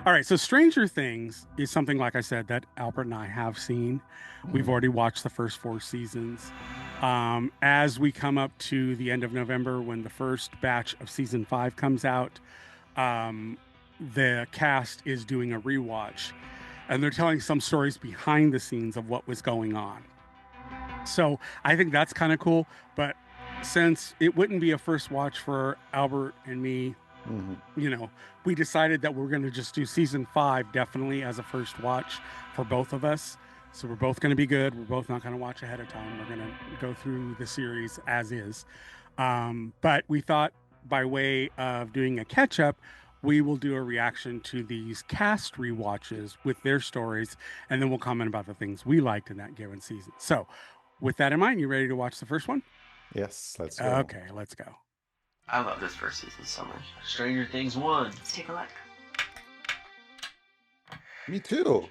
All right, so Stranger Things is something, like I said, that Albert and I have seen. We've Mhm. already watched the first 4 seasons. As we come up to the end of November, when the first batch of season 5 comes out, um, the cast is doing a rewatch, and they're telling some stories behind the scenes of what was going on. So I think that's kind of cool. But since it wouldn't be a first watch for Albert and me, Mhm. you know, we decided that we're going to just do season 5 definitely as a first watch for both of us. So we're both going to be good. We're both not going to watch ahead of time. We're going to go through the series as is. But we thought by way of doing a catch up, we will do a reaction to these cast rewatches with their stories, and then we'll comment about the things we liked in that given season. So, with that in mind, you ready to watch the first one? Yes, let's go. Okay, let's go. I love this first season so much. Stranger Things 1. Let's take a look. Me too.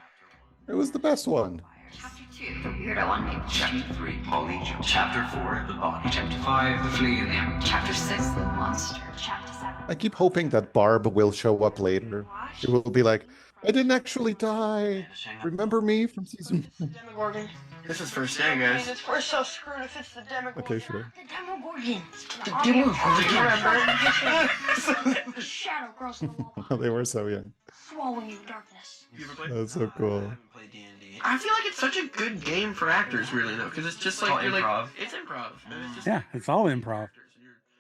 It was the best one. Chapter 2, the weirdo one. Chapter 3, Paul Leach. Chapter 4, The Body. Chapter 5, The Flea in the Attic. Chapter 6, the monster. Chapter 7. I keep hoping that Barb will show up later. She will be like, I didn't actually die. Remember me from season one? Demogorgon. This is first day, guys. We're so screwed if it's the Demogorgon. Okay, sure. The Demogorgon. The Demogorgon. Do you remember? The shadow grows in the wall, They were so young. swallowing you in darkness. You ever played? That's so cool. I haven't played D&D. I feel like it's such a good game for actors, really, though, because it's just like all you're improv. like it's improv. And it's just Yeah, it's all improv.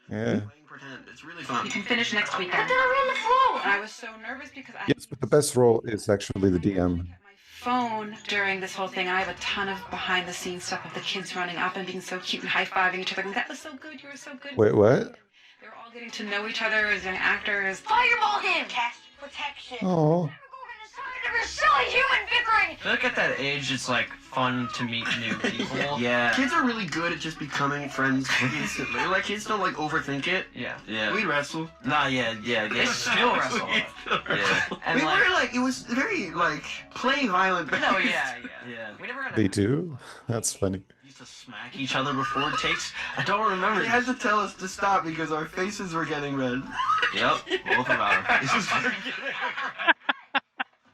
Yeah. playing pretend. It's really fun. You can finish next weekend. But then I ran the flow. And I was so nervous because I Yes, but the best role is actually the DM. my phone during this whole thing. And I have a ton of behind the scenes stuff of the kids running up and being so cute and high fiving each other. Going, that was so good. You were so good. Wait, what? They were all getting to know each other as young actors. Fireball him! Cast protection. Oh, Demogorgon is tired of your silly human bickering. I feel like at that age, it's like fun to meet new people. Yeah. Kids are really good at just becoming friends instantly. Like kids don't like overthink it. Yeah. We wrestle. Nah, yeah. They still wrestle. Yeah. And We like, were like, it was very like play violent. no, yeah. We never got they do? That's funny. used to smack each other before takes. I don't remember. They had to tell us to stop because our faces were getting red. Yep, both of our faces.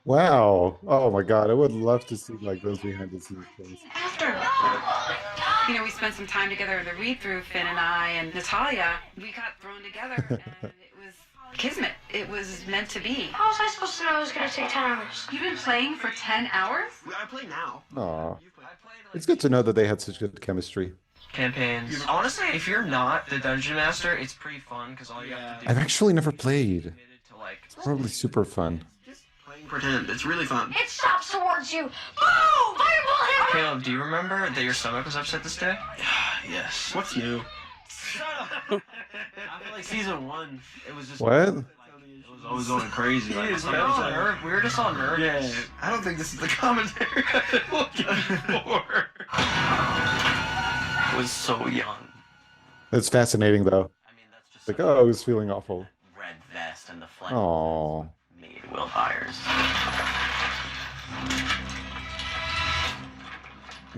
Wow. Oh my God. I would love to see like those behind the scenes things. After, you know, we spent some time together in the read-through, Finn and I and Natalia. We got thrown together, and it was kismet. It was meant to be. How was I supposed to know it was going to take 10 hours? You've been playing for 10 hours? I play now. Aw. It's good to know that they had such good chemistry. Campaigns. Honestly, if you're not the dungeon master, it's pretty fun because all you have to do I've actually never played. is committed to like. It's probably super fun. Just playing pretend. It's really fun. It stops towards you. Boom! Fireball him! Caleb, do you remember that your stomach was upset this day? Yes. What's new? Shut up. I feel like season 1, it was just. What? It was always going crazy. Like, my stomach was hurt. We were just all nervous. Yeah. I don't think this is the commentary I've been looking for. I was so young. It's fascinating though. I mean, that's just Like, such oh, I was feeling awful. a red vest and the flame Oh. made Will Byers.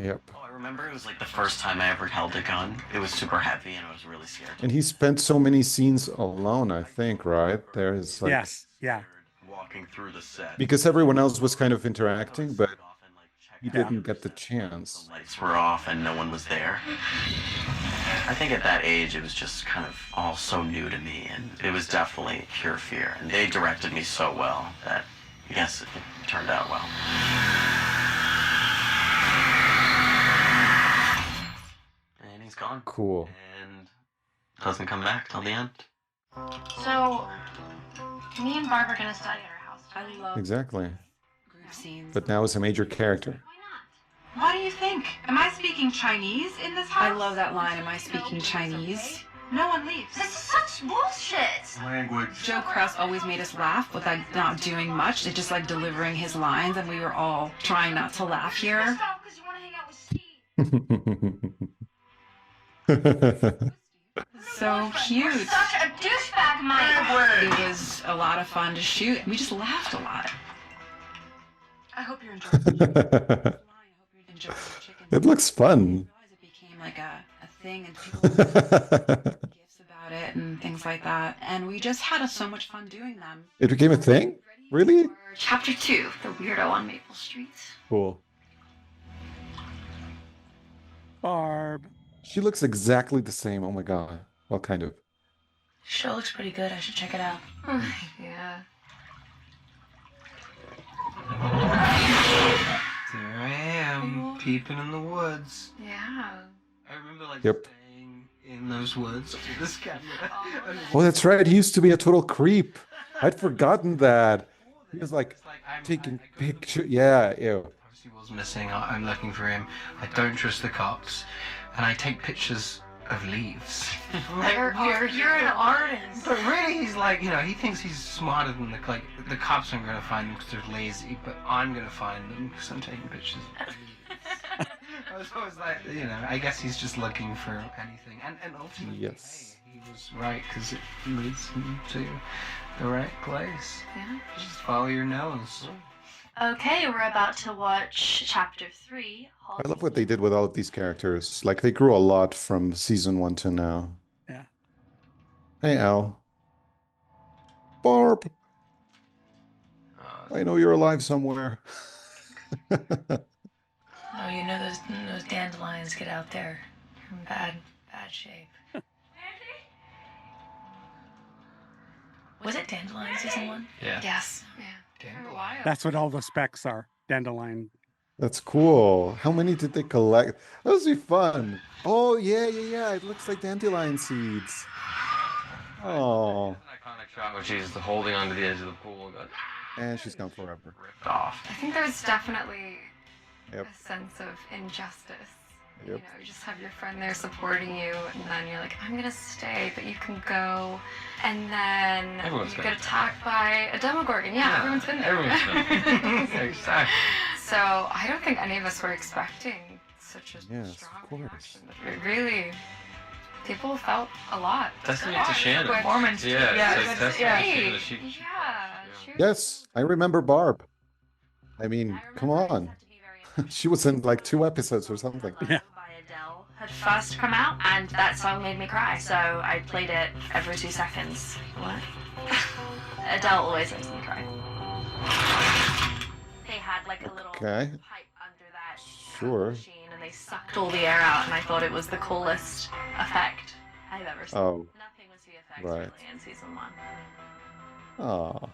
Yep. Oh, I remember it was like the first time I ever held a gun. It was super heavy and I was really scared. And he spent so many scenes alone, I think, right? There's like Yes, yeah. Walking through the set. because everyone else was kind of interacting, but he Yeah. didn't get the chance. The lights were off and no one was there. I think at that age it was just kind of all so new to me, and it was definitely pure fear. And they directed me so well that I guess it turned out well. And he's gone. Cool. And doesn't come back till the end. So, me and Barb are going to study at our house. I love Exactly. group scenes. But now it's a major character. Why not? What do you think? Am I speaking Chinese in this house? I love that line, am I speaking Chinese? No one leaves. This is such bullshit. Language. Joe Krause always made us laugh with like not doing much, just like delivering his lines, and we were all trying not to laugh here. Stop because you want to hang out with Steve. So cute. Such a douchebag, Mike. It was a lot of fun to shoot. We just laughed a lot. I hope you're enjoying it. It looks fun. It became like a thing, and people would gifts about it and things like that. And we just had so much fun doing them. It became a thing? Really? Chapter 2, The Weirdo on Maple Street. Cool. Barb. She looks exactly the same. Oh my god. Well, kind of. Show looks pretty good. I should check it out. Yeah. There I am, peeping in the woods. Yeah. I remember like Yep. staying in those woods with this camera. Oh, that's right. He used to be a total creep. I'd forgotten that. He was like taking pictures. Yeah, ew. Obviously, Will's missing. I'm looking for him. I don't trust the cops, and I take pictures of leaves. You're an artist. But really, he's like, you know, he thinks he's smarter than the cops aren't gonna find them because they're lazy, but I'm gonna find them because I'm taking pictures of leaves. I was always like, you know, I guess he's just looking for anything, and ultimately, Yes. hey, he was right because it leads him to the right place. Yeah. Just follow your nose. Okay, we're about to watch Chapter 3. I love what they did with all of these characters. Like, they grew a lot from season 1 to now. Yeah. Hey, Al. Barb, I know you're alive somewhere. Oh, you know those dandelions get out there in bad shape. Was it dandelion season 1? Yeah. Yes. Yeah. For a while. That's what all the specs are. Dandelion. That's cool. How many did they collect? That would be fun. Oh, yeah. It looks like dandelion seeds. Oh. An iconic shot where she's holding onto the edge of the pool. And she's gone forever. Ripped off. I think there's definitely Yep. a sense of injustice. You Yep. know, you just have your friend there supporting you, and then you're like, I'm gonna stay, but you can go. And then Everyone's you been get attacked by a Demogorgon. Yeah, everyone's been there. Everyone's been there. Exactly. So I don't think any of us were expecting such a Yes, of strong course. reaction. But it really, people felt a lot. Testament to Shannon. Performance. Yeah, Yeah, it's it's- testament to yeah. Shannon. Yeah, She she was Yes, I remember Barb. I mean, I come remember I on. just had to be very She was in like 2 episodes or something. Yeah. by Adele had first come out, and that song made me cry, so I played it every 2 seconds. What? Adele always makes me cry. They had like a little Okay. pipe under that Sure. machine, and they sucked all the air out, and I thought it was the coolest effect I've ever seen. Oh. Nothing was VFX Right. really in season 1. Aw.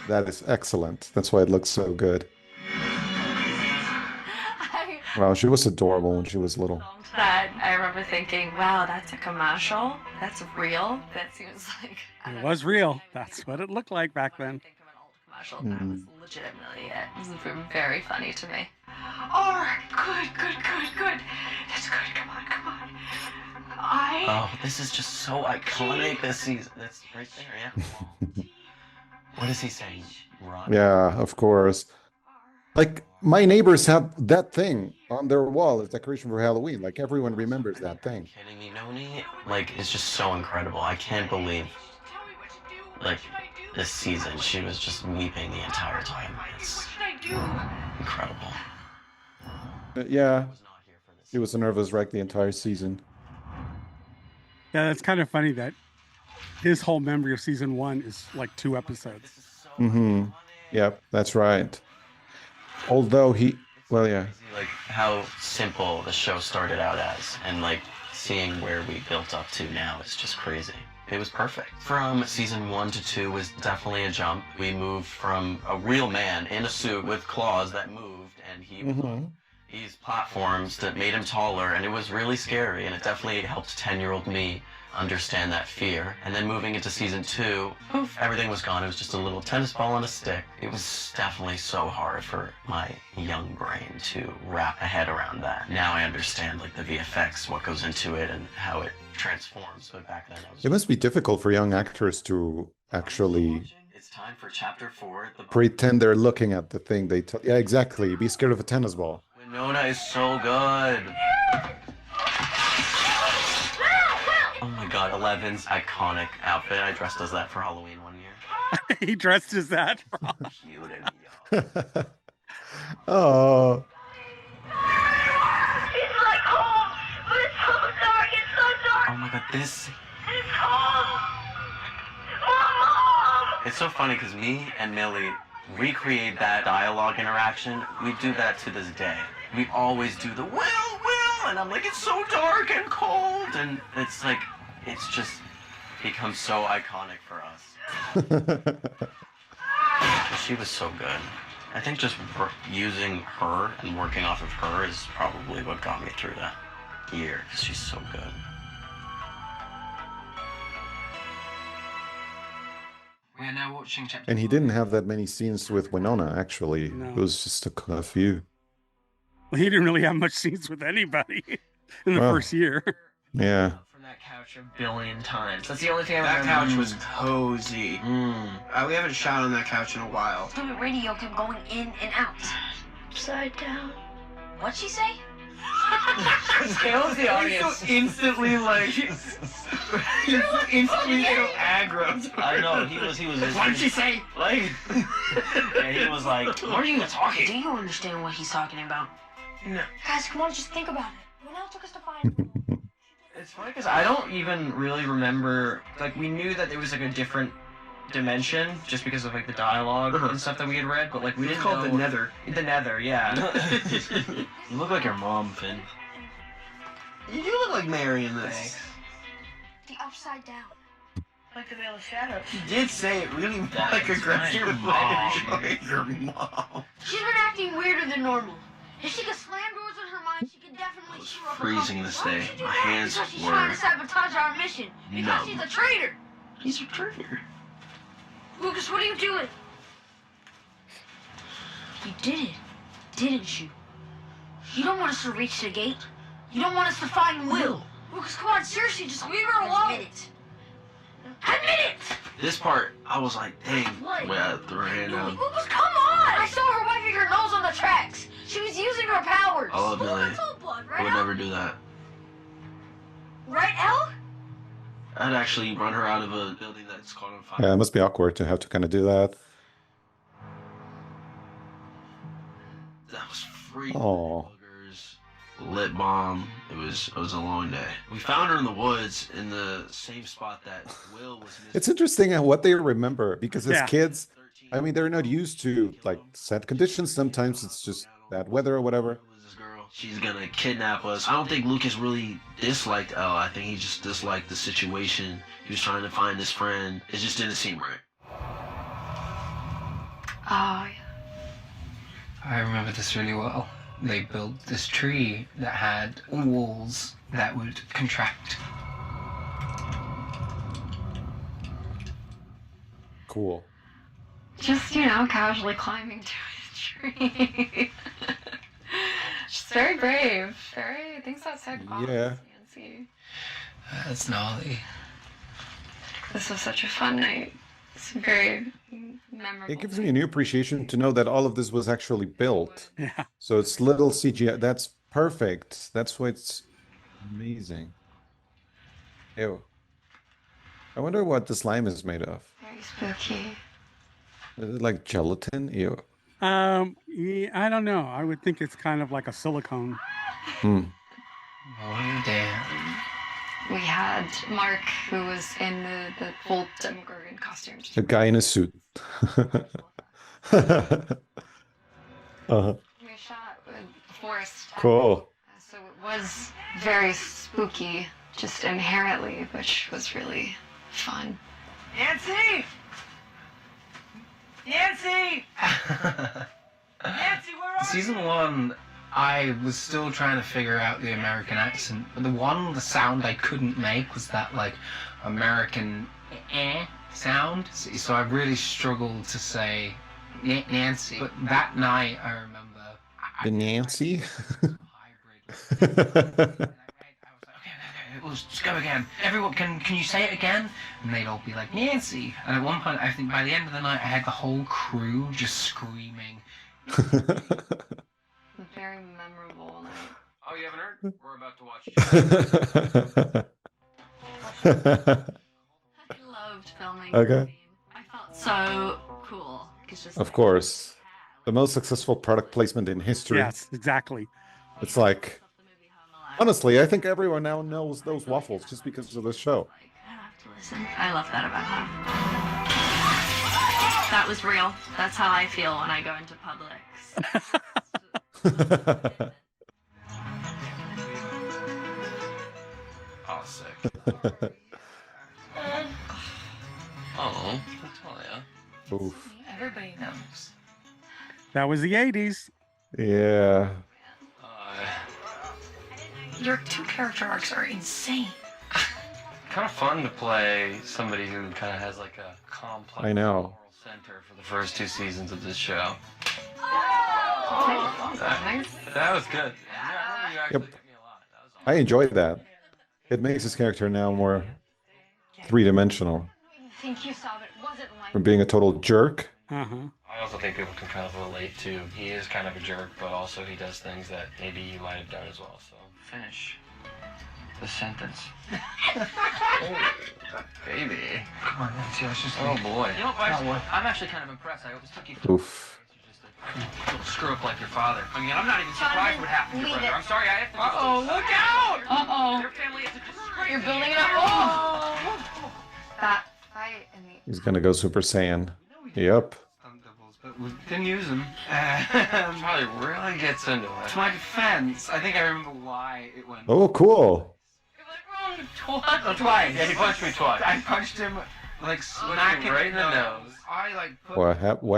That is excellent. That's why it looks so good. Wow, she was adorable when she was little. That I remember thinking, wow, that's a commercial. That's real. That seems like It was real. That's what it looked like back then. Think of an old commercial. That was legitimately it. It was very funny to me. All right, good. That's good. Come on. Oh, this is just so iconic this season. That's right there, yeah. What is he saying? Run? Yeah, of course. Like, my neighbors have that thing on their wall as decoration for Halloween. Like, everyone remembers that Are you thing. kidding me, Noni? Like, it's just so incredible. I can't believe, like, this season, she was just weeping the entire time. It's incredible. Yeah, I was not here for this. she was a nervous wreck the entire season. Yeah, it's kind of funny that his whole memory of season 1 is like 2 episodes. This is so Mm-hmm. iconic. Yep, that's right. Although well, yeah. Crazy, like how simple the show started out as, and like seeing where we built up to now is just crazy. It was perfect. From season 1 to 2 was definitely a jump. We moved from a real man in a suit with claws that moved, and he would Mm-hmm. these platforms that made him taller, and it was really scary, and it definitely helped 10-year-old me understand that fear. And then moving into season 2, poof, everything was gone. It was just a little tennis ball on a stick. It was definitely so hard for my young brain to wrap a head around that. Now I understand like the VFX, what goes into it, and how it transforms. But back then I was It must be difficult for young actors to actually It's time for chapter 4. The pretend they're looking at the thing they tell. Yeah, exactly. Be scared of a tennis ball. Winona is so good. Oh my god, Eleven's iconic outfit. I dressed as that for Halloween one year. He dressed as that. Cute and young. Oh, It's like home, but it's so dark. It's so dark. Oh my god, this. It's home. Mom. It's so funny because me and Millie recreate that dialogue interaction. We do that to this day. We always do the Will, and I'm like, it's so dark and cold, and it's like, it's just become so iconic for us. She was so good. I think just using her and working off of her is probably what got me through that year, because she's so good. We are now watching chapter. And he didn't have that many scenes with Winona, actually. No. It was just a few. Well, he didn't really have much scenes with anybody in the first year. Yeah. From that couch a billion times. That's the only thing I That remember. couch was cozy. We haven't shot on that couch in a while. The radio kept going in and out. Upside down. What'd she say? Scales the audience. So instantly like, instantly so aggro. I know, he was What did she say? like, and he was like, What are you even talking? Do you understand what he's talking about? No. Guys, come on, just think about it. What else took us to find? It's funny because I don't even really remember. Like, we knew that there was like a different dimension just because of like the dialogue and stuff that we had read, but like we didn't called know the Nether. The Nether, yeah. you look like your mom, Finn. You do look like Mary in this. Thanks. The upside down. Like the Veil of Shadows. You did say it really That like is aggressive. your mom. Like your mom. She's been acting weirder than normal. If she could slam doors with her mind, she could definitely I was chew up freezing a this company. day. Why would she do My that? hands Because she's were trying to sabotage our mission. Because numb. she's a traitor. He's a traitor. Lucas, what are you doing? You did it, didn't you? You don't want us to reach the gate. You don't want us to find Will. Lucas, come on, seriously, just leave her alone. Admit it. Admit it! This part, I was like, dang. What? Wait, I threw her hand down. Lucas, come on! I saw her wiping her nose on the tracks. She was using her powers. I love Millie. That's all blood, I right? would never do that. Right, Elle? I'd actually run her out of a building that's caught on fire. Yeah, it must be awkward to have to kind of do that. That was free. Aw. Boogers, lip balm. It was a long day. We found her in the woods in the same spot that Will was missing. It's interesting what they remember, because as Yeah. kids, I mean, they're not used to like sad conditions. Sometimes it's just bad weather or whatever. This girl, she's gonna kidnap us. I don't think Lucas really disliked Elle. I think he just disliked the situation. He was trying to find his friend. It just didn't seem right. Oh, yeah. I remember this really well. They built this tree that had walls that would contract. Cool. Just, you know, casually climbing to a tree. Just very brave. Very, thinks outside the box. Yeah. Nancy. That's gnarly. This was such a fun night. It's very memorable. It gives me a new appreciation to know that all of this was actually built. Yeah. So it's little CGI. That's perfect. That's why it's amazing. Ew. I wonder what the slime is made of. Very spooky. Is it like gelatin? Ew. Yeah, I don't know. I would think it's kind of like a silicone. Hmm. Oh, damn. We had Mark, who was in the full Demogorgon costumes. A guy in a suit. Uh-huh. We shot with Forest. Cool. So it was very spooky, just inherently, which was really fun. Nancy! Nancy! Nancy, where are Season 1, I was still trying to figure out the American accent, but the sound I couldn't make was that, like, American sound. So I really struggled to say Nancy. But that night, I remember... The Nancy? Let's go again. Everyone, can you say it again? And they'd all be like, Nancy. And at one point, I think by the end of the night, I had the whole crew just screaming. Very memorable night. Oh, you haven't heard? We're about to watch. I loved filming. Okay. the scene. I felt so cool. It's just Of course. The most successful product placement in history. Yes, exactly. It's like, honestly, I think everyone now knows those waffles just because of the show. I have to listen. I love that about him. That was real. That's how I feel when I go into public. Oh, sick. Oh, Natalia. Oof. Everybody knows. That was the 80s. Yeah. Your two character arcs are insane. Kind of fun to play somebody who kind of has like a complex I know. moral center for the first 2 seasons of this show. That was good. Yeah, I remember you actually hit me a lot. That was awesome. I enjoyed that. It makes his character now more three-dimensional You think you saw it wasn't like from being a total jerk. Uh-huh. I also think people can kind of relate to. He is kind of a jerk, but also he does things that maybe you might have done as well. So finish the sentence. Oh, baby. Come on, Nancy, let's just. Oh boy. You know what, I'm actually kind of impressed. I always took you for Oof. just a little screw up like your father. I mean, I'm not even surprised what happened to your Leave brother. it. I'm sorry, I have to. Uh-oh, look out! Uh-oh. Your family is a disgrace. You're building it up. Oh! that fight in the He's gonna go Super Saiyan. Yep. Stunt doubles, but we didn't use them. Probably really gets into it. To my defense, I think I remember why it went. Oh, cool. Oh, twice. Yeah, he punched me twice. I punched him like smack right in the nose. I like put. What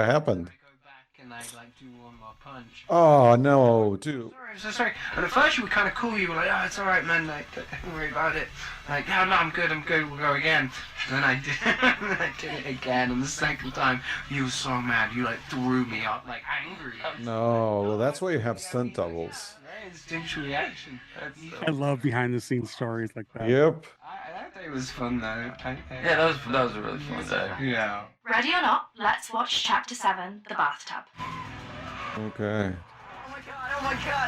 happened? I go back and I like do one more punch. Oh no, dude. Sorry, I'm so sorry. And at first you were kind of cool. You were like, "Oh, it's all right, man. Like, don't worry about it." Like, "No, no, I'm good. We'll go again." And then I did. I did it again. And the second time, you were so mad. You like threw me up, like angry. No, well that's why you have stunt doubles. Very instinctual reaction. I love behind-the-scenes stories like that. Yep. That day was fun though. Yeah, that was a really fun day. Yeah. Ready or not, let's watch Chapter 7, The Bathtub. Okay.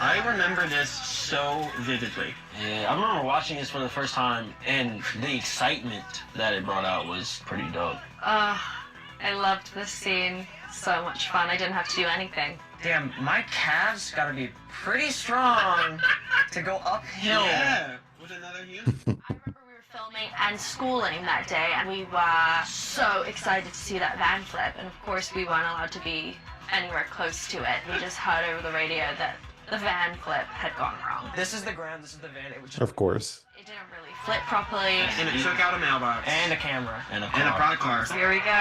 I remember this so vividly. Yeah, I remember watching this for the first time, and the excitement that it brought out was pretty dope. I loved this scene. So much fun. I didn't have to do anything. Damn, my calves gotta be pretty strong to go uphill. With another human. I remember we were filming and schooling that day, and we were so excited to see that van flip. And of course, we weren't allowed to be anywhere close to it. We just heard over the radio that the van flip had gone wrong. This is the ground, this is the van. It was just, Of course. It didn't really flip properly. And it took out a mailbox. and a camera. And a And a product car. Here we go.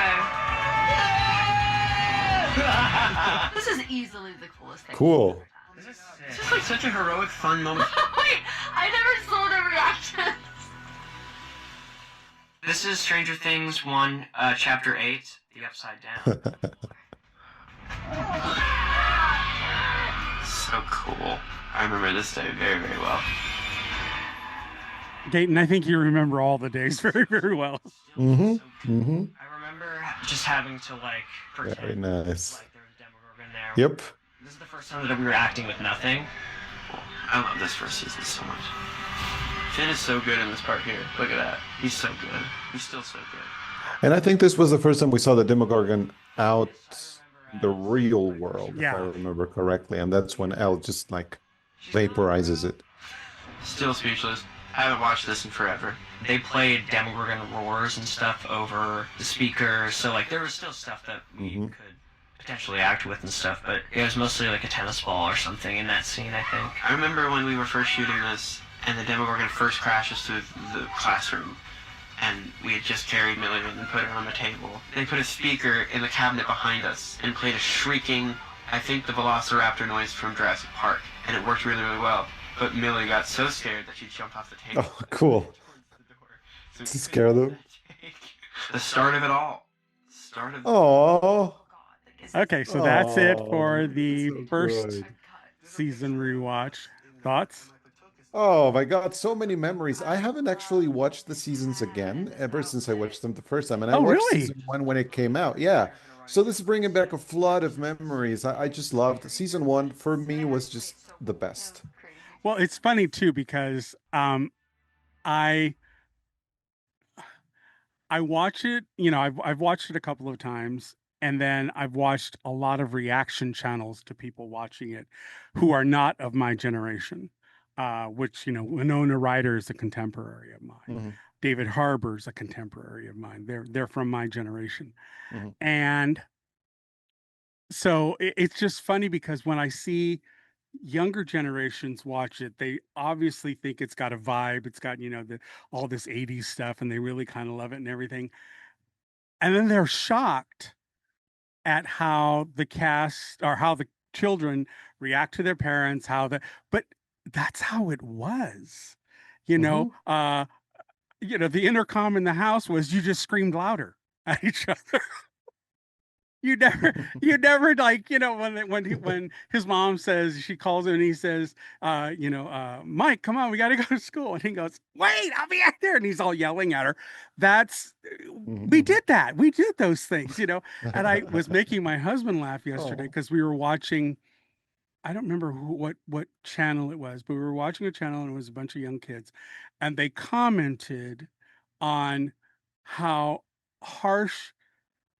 This is easily the coolest thing. Cool. This is like such a heroic, fun moment. Wait, I never saw the reaction. This is Stranger Things 1, Chapter 8, The Upside Down. So cool. I remember this day very, very well. Dayton, I think you remember all the days very, very well. Mm-hmm. Mm-hmm. I remember just having to like Very pretend nice. like there was Demogorgon there. Yep. This is the first time that we were acting with nothing. I love this first season so much. Finn is so good in this part here. Look at that. He's so good. He's still so good. And I think this was the first time we saw the Demogorgon out the real world, if Yeah. I remember correctly. And that's when Elle just like vaporizes it. Still speechless. I haven't watched this in forever. They played Demogorgon roars and stuff over the speakers, so like there was still stuff that we Mhm. could potentially act with and stuff, but it was mostly like a tennis ball or something in that scene, I think. I remember when we were first shooting this, and the Demogorgon first crashes through the classroom, and we had just carried Millie and put her on the table. They put a speaker in the cabinet behind us and played a shrieking, I think the Velociraptor noise from Jurassic Park, and it worked really, really well. But Millie got so scared that she jumped off the table. Oh, cool. towards the door. So To scare them. The start of it all. Start of Oh. Okay, so that's it for the so first good. season rewatch. Thoughts? Oh my God, so many memories. I haven't actually watched the seasons again ever since I watched them the first time. And I Oh, watched really? season one when it came out. Yeah. So this is bringing back a flood of memories. I just loved season one. For me, was just the best. Well, it's funny too because I watch it, I've watched it a couple of times, and then I've watched a lot of reaction channels to people watching it who are not of my generation. Which, Winona Ryder is a contemporary of mine. Mhm. David Harbour's a contemporary of mine. They're from my generation. Mhm. And So it's just funny because when I see younger generations watch it, they obviously think it's got a vibe. It's got, all this 80s stuff and they really kind of love it and everything. And then they're shocked at how the cast or how the children react to their parents, but that's how it was. You know, Mhm. the intercom in the house was you just screamed louder at each other. You never like, when his mom says, she calls him and he says, Mike, come on, we got to go to school. And he goes, wait, I'll be out there. And he's all yelling at her. That's, we Mhm. did that. We did those things, and I was making my husband laugh yesterday Oh. because we were watching, I don't remember what channel it was, but we were watching a channel and it was a bunch of young kids and they commented on how harsh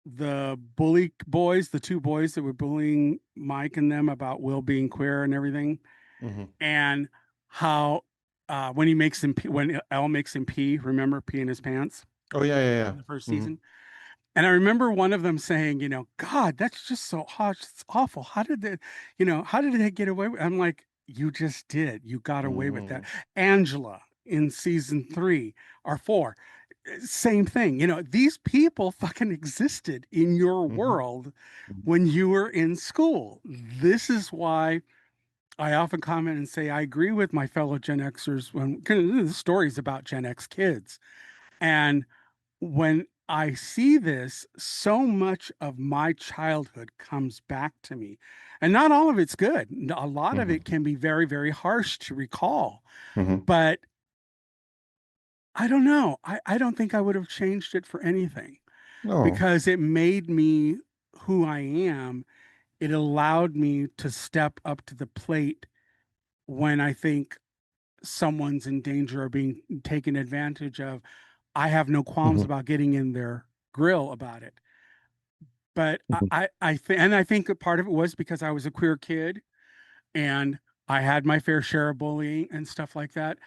the bully boys, the two boys that were bullying Mike and them about Will being queer and everything, Mhm. and how when he makes him when Elle makes him pee, remember pee in his pants Oh yeah, yeah, yeah. in the first Mhm. season. And I remember one of them saying, God, that's just so harsh. It's awful. How did they get away with? I'm like, you just did. You got away with that. Mhm. Angela in season 3 or 4, same thing. These people fucking existed in your Mhm. world when you were in school. This is why I often comment and say I agree with my fellow Gen Xers when 'cause the stories about Gen X kids. And when I see this, so much of my childhood comes back to me. And not all of it's good. A lot of Mhm. it can be very, very harsh to recall. Mhm. But I don't know. I don't think I would have changed it for anything No. because it made me who I am. It allowed me to step up to the plate when I think someone's in danger or being taken advantage of. I have no qualms Mhm. about getting in their grill about it. But Mhm. I think a part of it was because I was a queer kid and I had my fair share of bullying and stuff like that,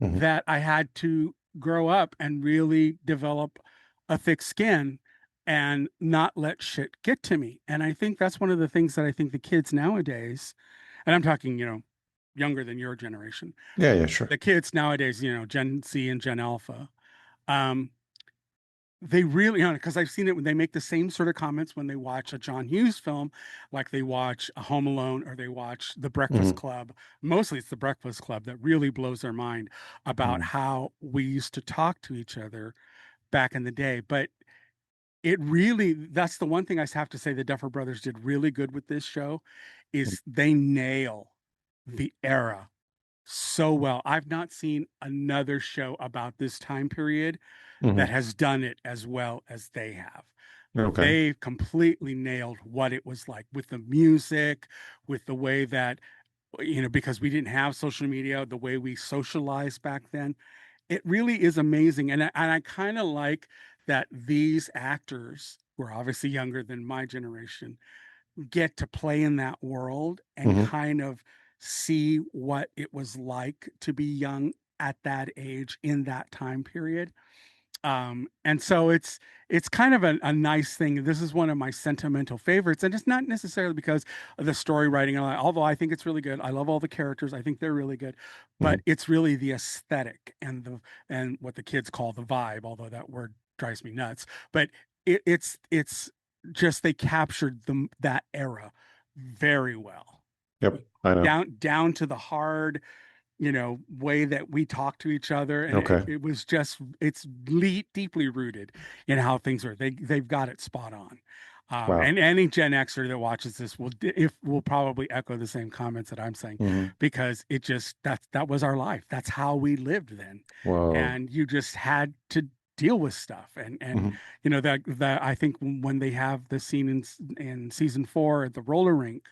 Mhm. that I had to grow up and really develop a thick skin and not let shit get to me. And I think that's one of the things that I think the kids nowadays, and I'm talking, younger than your generation, Yeah, yeah, sure. the kids nowadays, Gen Z and Gen Alpha, um, they really, because I've seen it when they make the same sort of comments when they watch a John Hughes film, like they watch a Home Alone or they watch The Breakfast Mhm. Club. Mostly it's The Breakfast Club that really blows their mind about Mhm. how we used to talk to each other back in the day. But that's the one thing I have to say the Duffer Brothers did really good with this show is they nail the era so well. I've not seen another show about this time period that Mhm. has done it as well as they have. Okay. They completely nailed what it was like with the music, with the way that, because we didn't have social media, the way we socialized back then. It really is amazing. And I kind of like that these actors who are obviously younger than my generation get to play in that world and Mhm. kind of see what it was like to be young at that age in that time period. And so it's kind of a nice thing. This is one of my sentimental favorites, and it's not necessarily because of the story writing, although I think it's really good. I love all the characters. I think they're really good, but Mhm. it's really the aesthetic and what the kids call the vibe, although that word drives me nuts. But it's just they captured that era very well, Yep, I know. down to the hard way that we talk to each other. And Okay. it was just, it's deeply rooted in how things are. They've got it spot on. Wow. And any Gen Xer that watches this will probably echo the same comments that I'm saying, Mhm. because that was our life. That's how we lived then. Whoa. And you just had to deal with stuff. And Mhm. that I think when they have the scene in season 4 at the roller rink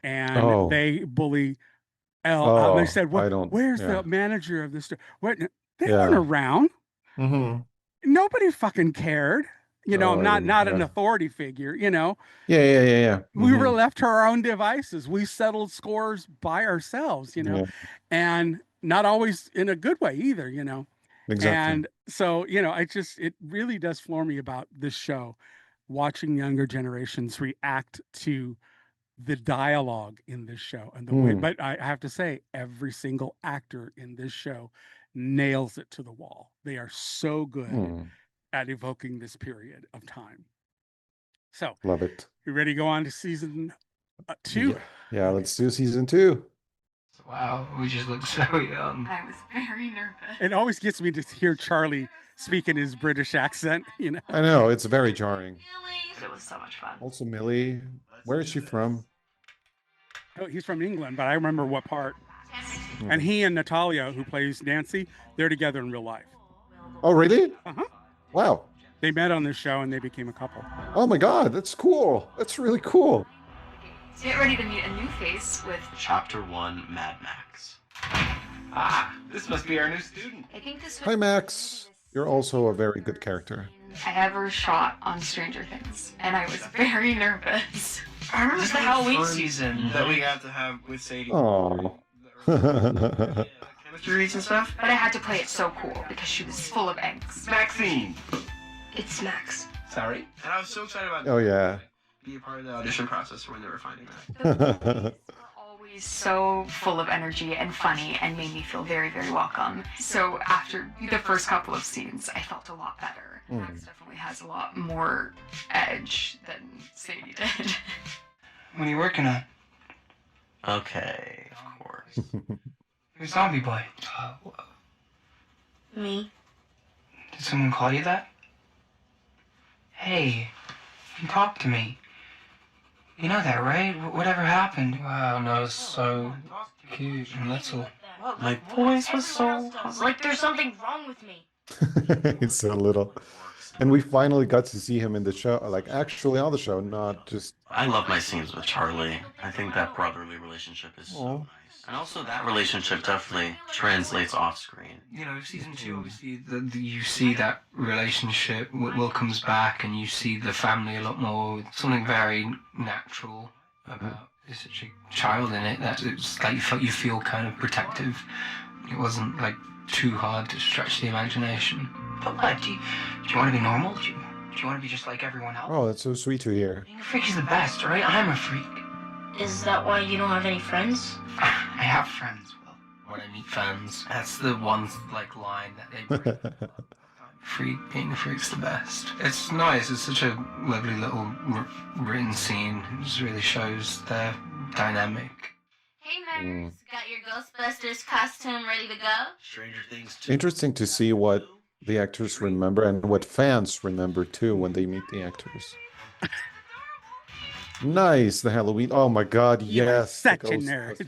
and Oh. they bully they Oh, said, "Well, I don't. where's the Yeah. manager of this store?" What? They weren't Yeah. around. Mhm. Nobody fucking cared. Oh, I didn't. Not an Yeah. authority figure. Yeah, yeah, yeah, yeah. We were Mhm. left to our own devices. We settled scores by ourselves. Yeah, And not always in a good way either. exactly. And so, it really does floor me about this show watching younger generations react to the dialogue in this show and the way, but I have to say, every single actor in this show nails it to the wall. They are so good at evoking this period of time. So, love it. you ready to go on to season 2? Yeah, let's do season 2. Wow, we just look so young. I was very nervous. It always gets me to hear Charlie speak in his British accent, you know. I know, it's very jarring. It was so much fun. Also, Millie, where is she from? Oh, he's from England, but I remember what part. And he and Natalia, who plays Nancy, they're together in real life. Oh, really? Uh-huh. Wow. They met on this show and they became a couple. Oh my God, that's cool. That's really cool. Get ready to meet a new face with Chapter 1, Mad Max. Ah, this must be our new student. I think this Hi, Max. You're also a very good character. I ever shot on Stranger Things, and I was very nervous. I remember Just the Halloween season that we got to have with Sadie. Oh. Chemistry reads and stuff. But I had to play it so cool because she was full of angst. Maxine. It's Max. Sorry. And I was so excited about Oh, yeah. be a part of the audition process when they were finding that. Always so full of energy and funny and made me feel very, very welcome. So after the first couple of scenes, I felt a lot better. Max definitely has a lot more edge than Sadie did. What are you working on? Okay, of course. You're a zombie boy. Me? Did someone call you that? Hey, you talk to me. You know that, right? Whatever happened? Wow, no, it's so cute and little. My voice was so... Like there's something wrong with me. It's so little. And we finally got to see him in the show, like actually on the show, not just... I love my scenes with Charlie. I think that brotherly relationship is so nice. And also that relationship definitely translates off screen. You know, season 2, obviously, you see that relationship. Will comes back, and you see the family a lot more. Something very natural about there's such a child in it that it's like you feel kind of protective. It wasn't like too hard to stretch the imagination. But what, do you want to be normal? Do you want to be just like everyone else? Oh, that's so sweet to hear. Being a freak is the best, right? I'm a freak. Is that why you don't have any friends? I have friends, Will. When I meet fans, that's the one like line that they bring. Being a freak's the best. It's nice. It's such a lovely little written scene. It just really shows their dynamic. Hey nerds, got your Ghostbusters costume ready to go? Stranger Things 2. Interesting to see what the actors remember and what fans remember too when they meet the actors. Nice, the Halloween. Oh my God, yes. Such a nerd.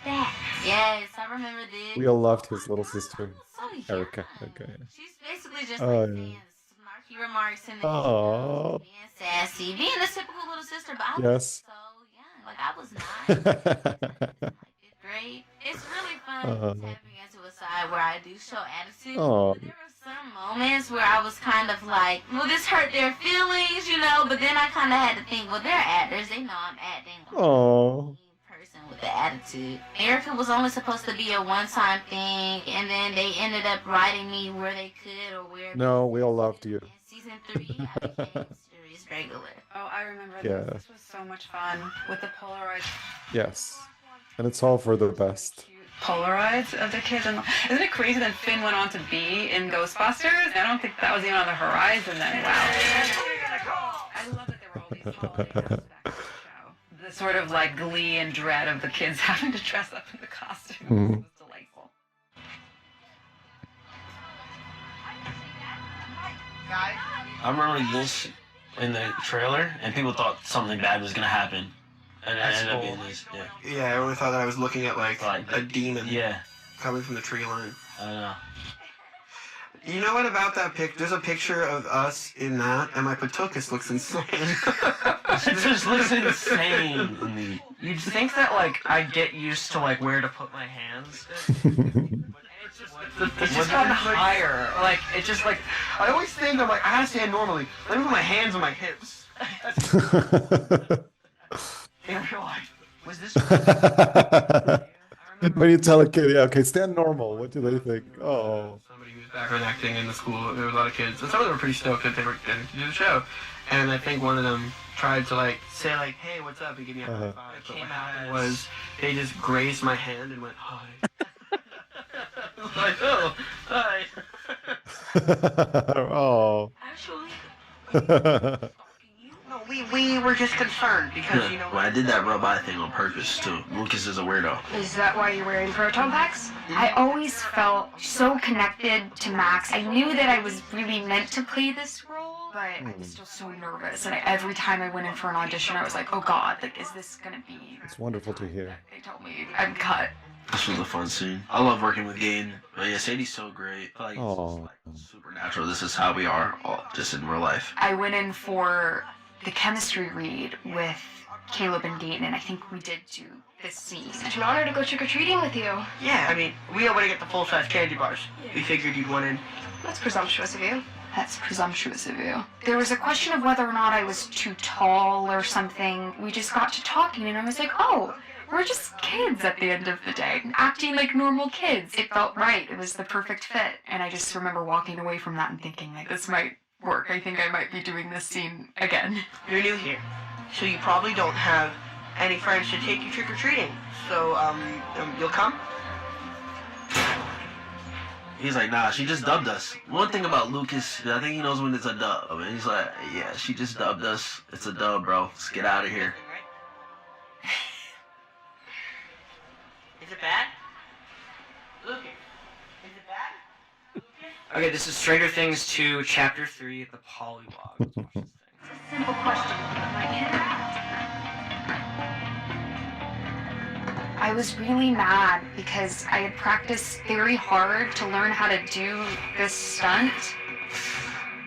Yes, I remember this. We all loved his little sister, So young. Erica. Okay. She's basically just Oh, like yeah. saying snarky remarks in the Oh. being sassy, being a typical little sister, but I was Yes. so young. Like I was 9. Fifth grade. It's really fun tapping into a side where I do show attitude. Oh. There were some moments where I was kind of like, well, this hurt their feelings, you know, but then I kind of had to think, well, they're actors. They know I'm acting. Oh. Person with the attitude. Erica was only supposed to be a one-time thing, and then they ended up writing me where they could or where. No, we all loved you. In season 3, I became serious regular. Oh, I remember Yeah. this. This was so much fun with the Polaroids. Yes. And it's all for the best. Polaroids of the kids. And isn't it crazy that Finn went on to be in Ghostbusters? I don't think that was even on the horizon then. Wow. I love that there were all these holiday aspects of the show. The sort of like glee and dread of the kids having to dress up in the costumes was delightful. I remember this in the trailer, and people thought something bad was gonna happen, and it ended up being this. Yeah. Yeah, I really thought that I was looking at like a demon. Yeah. Coming from the tree line. I don't know. You know what about that pic? There's a picture of us in that, and my patukas looks insane. It just looks insane to me. You'd think that like I'd get used to like where to put my hands. It's just gotten higher. Like it just like I always think I'm like I gotta stand normally. Let me put my hands on my hips. in real life. Was this? I When you tell a kid, yeah, okay, stand normal. What do they think? Oh. Somebody who was background acting in the school. There was a lot of kids, and some of them were pretty stoked that they were getting to do the show. And I think one of them tried to like say like, "Hey, what's up?" and give me a high five. But what happened was they just grazed my hand and went, "Hi." I was like, "Oh, hi." Oh. Actually, No, we were just concerned because you know. Well, I did that rub eye thing on purpose too. Lucas is a weirdo. is that why you're wearing proton packs? I always felt so connected to Max. I knew that I was really meant to play this role, but I was still so nervous. And every time I went in for an audition, I was like, oh God, like, is this gonna be? It's wonderful to hear. They told me I'm cut. This was a fun scene. I love working with Gain. But yeah, Sadie's so great. Like, it's just, like supernatural. This is how we are, all, just in real life. I went in for the chemistry read with Caleb and Dayton, and I think we did do this scene. Such an honor to go trick-or-treating with you. Yeah, I mean, we don't want to get the full-size candy bars. We figured you'd want in. That's presumptuous of you. That's presumptuous of you. There was a question of whether or not I was too tall or something. We just got to talking, and I was like, oh, we're just kids at the end of the day, acting like normal kids. It felt right. It was the perfect fit. And I just remember walking away from that and thinking, like, this might work. I think I might be doing this scene again. You're new here, so you probably don't have any friends to take you trick-or-treating. So, you'll come? He's like, nah, she just dubbed us. One thing about Lucas, I think he knows when it's a dub. And he's like, yeah, she just dubbed us. It's a dub, bro. Let's get out of here. Is it bad? Lucas, is it bad? Okay, this is Stranger Things 2, Chapter 3, The Polywog. Let's watch this thing. It's a simple question. I was really mad because I had practiced very hard to learn how to do this stunt.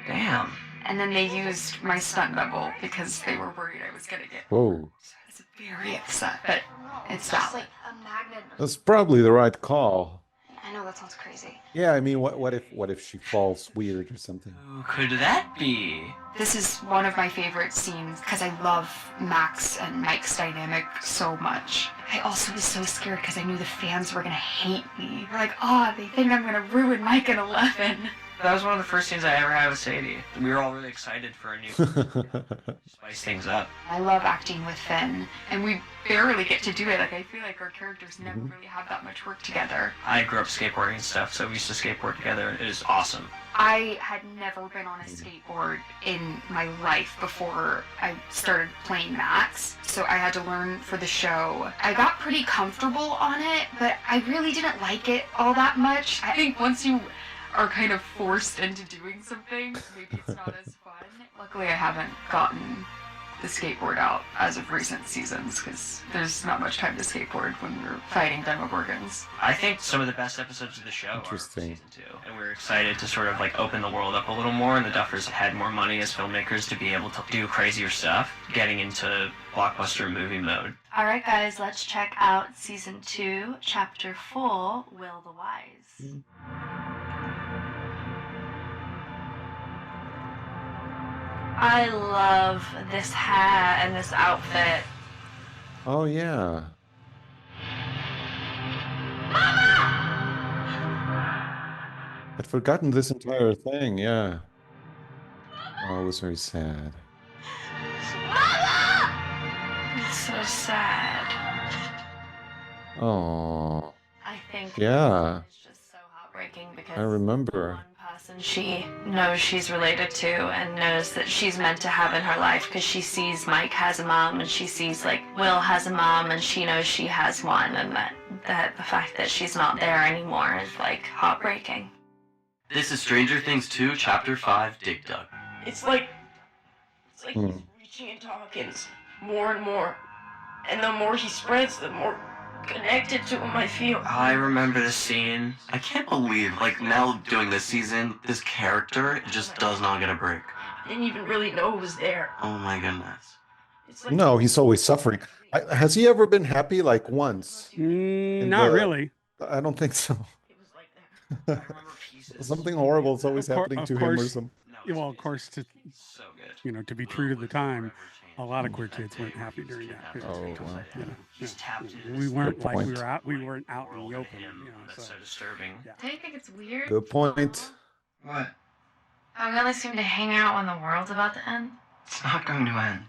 Damn. And then they used my stunt double because they were worried I was gonna get. Whoa. I was very upset, but it's Just valid. like a magnet. That's probably the right call. I know that sounds crazy. Yeah, I mean, what if she falls weird or something? Who could that be? This is one of my favorite scenes because I love Max and Mike's dynamic so much. I also was so scared because I knew the fans were gonna hate me. They're like, oh, they think I'm gonna ruin Mike and 11. That was one of the first scenes I ever had with Sadie. We were all really excited for a new spice things up. I love acting with Finn, and we barely get to do it. Like, I feel like our characters never really have that much work together. I grew up skateboarding and stuff, so we used to skateboard together. It is awesome. I had never been on a skateboard in my life before I started playing Max, so I had to learn for the show. I got pretty comfortable on it, but I really didn't like it all that much. I think once you are kind of forced into doing something, maybe it's not as fun. Luckily, I haven't gotten the skateboard out as of recent seasons, because there's not much time to skateboard when we're fighting Demogorgons. I think some of the best episodes of the show are season 2, and we're excited to sort of like open the world up a little more, and the Duffers had more money as filmmakers to be able to do crazier stuff, getting into blockbuster movie mode. Alright guys, let's check out Season 2, Chapter 4, Will the Wise. I love this hair and this outfit. Oh yeah. I'd forgotten this entire thing. Yeah. Oh, it was very sad. It's so sad. Oh. I think Yeah. it's just so heartbreaking because I remember. one person she knows she's related to and knows that she's meant to have in her life, because she sees Mike has a mom and she sees like Will has a mom and she knows she has one, and that the fact that she's not there anymore is like heartbreaking. This is Stranger Things 2, Chapter 5, Dig Dug. It's like he's reaching into Hawkins more and more. And the more he spreads, the more connected to him I feel. I remember this scene. I can't believe, like, now doing this season, this character just does not get a break. I didn't even really know it was there. Oh my goodness. It's like No, he's always suffering. Has he ever been happy like once? Not really. I don't think so. it was like that. I remember pieces. Something horrible is always Of cour- happening of to him or course. something. Well, of course, So good. to be true to the time, a lot of queer kids weren't happy during that period. Oh, wow. He's tapped into We this weren't Good like point. we weren't out in world the of open. him that's So so disturbing. yeah. Don't you think it's weird? Good point. What? How we only seem to hang out when the world's about to end? It's not going to end.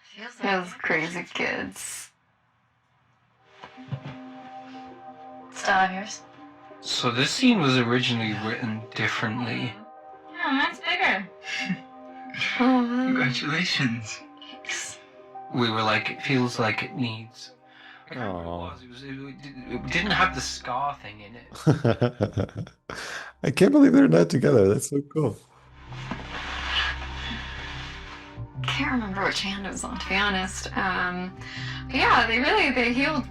Feels like those crazy kids. Still have yours? So this scene was originally written differently. Yeah, mine's bigger. Congratulations. We were like, it feels like it needs. I can't remember what it was. It didn't have the scar thing in it. I can't believe they're not together. That's so cool. Can't remember which hand it was on, to be honest. But yeah, they healed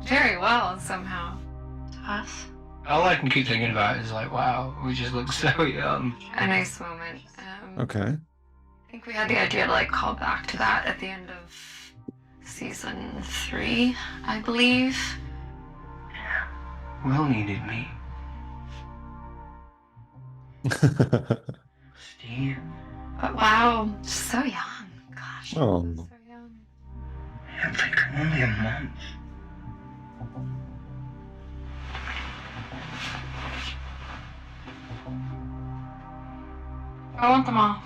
very well somehow. To us. All I can keep thinking about is like, wow, we just look so young. A nice moment. Okay. I think we had the idea to like call back to that at the end of season 3, I believe. Will needed me. Steve. But wow, so young. Gosh. Oh. So young. Yeah, like only a month. I want them off.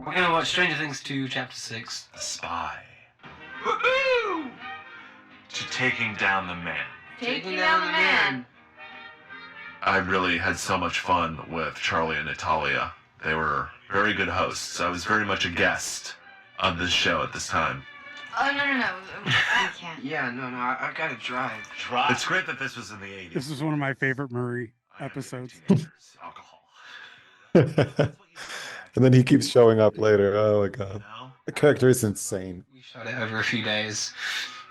We're gonna watch Stranger Things 2, Chapter 6. The spy. Woohoo! To taking down the man. Taking down the man. I really had so much fun with Charlie and Natalia. They were very good hosts. I was very much a guest on this show at this time. Oh, no. I can't. Yeah, no, I've got to drive. It's great that this was in the 80s. This is one of my favorite Murray episodes. Alcohol. And then he keeps showing up later. Oh my god. The character is insane. We shot it over a few days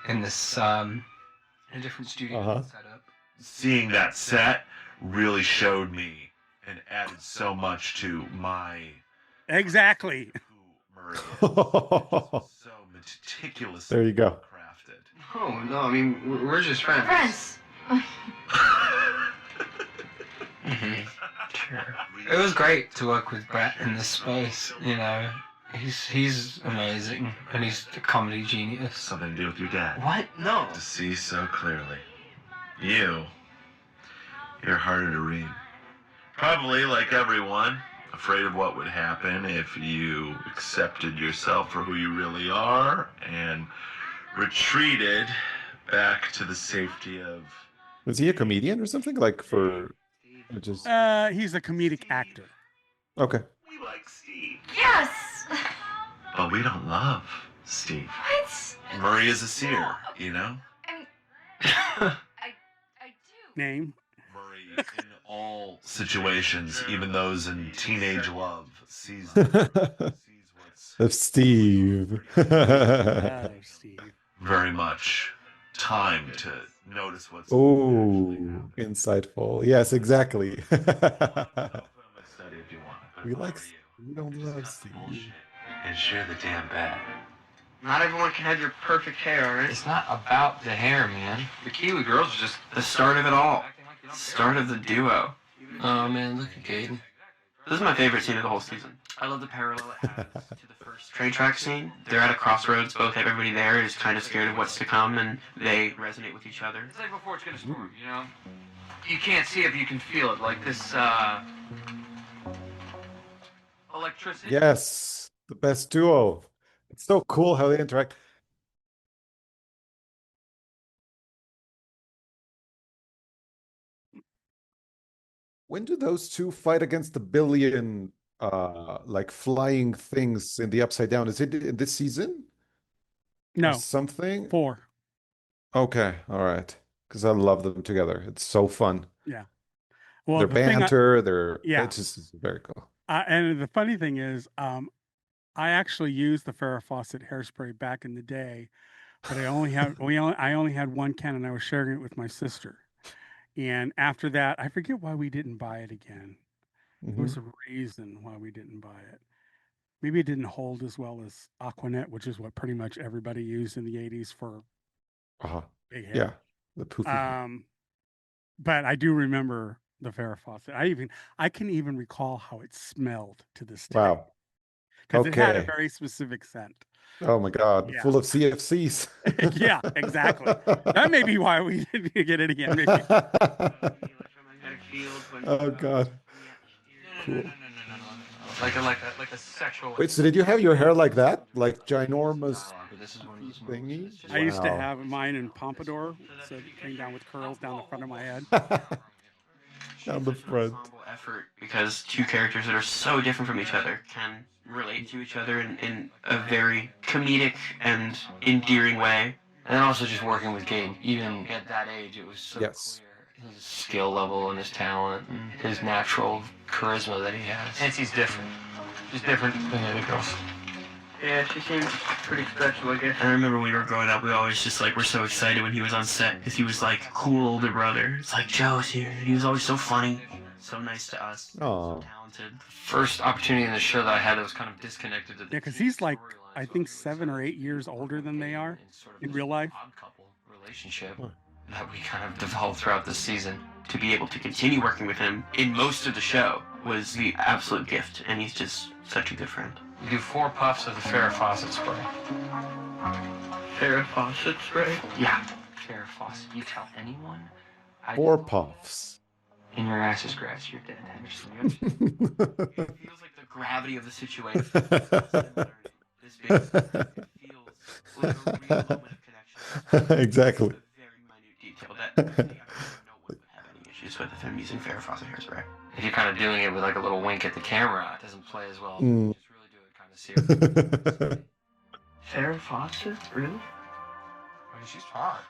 in this, in a different studio setup. Seeing that set really showed me and added so much to my Exactly. Murray is. So meticulously There you go. crafted. Oh, no, I mean, we're just friends. Friends. Sure. It was great to work with Brett in this space, you know. He's amazing, and he's a comedy genius. Something to do with your dad. What? No. To see so clearly. You're harder to read. Probably, like everyone, afraid of what would happen if you accepted yourself for who you really are and retreated back to the safety of... Was he a comedian or something? Like for just He's a comedic actor. okay. We like Steve. Yes. But we don't love Steve. What? Murray is a seer, you know? I do. Name. Murray, in all situations, even those in teenage love, sees what's Of Steve. Steve. very much time to notice what's Oh, insightful. Yes, exactly. study if you want. We like we don't love Steve. And share the damn bed. Not everyone can have your perfect hair, alright? It's not about the hair, man. The Kiwi girls are just the start of it all. Start of the duo. Oh man, look at Gaten. This is my favorite scene of the whole season. I love the parallel it has to the first train track scene. They're at a crossroads, both everybody there is kind of scared of what's to come, and they resonate with each other. It's like before it's gonna storm, you know? You can't see it, but you can feel it, like this, electricity. Yes, the best duo. It's so cool how they interact. When do those two fight against the billion like flying things in the Upside Down? Is it in this season? No. Or something? 4. Okay, all right. Because I love them together. It's so fun. Yeah. Well, Their the thing banter, their yeah. it's just very cool. And the funny thing is, I actually used the Farrah Fawcett hairspray back in the day, but I only had one can, and I was sharing it with my sister. And after that, I forget why we didn't buy it again. There was a reason why we didn't buy it. Maybe it didn't hold as well as Aquanet, which is what pretty much everybody used in the 80s for big hair. Yeah, The poofy. But I do remember the Farrah Fawcett. I can even recall how it smelled to this day. Wow. Because it had a Okay. very specific scent. Oh my God. Yeah. Full of CFCs. Yeah, exactly. That may be why we didn't get it again. Maybe. Oh God. Cool. Like a sexual. Wait, so did you have your hair like that? Like ginormous thingy? I used to Wow. have mine in pompadour, so it came down with curls down the front of my head. Down the front. Effort because two characters that are so different from each other can relate to each other in a very comedic and endearing way. And then also just working with Gabe, even at that age, it was so Yes. clear his skill level and his talent and his natural charisma that he has. And he's different. He's different than the other girls. Yeah, she seems pretty special, I guess. I remember when we were growing up, we always just were so excited when he was on set because he was like cool older brother. It's like Joe's here. He was always so funny, so nice to us, Oh. so talented. First opportunity in the show that I had that was kind of disconnected to the Yeah, because he's like, I think 7 or 8 years older than they are in real life. odd couple relationship that we kind of developed throughout this season. To be able to continue working with him in most of the show was the absolute gift, and he's just such a good friend. You do 4 puffs of the Farrah Fawcett spray. Farrah Fawcett spray? Yeah. Farrah Fawcett. You tell anyone. 4 puffs. In your ass is grass. You're dead, Henderson. It feels like the gravity of the situation. This big, it feels like a real moment of connection. Exactly. A very minute detail that I think no one would have any issues with if I'm using Farrah Fawcett hairspray. If you're kind of doing it with like a little wink at the camera, it doesn't play as well. Mm. Just really do it kind of serious. Farrah Fawcett? Really? I mean, she's hot.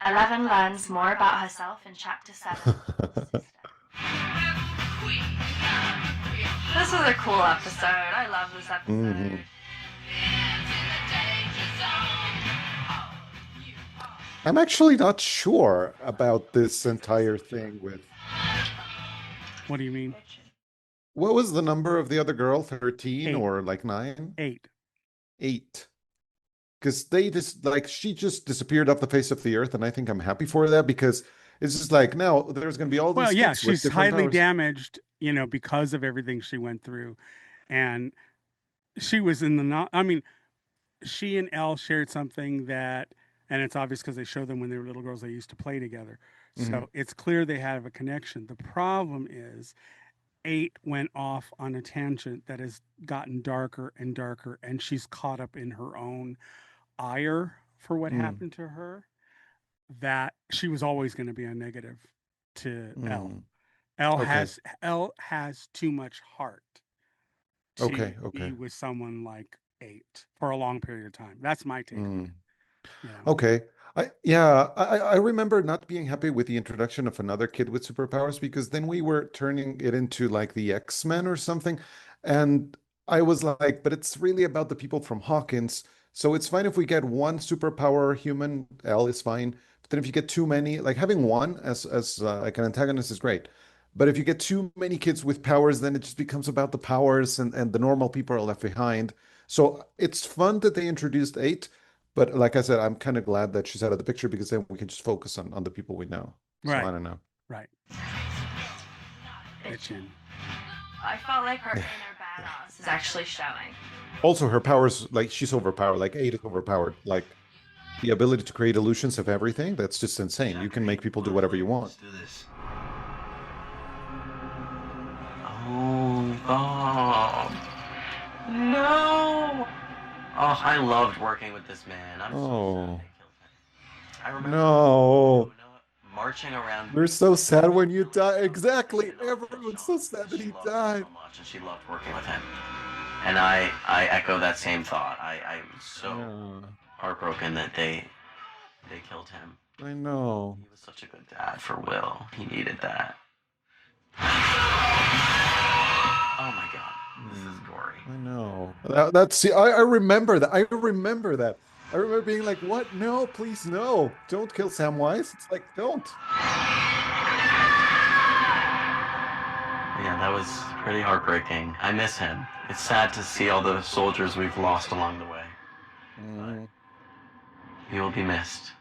11 learns more about herself in chapter 7. This was a cool episode. I love this episode. Mhm. I'm actually not sure about this entire thing with. What do you mean? What was the number of the other girl? 13 8. or like 9? 8. 8. Because she just disappeared off the face of the earth, and I think I'm happy for that because it's just like now there's going to be all these. Well, yeah, kids with she's different highly powers. damaged, because of everything she went through, and she was in the not. I mean, she and Elle shared something that, and it's obvious because they showed them when they were little girls. They used to play together, so it's clear they have a connection. The problem is, 8 went off on a tangent that has gotten darker and darker, and she's caught up in her own ire for what happened to her. That she was always going to be a negative to Elle. Elle has too much heart to be with someone like 8 for a long period of time. That's my take on it. Okay. I remember not being happy with the introduction of another kid with superpowers because then we were turning it into like the X-Men or something. And I was like, but it's really about the people from Hawkins. So it's fine if we get one superpower human, L is fine. But then if you get too many, like having one as like an antagonist is great. But if you get too many kids with powers, then it just becomes about the powers and the normal people are left behind. So it's fun that they introduced 8. But like I said, I'm kind of glad that she's out of the picture because then we can just focus on the people we know. Right. So I don't know. Right. I felt like her inner badass is actually showing. Also, her powers, like she's overpowered. Like 8 is overpowered. Like the ability to create illusions of everything. That's just insane. You can make people do whatever you want. Let's do this. Oh, Bob. No. Oh, I loved working with this man. I'm so sad they killed him. I remember No. marching around. We're so sad when you die. Exactly. Everyone's so sad that he died. So much, and she loved working with him. And I echo that same thought. I'm so heartbroken that they killed him. I know. He was such a good dad for Will. He needed that. Oh my God. This is gory. I know. I remember that. I remember that. I remember being like, what? No, please, no. Don't kill Samwise. It's like, don't. Yeah, that was pretty heartbreaking. I miss him. It's sad to see all the soldiers we've lost along the way. He will be missed.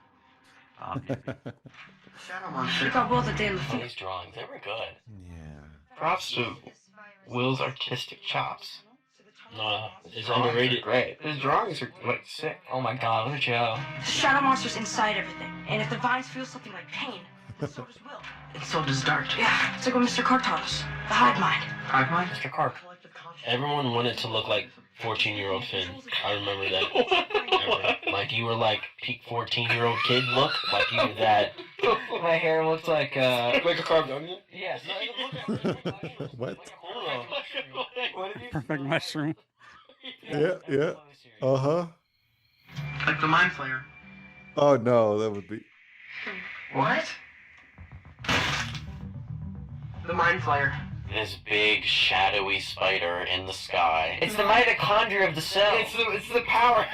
Shadow Look how well that they look. These drawings, they were good. Yeah. Props to Will's artistic chops. It's underrated, right? His drawings are like sick. Oh my god, look at Joe. Shadow monster's inside everything, and if the vines feel something like pain, then so does Will. And so does Dart. Yeah, it's like what Mr. Clark taught us. The hive mind. Hive mind? Mr. Clark. Everyone wanted to look like 14-year-old Finn. I remember that. Like, you were like peak 14-year-old kid look. Like, you were that. My hair looked like a carved onion? Yes. What? What did you Perfect mushroom. Yeah. Uh-huh. Like the Mind Flayer. Oh, no, that would be... What? The Mind Flayer. This big, shadowy spider in the sky. It's the mitochondria of the cell. It's the power.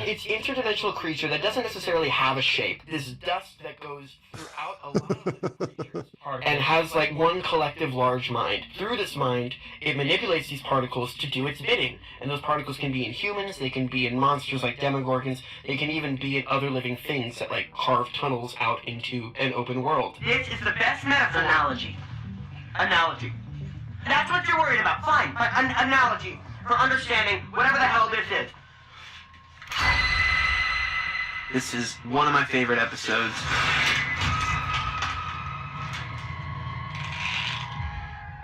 It's interdimensional creature that doesn't necessarily have a shape. This dust that goes throughout a lot of the creatures. And has like one collective large mind. Through this mind, it manipulates these particles to do its bidding. And those particles can be in humans, they can be in monsters like demogorgons, they can even be in other living things that like carve tunnels out into an open world. This is the best metaphor. Analogy. That's what you're worried about. Fine. But analogy for understanding whatever the hell this is. This is one of my favorite episodes.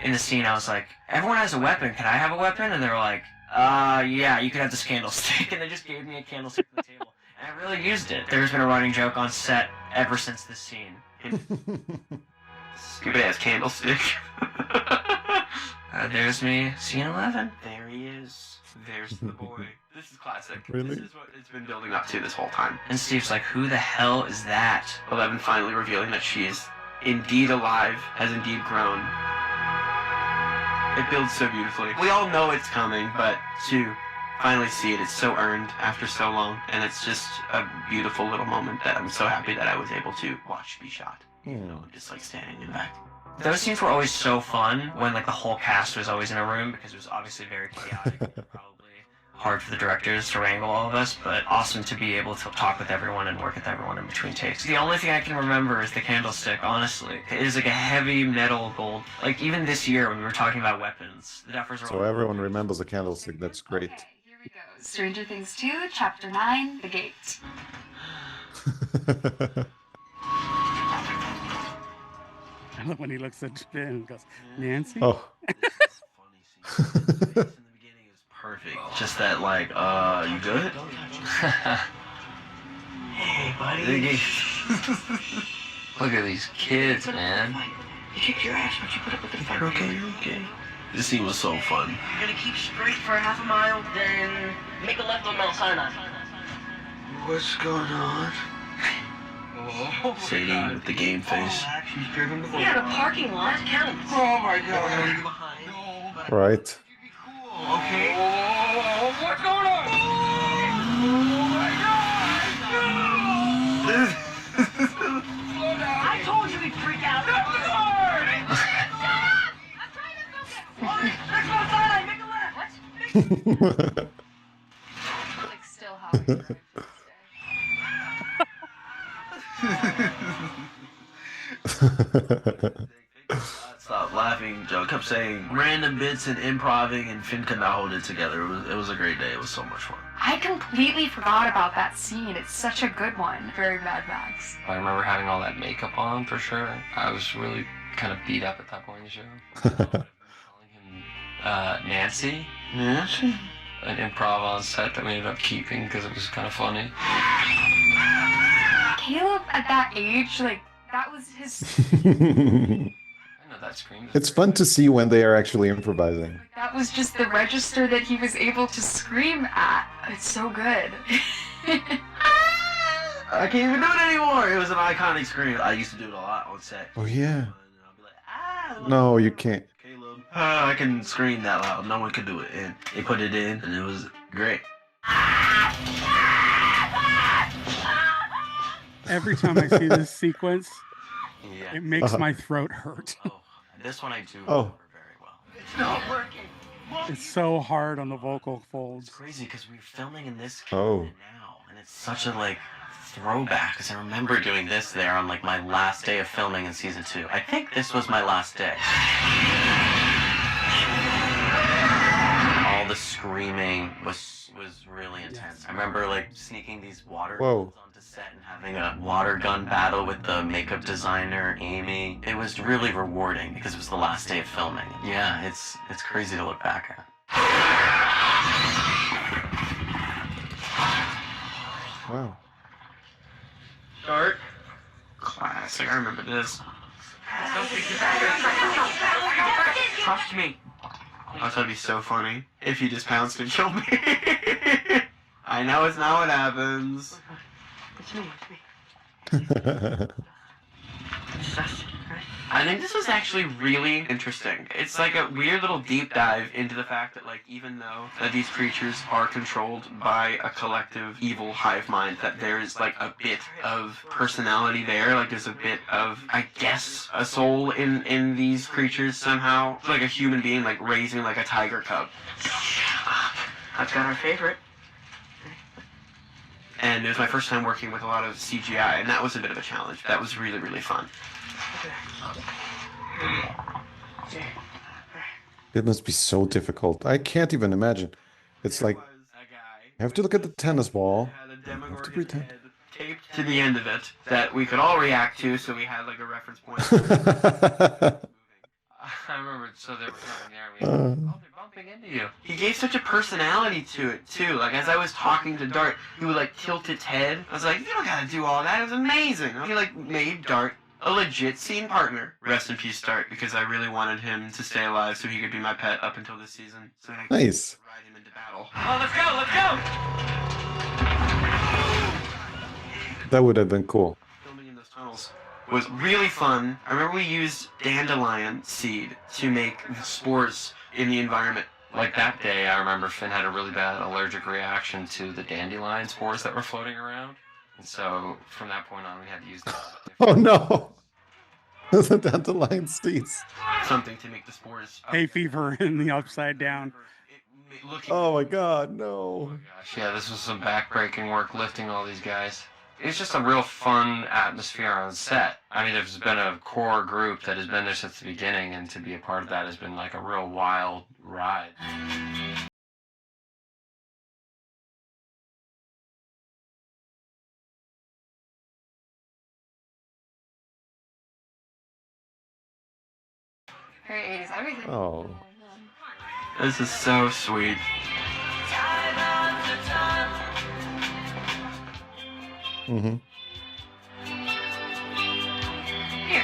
In the scene, I was like, everyone has a weapon. Can I have a weapon? And they were like, yeah, you could have this candlestick. And they just gave me a candlestick on the table. And I really used it. There's been a running joke on set ever since this scene. Stupid ass candlestick. There's me. Scene 11. There he is. There's the boy. This is classic. Really? This is what it's been building up to this whole time. And Steve's like, who the hell is that? 11 finally revealing that she is indeed alive, has indeed grown. It builds so beautifully. We all know it's coming, but to finally see it, it's so earned after so long, and it's just a beautiful little moment that I'm so happy that I was able to watch be shot. You know, just like standing in the back. Those scenes were always so fun when like the whole cast was always in a room because it was obviously very chaotic. Probably hard for the directors to wrangle all of us, but awesome to be able to talk with everyone and work with everyone in between takes. The only thing I can remember is the candlestick, honestly. It is like a heavy metal gold. Like even this year when we were talking about weapons, the Duffers were So everyone remembers the candlestick. That's great. Okay, here we go. Stranger Things 2, Chapter 9, The Gate. I love when he looks at Finn and goes, Nancy? Oh. Perfect. Just that, like, you good? Hey, buddy. Look at these kids, man. You kicked your ass, but you put up with the fight. You're okay. This scene was so fun. You're gonna keep straight for half a mile, then make a left on Mount Sinai. What's going on? Sadie with the game face. She's driven before. Yeah, the parking lot counts. Oh my god. You behind. Right. Okay. What's going on? I told you he'd freak out. Shut up! I'm trying to focus. Next Mount Sinai, make a left. What? Like still howling. Stop laughing. Joe kept saying random bits and improving, and Finn could not hold it together. It was a great day. It was so much fun. I completely forgot about that scene. It's such a good one. Very Mad Max. I remember having all that makeup on for sure. I was really kind of beat up at that point in the show. Calling him Nancy. Nancy? An improv on set that we ended up keeping because it was kind of funny. Caleb at that age, like, that was his... I know that scream. It's fun to see when they are actually improvising. That was just the register that he was able to scream at. It's so good. I can't even do it anymore. It was an iconic scream. I used to do it a lot on set. Oh, yeah. I'll be like, No, you can't. Caleb. I can scream that loud. No one could do it. And they put it in, and it was great. Every time I see this sequence, Yeah. it makes my throat hurt. Oh, this one I do Oh. remember very well. It's not working. It's so hard on the vocal It's folds. crazy because we were filming in this Oh. now, and it's such a like throwback because I remember doing this there on like my last day of filming in season 2. I think this was my last day. All the screaming was really intense. I remember like sneaking these water guns onto set and having a water gun battle with the makeup designer Amy. It was really rewarding because it was the last day of filming. Yeah, it's crazy to look back at. Wow. Start. Classic. I remember this. Trust me. I thought it'd be so funny if he just pounced and killed me. I know it's not what happens. It's me. I think this was actually really interesting. It's like a weird little deep dive into the fact that, like, even though that these creatures are controlled by a collective evil hive mind, that there's like a bit of personality there. Like there's a bit of, I guess, a soul in these creatures somehow. Like a human being, like raising like a tiger cub. I've got our favorite. And it was my first time working with a lot of CGI, and that was a bit of a challenge. That was really, really fun. It must be so difficult. I can't even imagine. It's like, you have to look at the tennis ball. You have to pretend. Taped to the end of it that we could all react to, so we had like a reference point. I remember, so they were coming there, and we were like, oh, they're bumping into you. He gave such a personality to it, too. Like, as I was talking to Dart, he would, like, tilt its head. I was like, you don't gotta do all that. It was amazing. He, like, made Dart a legit scene partner. Rest in peace, Dart, because I really wanted him to stay alive so he could be my pet up until this season. So I could Nice. ride him into battle. Oh, let's go, let's go! That would have been cool. Filming in those tunnels was really fun. I remember we used dandelion seed to make spores in the environment. Like that day, I remember Finn had a really bad allergic reaction to the dandelion spores that were floating around. And so from that point on, we had to use Oh no! The dandelion seeds. something to make the spores. Hay fever in the upside down. Oh my god, no. Gosh, yeah, this was some backbreaking work lifting all these guys. It's just a real fun atmosphere on set. I mean, there's been a core group that has been there since the beginning, and to be a part of that has been like a real wild ride. Very 80s, everything. Oh. This is so sweet. Mm-hmm. Here.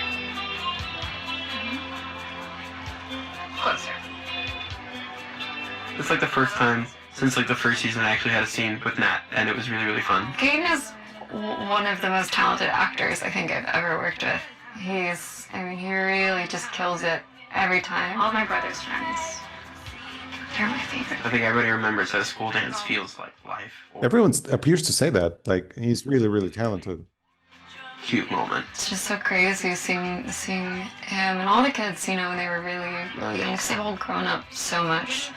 Closer. It's like the first time since like the first season I actually had a scene with Nat, and it was really, really fun. Caden is one of the most talented actors I think I've ever worked with. He really just kills it every time. All my brother's friends. They're my favorite. I think everybody remembers that a school dance feels like life. Everyone appears to say that. Like, he's really, really talented. Cute moment. It's just so crazy seeing him and all the kids, you know, when they were really, really young, 'cause they've all grown up so much.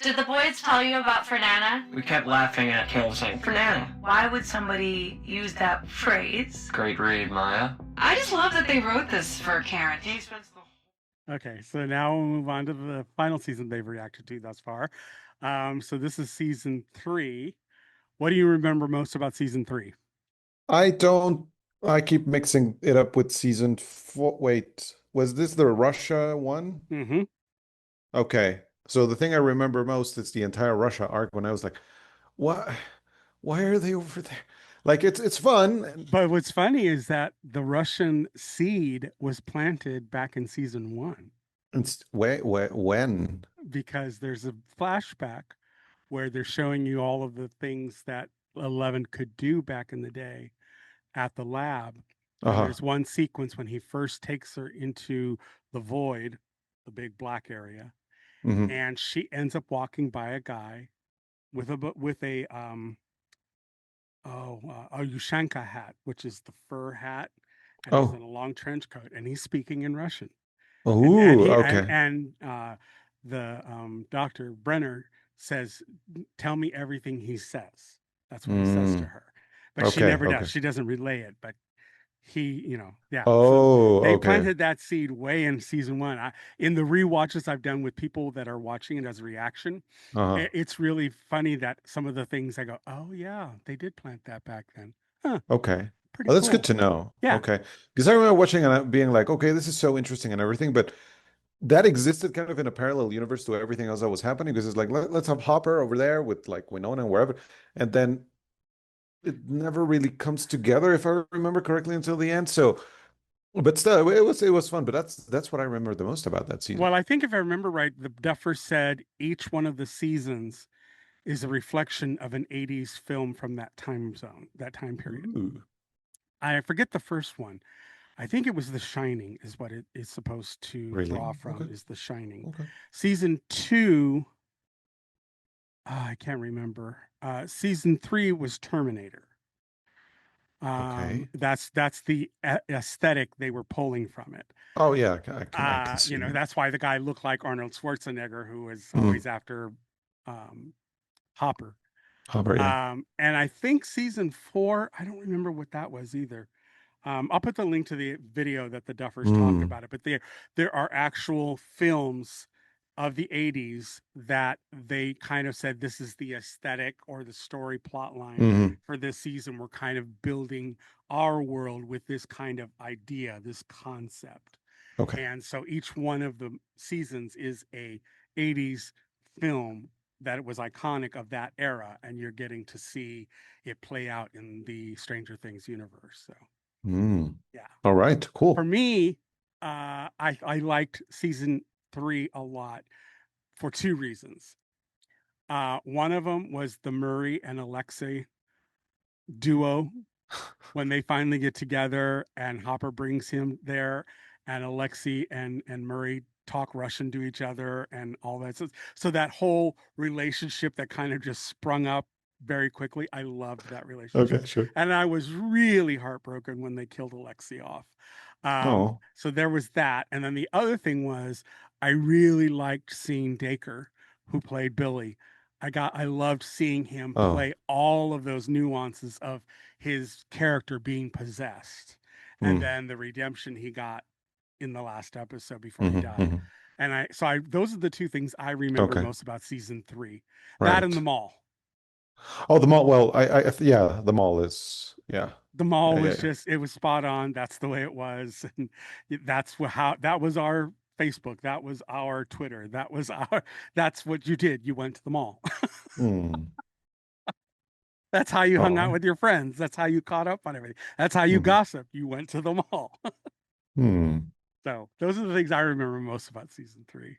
Did the boys tell you about Fernanda? We kept laughing at Carol saying, Fernanda. Why would somebody use that phrase? Great read, Maya. I just love that they wrote this for Karen. Okay, so now we'll move on to the final season they've reacted to thus far. So this is season 3. What do you remember most about season 3? I keep mixing it up with season 4. Wait, was this the Russia one? Mm-hmm. Okay. So the thing I remember most is the entire Russia arc when I was like, what? Why are they over there? Like, it's fun. But what's funny is that the Russian seed was planted back in season 1. When? Because there's a flashback where they're showing you all of the things that 11 could do back in the day at the lab. And there's one sequence when he first takes her into the void, the big black area. Mm-hmm. And she ends up walking by a guy with a Ushanka hat, which is the fur hat, and he's Oh. in a long trench coat, and he's speaking in Russian. Oh, okay. And the Dr. Brenner says, "Tell me everything he says." That's what he says to her, but she never does. She doesn't relay it, but he, yeah. Oh, so they okay. planted that seed way in season 1. In the rewatches I've done with people that are watching it as a reaction, it's really funny that some of the things I go, "Oh yeah, they did plant that back then." Huh. Okay. Pretty Oh, that's cool. good to know. Yeah. Okay. Because I remember watching and being like, okay, this is so interesting and everything, but that existed kind of in a parallel universe to everything else that was happening, because it's like, let's have Hopper over there with like Winona and wherever. And then it never really comes together, if I remember correctly, until the end. So, but still, it was fun. But that's what I remember the most about that season. Well, I think if I remember right, the Duffer said each one of the seasons is a reflection of an 80s film from that time zone, that time period. Ooh. I forget the first one. I think it was The Shining is what it is supposed to draw from, is The Shining. Okay. Season 2, I can't remember. Season 3 was Terminator. Okay. That's the aesthetic they were pulling from it. Oh yeah, I can see that. That's why the guy looked like Arnold Schwarzenegger, who was always after Hopper. Hopper, yeah. And I think season 4, I don't remember what that was either. I'll put the link to the video that the Duffers talked about it, but there are actual films of the 80s that they kind of said, this is the aesthetic or the story plot line for this season. We're kind of building our world with this kind of idea, this concept. Okay. And so each one of the seasons is a 80s film that was iconic of that era, and you're getting to see it play out in the Stranger Things universe. So yeah. All right, cool. For me, I liked season 3 a lot for 2 reasons. One of them was the Murray and Alexei duo when they finally get together and Hopper brings him there, and Alexei and Murray talk Russian to each other and all that. So that whole relationship that kind of just sprung up very quickly, I loved that relationship. Okay, sure. And I was really heartbroken when they killed Alexei off. So there was that. And then the other thing was, I really liked seeing Dacre, who played Billy. I loved seeing him play all of those nuances of his character being possessed, and then the redemption he got in the last episode before he died. And those are the 2 things I remember most about season 3. Right. That and the mall. Oh, the mall. Well, yeah, the mall is, yeah. The mall was just, it was spot on. That's the way it was. And that was our Facebook. That was our Twitter. That's what you did. You went to the mall. That's how you hung out with your friends. That's how you caught up on everything. That's how you gossiped. You went to the mall. So those are the things I remember most about season 3.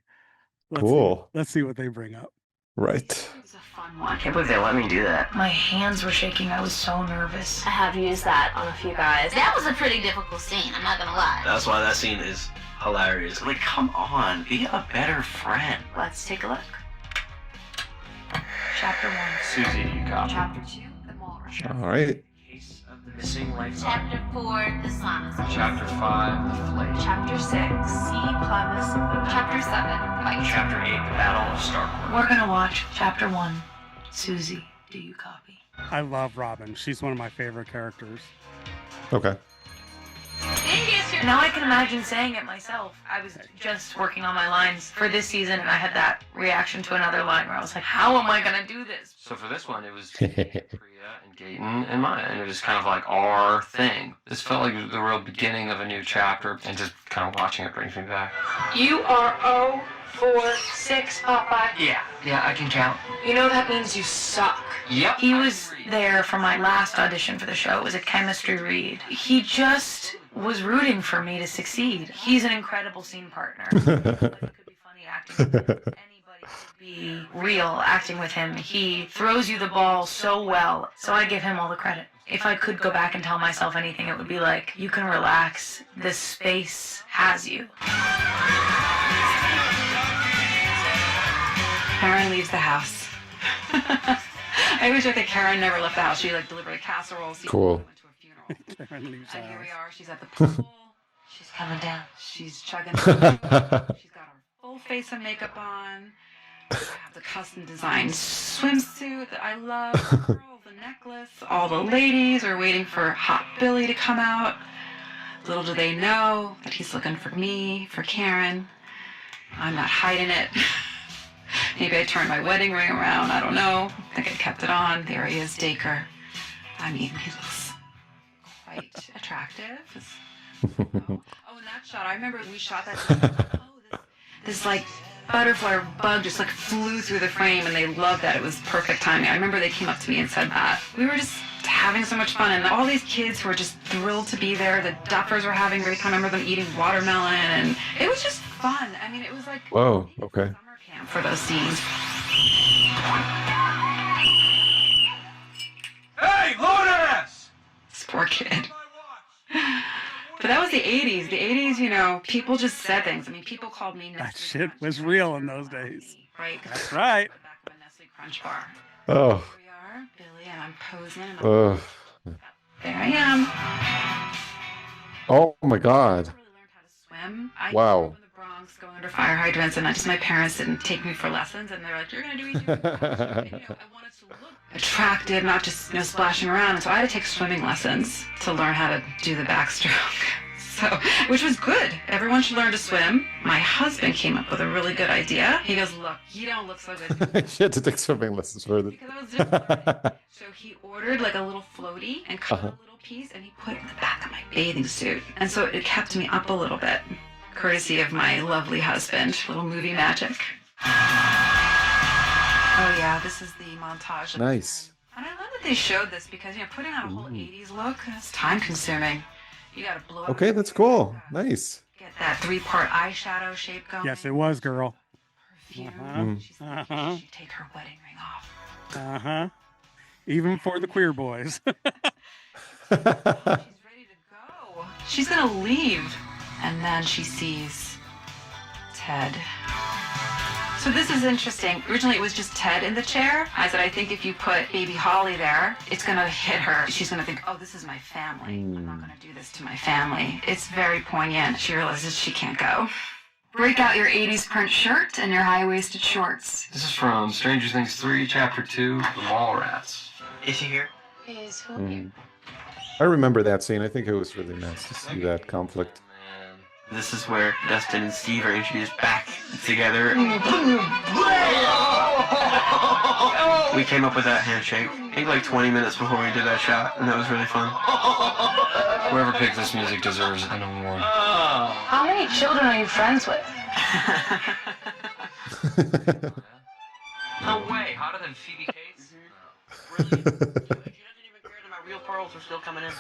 Let's see what they bring up. Right. It was a fun one. I can't believe they let me do that. My hands were shaking. I was so nervous. I have used that on a few guys. That was a pretty difficult scene, I'm not gonna lie. That's why that scene is hilarious. Like, come on, be a better friend. Let's take a look. Chapter 1. Susie, do you copy? Chapter 2, the mall rush. All right. Case of the missing life. Chapter 4, the sonosaurus. Chapter 5, the flake. Chapter 6, Plamis. Chapter 7, fight. Chapter 8, the Battle of Starcourt. We're gonna watch Chapter 1. Susie, do you copy? I love Robin. She's one of my favorite characters. Okay. Now I can imagine saying it myself. I was just working on my lines for this season, and I had that reaction to another line where I was like, how am I gonna do this? So for this one, it was Priya and Gaten and mine, and it was kind of like our thing. This felt like the real beginning of a new chapter, and just kind of watching it brings me back. You are 046, Popeye. Yeah, I can count. You know that means you suck. Yep. He was there for my last audition for the show. It was a chemistry read. He just was rooting for me to succeed. He's an incredible scene partner. It could be funny acting with him. Anybody could be real acting with him. He throws you the ball so well. So I give him all the credit. If I could go back and tell myself anything, it would be like, you can relax. This space has you. Karen leaves the house. I always joke that Karen never left the house. She delivered a castle. casserole. Cool. Went to a funeral. Karen leaves And here we house. are. She's at the pool. She's coming down. She's chugging. She's got her full face of makeup on. I have the custom designed swimsuit that I love. The pearls, the necklace. All the ladies are waiting for Hot Billy to come out. Little do they know that he's looking for me, for Karen. I'm not hiding it. Maybe I turned my wedding ring around. I don't know. I think I kept it on. There he is, Dacre. I mean, he looks quite attractive. Oh, and that shot, I remember we shot that. This like butterfly or bug just like flew through the frame, and they loved that. It was perfect timing. I remember they came up to me and said that. We were just having so much fun, and all these kids who were just thrilled to be there. The Duffers were having a great time. I remember them eating watermelon, and it was just fun. I mean, it was like Whoa, okay. summer camp for those scenes. Hey, load ass! This poor kid. But that was the 80s. The 80s, you know, people just said things. I mean, people called me That Nestle shit was real in those days. right? That's right. Back of a Nestle Crunch bar. Oh. Here we are, Billy, and I'm posing. And there I am. Oh my God. I really learned how to swim. I Wow. grew up in the Bronx, going under fire hydrants, and my parents didn't take me for lessons, and they're like, "You're gonna do each." And, I wanted to look attractive, not just splashing around. And so I had to take swimming lessons to learn how to do the backstroke. So, which was good. Everyone should learn to swim. My husband came up with a really good idea. He goes, "Look, you don't look so good." She had to take swimming lessons for it. Because I was just learning. So he ordered like a little floaty and cut a little piece, and he put it in the back of my bathing suit. And so it kept me up a little bit, courtesy of my lovely husband. Little movie magic. Oh yeah, this is the montage. Nice. And I love that they showed this because, you know, putting on a whole 80s look, it's time consuming. You gotta blow Okay, that's cool. Nice. Get that 3-part eyeshadow shape going. Yes, it was, girl. Perfume. She's like, she should take her wedding ring off. Uh-huh. Even for the queer boys. She's ready to go. She's gonna leave. And then she sees Ted. So this is interesting. Originally it was just Ted in the chair. I said, I think if you put baby Holly there, it's gonna hit her. She's gonna think, oh, this is my family. I'm not gonna do this to my family. It's very poignant. She realizes she can't go. Break out your 80s print shirt and your high-waisted shorts. This is from Stranger Things 3, Chapter 2, The Mallrats. Is he here? Is who here? I remember that scene. I think it was really nice to see that conflict. This is where Dustin and Steve are introduced back together. We came up with that handshake, I think like 20 minutes before we did that shot, and that was really fun. Whoever picked this music deserves an award. How many children are you friends with? No way, hotter than Phoebe Cates? Real pearls are still coming in.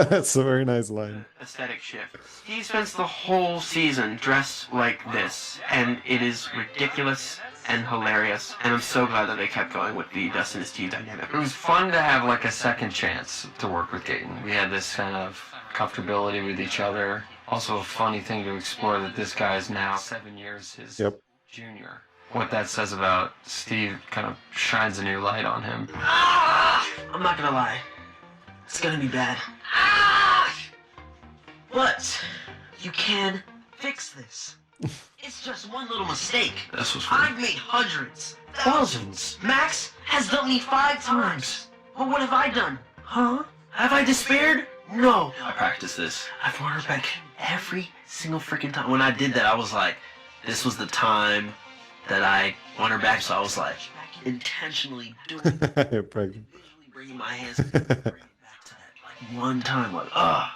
That's a very nice line. Aesthetic shift. He spends the whole season dressed like this, and it is ridiculous and hilarious, and I'm so glad that they kept going with the Dustin and Steve dynamic. It was fun to have like a second chance to work with Dayton. We had this kind of comfortability with each other. Also a funny thing to explore that this guy is now 7 years his junior. What that says about Steve kind of shines a new light on him. I'm not gonna lie. It's gonna be bad. But you can fix this. It's just one little mistake. This was fun. I've made hundreds, thousands. Max has done me 5 times. But what have I done? Huh? Have I despaired? No. I practiced this. I've wanted her back every single freaking time. When I did that, I was like, this was the time that I want her back. So I was like, intentionally doing it. Visually bringing my hands and bringing it back to that like one time. Like, how?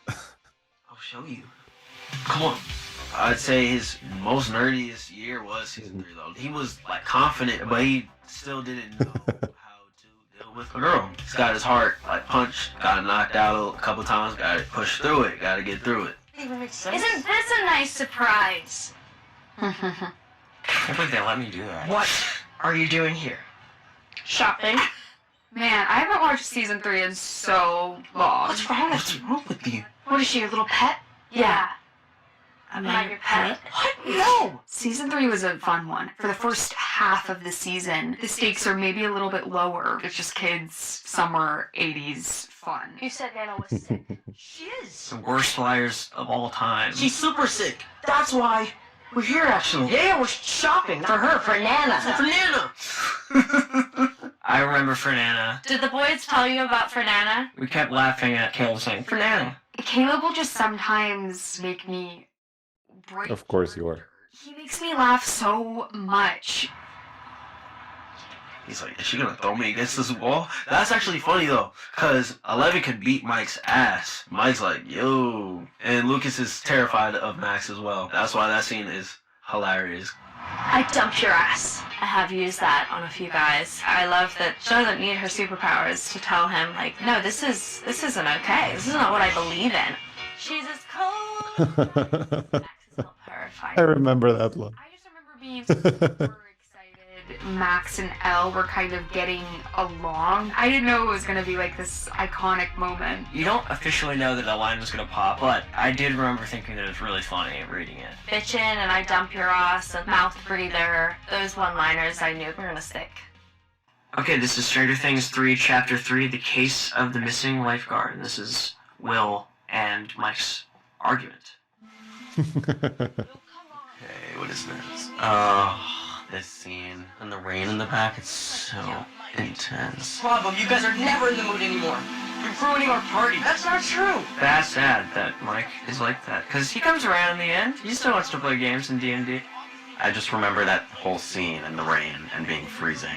I'll show you. Come on. I'd say his most nerdiest year was season 3 though. He was like confident, but he still didn't know how to deal with a girl. He's got his heart like punched, got knocked out a couple times, got to push through it, got to get through it. Isn't this a nice surprise? I can't believe they let me do that. What are you doing here? Shopping. Man, I haven't watched season 3 in so long. What's wrong with you? What is she, your little pet? Yeah. Am I your pet? What? No! Season 3 was a fun one. For the first half of the season, the stakes are maybe a little bit lower. It's just kids, summer, 80s fun. You said Nana was sick. She is. The worst flyers of all time. She's super sick. That's why we're here, actually. Yeah, we're shopping for her, for Nana. For Nana. I remember Fernanda. Did the boys tell you about Fernanda? We kept laughing at Caleb saying, Fernanda. Caleb will just sometimes make me break. Of course you are. He makes me laugh so much. He's like, is she gonna throw me against this wall? That's actually funny though, cause 11 could beat Mike's ass. Mike's like, yo. And Lucas is terrified of Max as well. That's why that scene is hilarious. I dump your ass. I have used that on a few guys. I love that she doesn't need her superpowers to tell him, like, no, this isn't okay. This is not what I believe in. She's as cold. Max is not horrified. I remember that one. I just remember being super excited. Max and Elle were kind of getting along. I didn't know it was going to be like this iconic moment. You don't officially know that a line was going to pop, but I did remember thinking that it was really funny reading it. Bitchin' and I dump your ass, a mouth breather. Those one-liners I knew were gonna stick. Okay, this is Stranger Things 3, Chapter 3, The Case of the Missing Lifeguard. And this is Will and Mike's argument. Okay, what is this? Oh, this scene. And the rain in the back, it's so intense. Problem, you guys are never in the mood anymore. You're ruining our party. That's not true. That's sad that Mike is like that, because he comes around in the end. He still wants to play games in D&D. I just remember that whole scene in the rain and being freezing.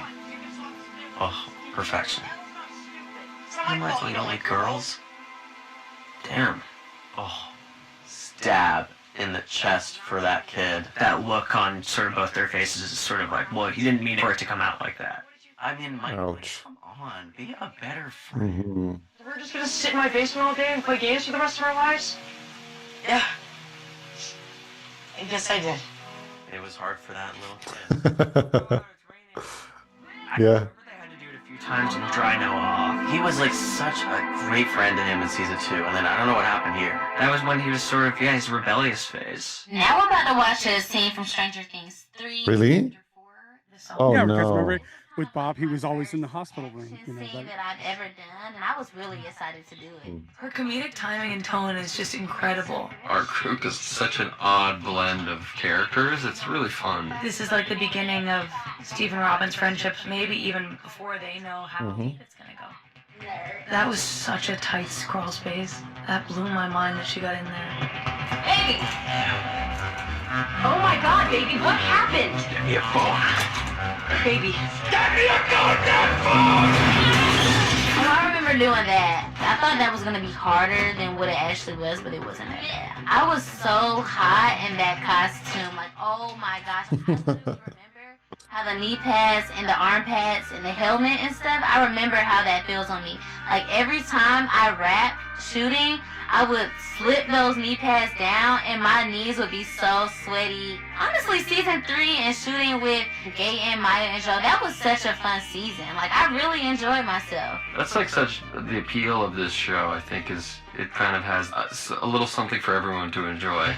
Oh, perfection. I'm like, you don't like girls? Damn. Oh, stab in the chest for that kid. That look on sort of both their faces is sort of like, well, he didn't mean for it to come out like that. I mean, Mike, Ouch. come on, be a better friend. Mm-hmm. We're just gonna sit in my basement all day and play games for the rest of our lives? Yeah. I guess I did. It was hard for that little kid. Yeah. Times and dry Noah off. He was like such a great friend to him in season 2, and then I don't know what happened here. That was when he was sort of, his rebellious phase. Now we're about to watch a scene from Stranger Things 3. Really? Oh yeah, because no. remember with Bob, he was always in the hospital room. You know, Thing that I've ever done, and I was really excited to do it. Her comedic timing and tone is just incredible. Our group is such an odd blend of characters. It's really fun. This is like the beginning of Steve and Robin's friendships, maybe even before they know how deep it's gonna go. That was such a tight scroll space. That blew my mind that she got in there. Baby! Oh my god, baby, what happened? Give me a phone. Baby. Get me a goddamn phone! Oh, I remember doing that. I thought that was gonna be harder than what it actually was, but it wasn't that bad. I was so hot in that costume. Like, oh my gosh. I remember how the knee pads and the arm pads and the helmet and stuff, I remember how that feels on me. Like, every time I rap shooting, I would slip those knee pads down and my knees would be so sweaty. Honestly, season 3 and shooting with Gay and Maya and Joe, that was such a fun season. Like, I really enjoyed myself. That's like such the appeal of this show, I think, is it kind of has a little something for everyone to enjoy.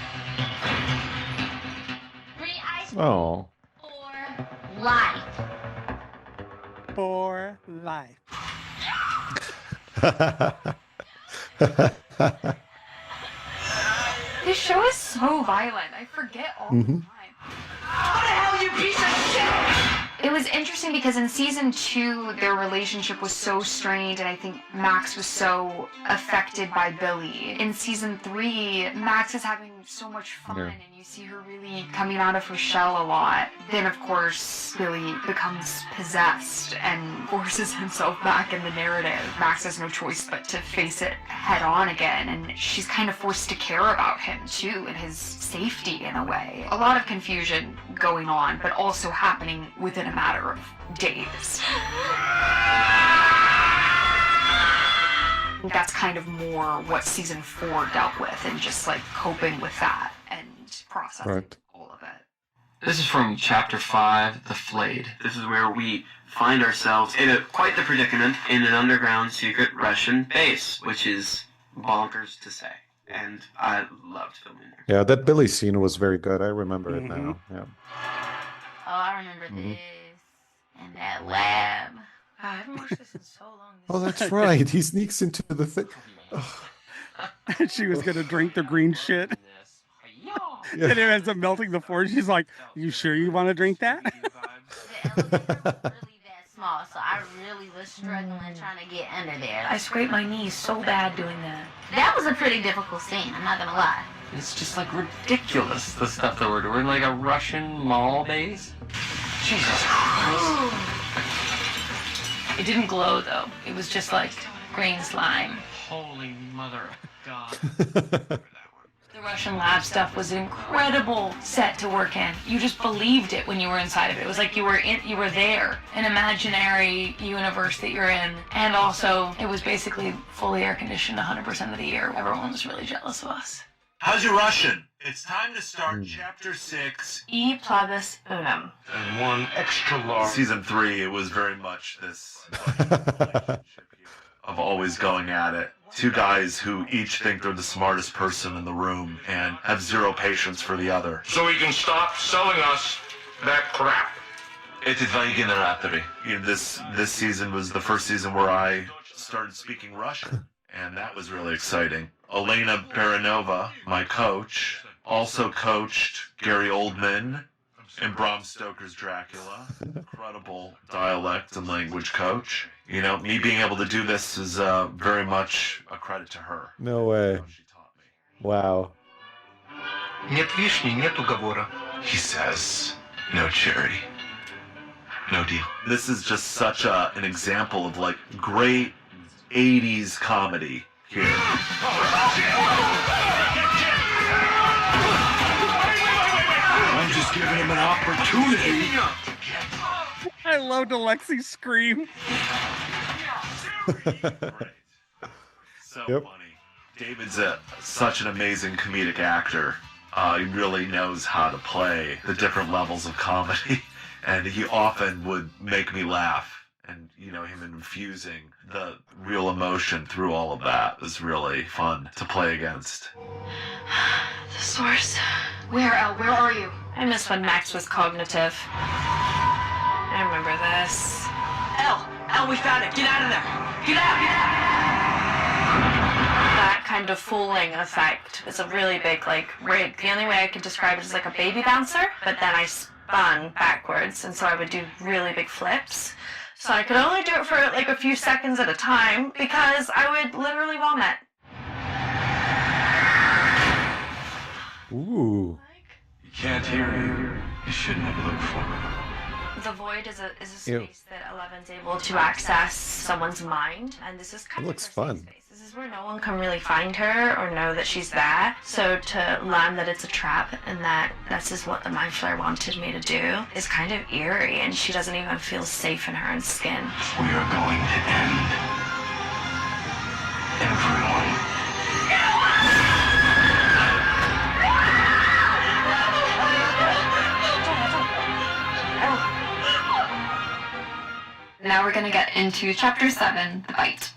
3 ice Oh. for life. For life. This show is so violent. I forget all the time. What the hell, you piece of shit! It was interesting because in season 2, their relationship was so strained, and I think Max was so affected by Billy. In season 3, Max is having so much fun, and you see her really coming out of her shell a lot. Then, of course, Billy becomes possessed and forces himself back in the narrative. Max has no choice but to face it head on again, and she's kind of forced to care about him, too, and his safety in a way. A lot of confusion going on, but also happening within a matter of days. That's kind of more what season 4 dealt with, and just like coping with that and processing all of it. This is from Chapter 5, The Flayed. This is where we find ourselves in quite the predicament in an underground secret Russian base, which is bonkers to say. and I loved filming there. Yeah, that Billy scene was very good. I remember it now. Yeah. Oh, I remember this. And that lab. I haven't watched this in so long. Oh, that's right. He sneaks into the thing. She was gonna drink the green shit. Yeah. And it ends up melting the floor. She's like, "You sure you want to drink that?" Small, so I really was struggling trying to get under there. I scraped my knees so bad doing that. That was a pretty difficult scene, I'm not gonna lie. It's just like ridiculous, the stuff that we're doing. We're in like a Russian mall base. Jesus Christ. It didn't glow though. It was just like green slime. Holy mother of God. The Russian lab stuff was an incredible set to work in. You just believed it when you were inside of it. It was like you were there, an imaginary universe that you're in. And also, it was basically fully air conditioned 100% of the year. Everyone was really jealous of us. How's your Russian? It's time to start chapter 6. E pluribus unum. And one extra large. Season 3, it was very much this of always going at it. Two guys who each think they're the smartest person in the room and have zero patience for the other. So we can stop selling us that crap. It's very generatory. This season was the first season where I started speaking Russian, and that was really exciting. Elena Baranova, my coach, also coached Gary Oldman in Bram Stoker's Dracula. Incredible dialect and language coach. You know, me being able to do this is very much a credit to her. No way. Wow. Нет вишни, нет уговора. He says, no charity, no deal. This is just such an example of like great 80s comedy here. I'm just giving him an opportunity. I loved Alexi's scream. So funny. David's such an amazing comedic actor. He really knows how to play the different levels of comedy, and he often would make me laugh. And, you know, him infusing the real emotion through all of that was really fun to play against. The source. Where are you? I miss when Max was cognitive. I remember this. Elle, we found it. Get out of there. Get out. That kind of fooling effect is a really big, like, rig. The only way I could describe it is like a baby bouncer, but then I spun backwards, and so I would do really big flips. So I could only do it for like a few seconds at a time because I would literally vomit. Ooh. You can't hear me. You shouldn't have looked for me. The void is a space that Eleven's able to access someone's mind, and this is kind It of looks fun. This is where no one can really find her or know that she's there. So to learn that it's a trap and that this is what the Mind Flayer wanted me to do is kind of eerie, and she doesn't even feel safe in her own skin. We are going to end everyone. Now we're gonna get into chapter 7, The Bite.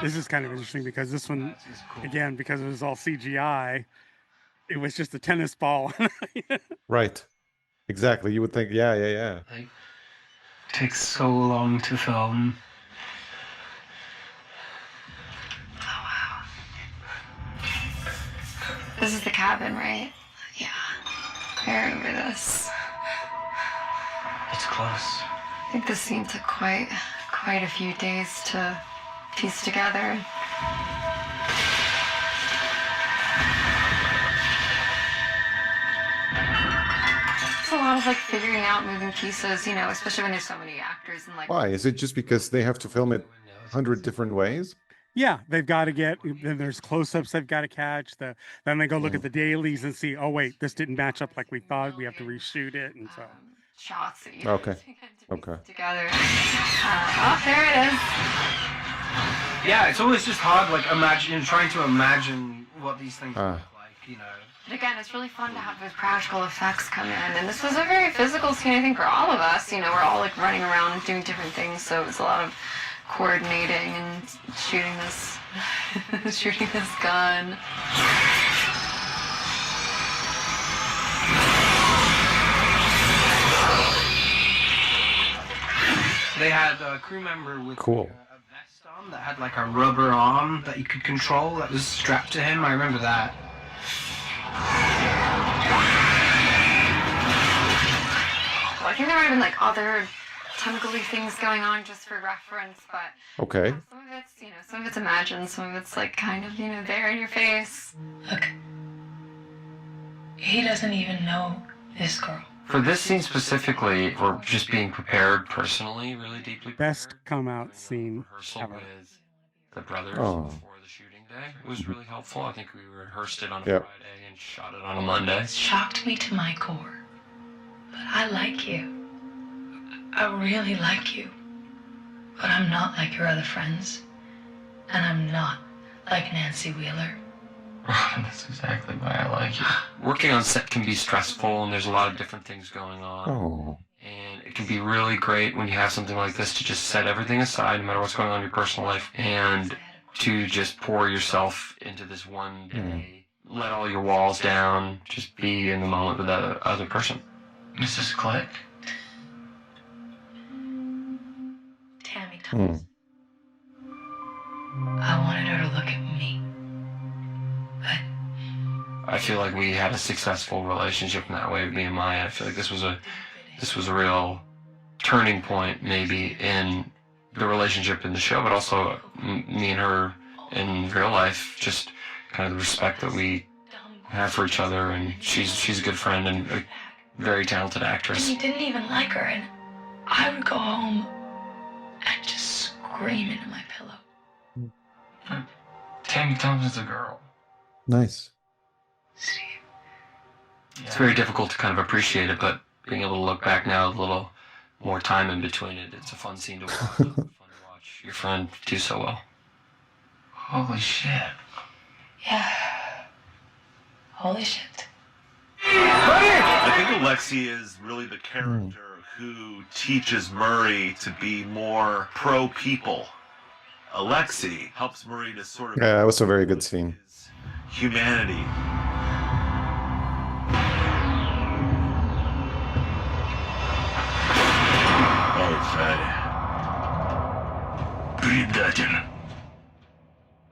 This is kind of interesting because this one, again, because it was all CGI, it was just a tennis ball. Right. Exactly. You would think, yeah. Like, it takes so long to film. This is the cabin, right? Yeah. I remember this. It's close. I think this scene took quite a few days to piece together. It's a lot of like figuring out moving pieces, you know, especially when there's so many actors and like. Why? Is it just because they have to film it 100 different ways? Yeah, they've got to get, then there's close-ups they've got to catch. Then they go look at the dailies and see, oh, wait, this didn't match up like we thought. We have to reshoot it. And so. Shots that you Okay. together. Oh, there it is. Yeah, it's always just hard, like trying to imagine what these things look like, you know. But again, it's really fun to have those practical effects come in. And this was a very physical scene, I think, for all of us. You know, we're all like running around and doing different things, so it's a lot of coordinating and shooting this, shooting this gun. They had a crew member with Cool. a vest on that had like a rubber arm that you could control that was strapped to him. I remember that. I think there might have been like other chemically things going on just for reference, but Okay. some of it's, you know, some of it's imagined, some of it's like kind of, you know, there in your face. Look, he doesn't even know this girl. For this scene specifically, we're just being prepared personally, really deeply. Best come out scene Rehearsal ever. with the brothers Oh. before the shooting day. It was really helpful. I think we rehearsed it on a Yep. Friday and shot it on a Monday. It shocked me to my core. But I like you. I really like you. But I'm not like your other friends. And I'm not like Nancy Wheeler. That's exactly why I like you. Working on set can be stressful, and there's a lot of different things going on. Oh. And it can be really great when you have something like this to just set everything aside, no matter what's going on in your personal life, and to just pour yourself into this one day. Let all your walls down, just be in the moment with the other person. Mrs. Click? Tammy Thompson. I wanted her to look at me. I feel like we had a successful relationship in that way, me and Maya. I feel like this was a real turning point, maybe, in the relationship in the show, but also me and her in real life. Just kind of the respect that we have for each other, and she's a good friend and a very talented actress. And you didn't even like her, and I would go home and just scream into my pillow. Tammy Thompson's a girl. Nice. It's very difficult to kind of appreciate it, but being able to look back now with a little more time in between it, it's a fun scene to watch. Fun to watch your friend do so well. Holy shit. Yeah. Holy shit. I think Alexi is really the character who teaches Murray to be more pro-people. Alexi helps Murray to sort of Yeah, that was a very good scene. humanity.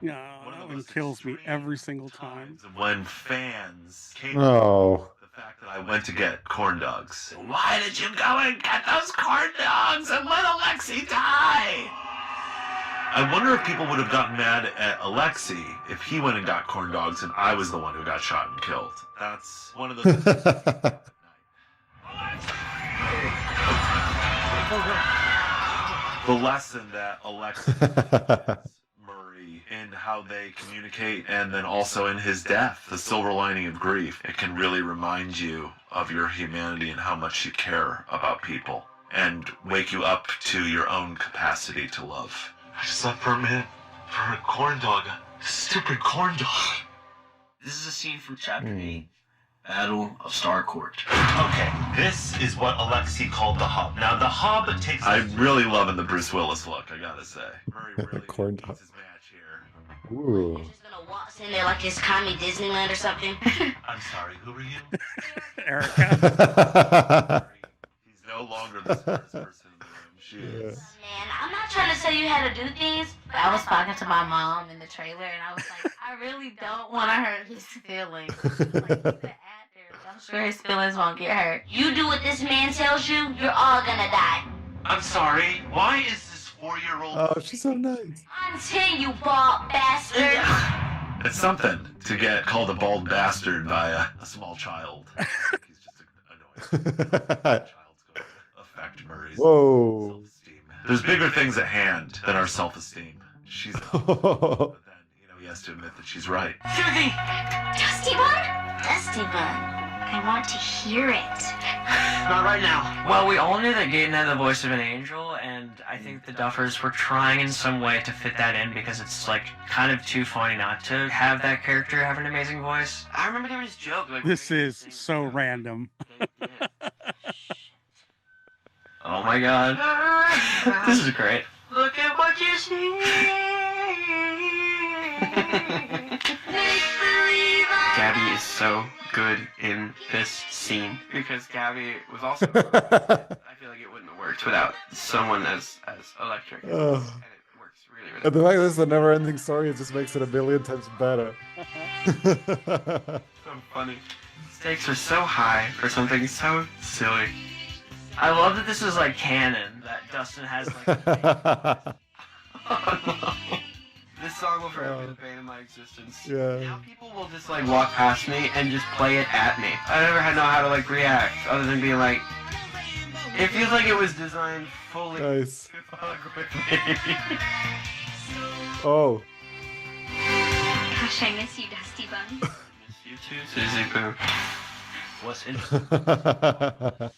Yeah, that one kills me every single time. When fans came Oh. the fact that I went to get corn dogs. Why did you go and get those corn dogs and let Alexi die? I wonder if people would have gotten mad at Alexi if he went and got corn dogs and I was the one who got shot and killed. That's one of those. The lesson that Alexi teaches Murray in how they communicate, and then also in his death, the silver lining of grief. It can really remind you of your humanity and how much you care about people, and wake you up to your own capacity to love. I slept for a minute for a corn dog. A stupid corn dog. This is a scene from Chapter 8, Battle of Starcourt. Okay, this is what Alexi called the hub. Now, the hub takes... I'm really loving the Bruce Willis look, I gotta say. Corn dog. Ooh. Walks in there like it's Commie Disneyland or something. I'm sorry, who were you? Erica. He's no longer the smartest person in the room. She is. Man, I'm not trying to tell you how to do things, but I was talking to my mom in the trailer, and I was like, I really don't want to hurt his feelings. Like, he's an actor. I'm sure his feelings won't get hurt. You do what this man tells you, you're all gonna die. I'm sorry, why is this 4-year-old... Oh, she's so nice. I'm 10, you bald bastard. It's something to get called a bald bastard by a small child. He's just annoying. Affect Murray's self-esteem. There's bigger things at hand than our self-esteem. She's but then, he has to admit that she's right. Dusty Bun? Dusty Bun. I want to hear it. Not right now. Well, we all knew that Gaten had the voice of an angel, and I think the Duffers were trying in some way to fit that in because it's like kind of too funny not to have that character have an amazing voice. I remember there was this joke. Like, This is so random. Oh my god. This is great. Look at what you see. Gabby is so good in this scene because Gabby was also. I feel like it wouldn't have worked without someone as electric. And it works really, really And the fact that it's a never-ending story, it just makes it a million times better. so funny. Stakes are so high for something so silly. I love that this is like canon, that Dustin has like. Oh, no. This song will forever be the bane of my existence. Yeah. Now people will just like walk past me and just play it at me. I never had know how to like react other than being like, it feels like it was designed fully Nice. to fuck with me. Oh. Gosh, I miss you, Dusty Bun. Miss you too, Susie Poo. What's interesting?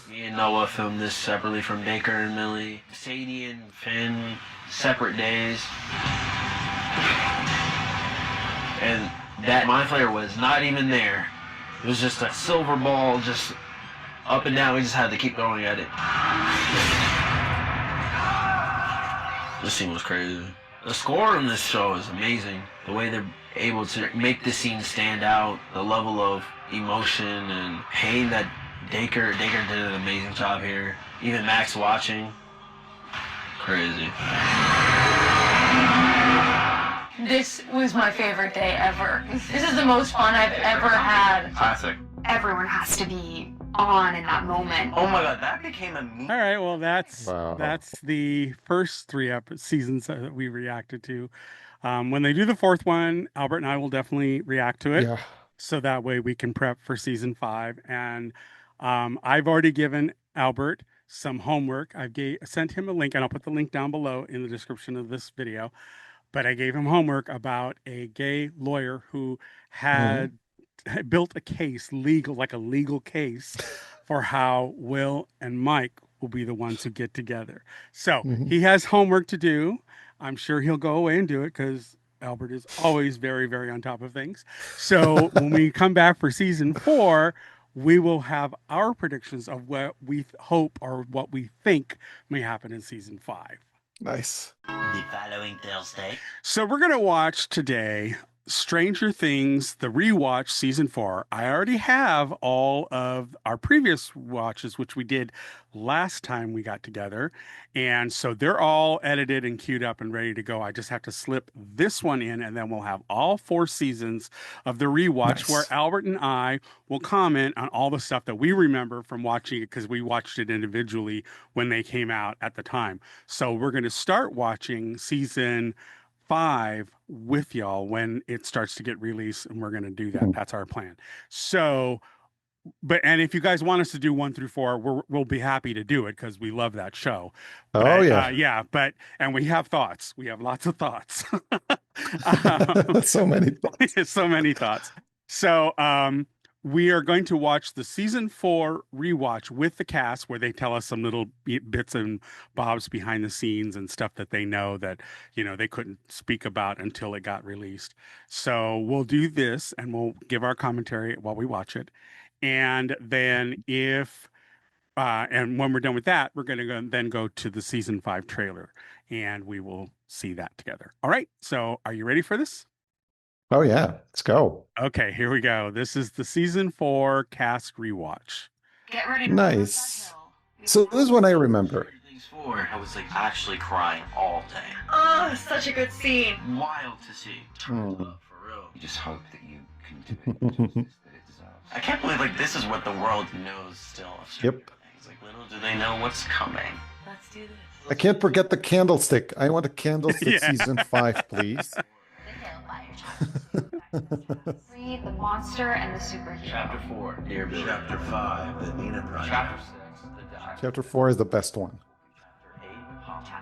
Me and Noah filmed this separately from Baker and Millie. Sadie and Finn, separate days. And that Mind Flayer was not even there. It was just a silver ball, just up and down. We just had to keep going at it. This scene was crazy. The score on this show is amazing. The way they're able to make the scene stand out, the level of emotion and pain that Dacre did an amazing job here. Even Max watching. Crazy. This was my favorite day ever. This is the most fun I've ever had. Classic. Everyone has to be on in that moment. Oh my god, that became a meme. All right, well, that's Wow. the first three seasons that we reacted to. When they do the fourth one, Albert and I will definitely react to it. Yeah. So that way we can prep for season 5. And I've already given Albert some homework. I've sent him a link, and I'll put the link down below in the description of this video. But I gave him homework about a gay lawyer who had built a case, like a legal case, for how Will and Mike will be the ones who get together. So he has homework to do. I'm sure he'll go away and do it because Albert is always very, very on top of things. So when we come back for season 4, we will have our predictions of what we hope or what we think may happen in season 5. Nice. The following Thursday. So we're going to watch today Stranger Things, the rewatch season 4. I already have all of our previous watches, which we did last time we got together. And so they're all edited and queued up and ready to go. I just have to slip this one in, and then we'll have all 4 seasons of the rewatch where Albert and I will comment on all the stuff that we remember from watching it because we watched it individually when they came out at the time. So we're going to start watching season 5 with y'all when it starts to get released, and we're going to do that. That's our plan. So, and if you guys want us to do 1 through 4, we'll be happy to do it because we love that show. Oh, yeah. Yeah. And we have thoughts. We have lots of thoughts. So many thoughts. So many thoughts. So, we are going to watch the season 4 rewatch with the cast where they tell us some little bits and bobs behind the scenes and stuff that they know that, they couldn't speak about until it got released. So we'll do this and we'll give our commentary while we watch it. And then and when we're done with that, we're going to then go to the season 5 trailer and we will see that together. All right. So are you ready for this? Oh, yeah. Let's go. Okay, here we go. This is the season 4 cast rewatch. Get ready to Nice. So this is one I remember. I was like actually crying all day. Oh, such a good scene. Wild to see. Hmm. For real. You just hope that you can do it justice that it deserves. I can't believe like this is what the world knows still. Yep. It's like little do they know what's coming. Let's do this. I can't forget the candlestick. I want a candlestick season 5, please. Read the monster and the superhero. Chapter 4, Dear Billy. Chapter 5, the Nina Project. Chapter 6, the Doc. Chapter 4 is the best one.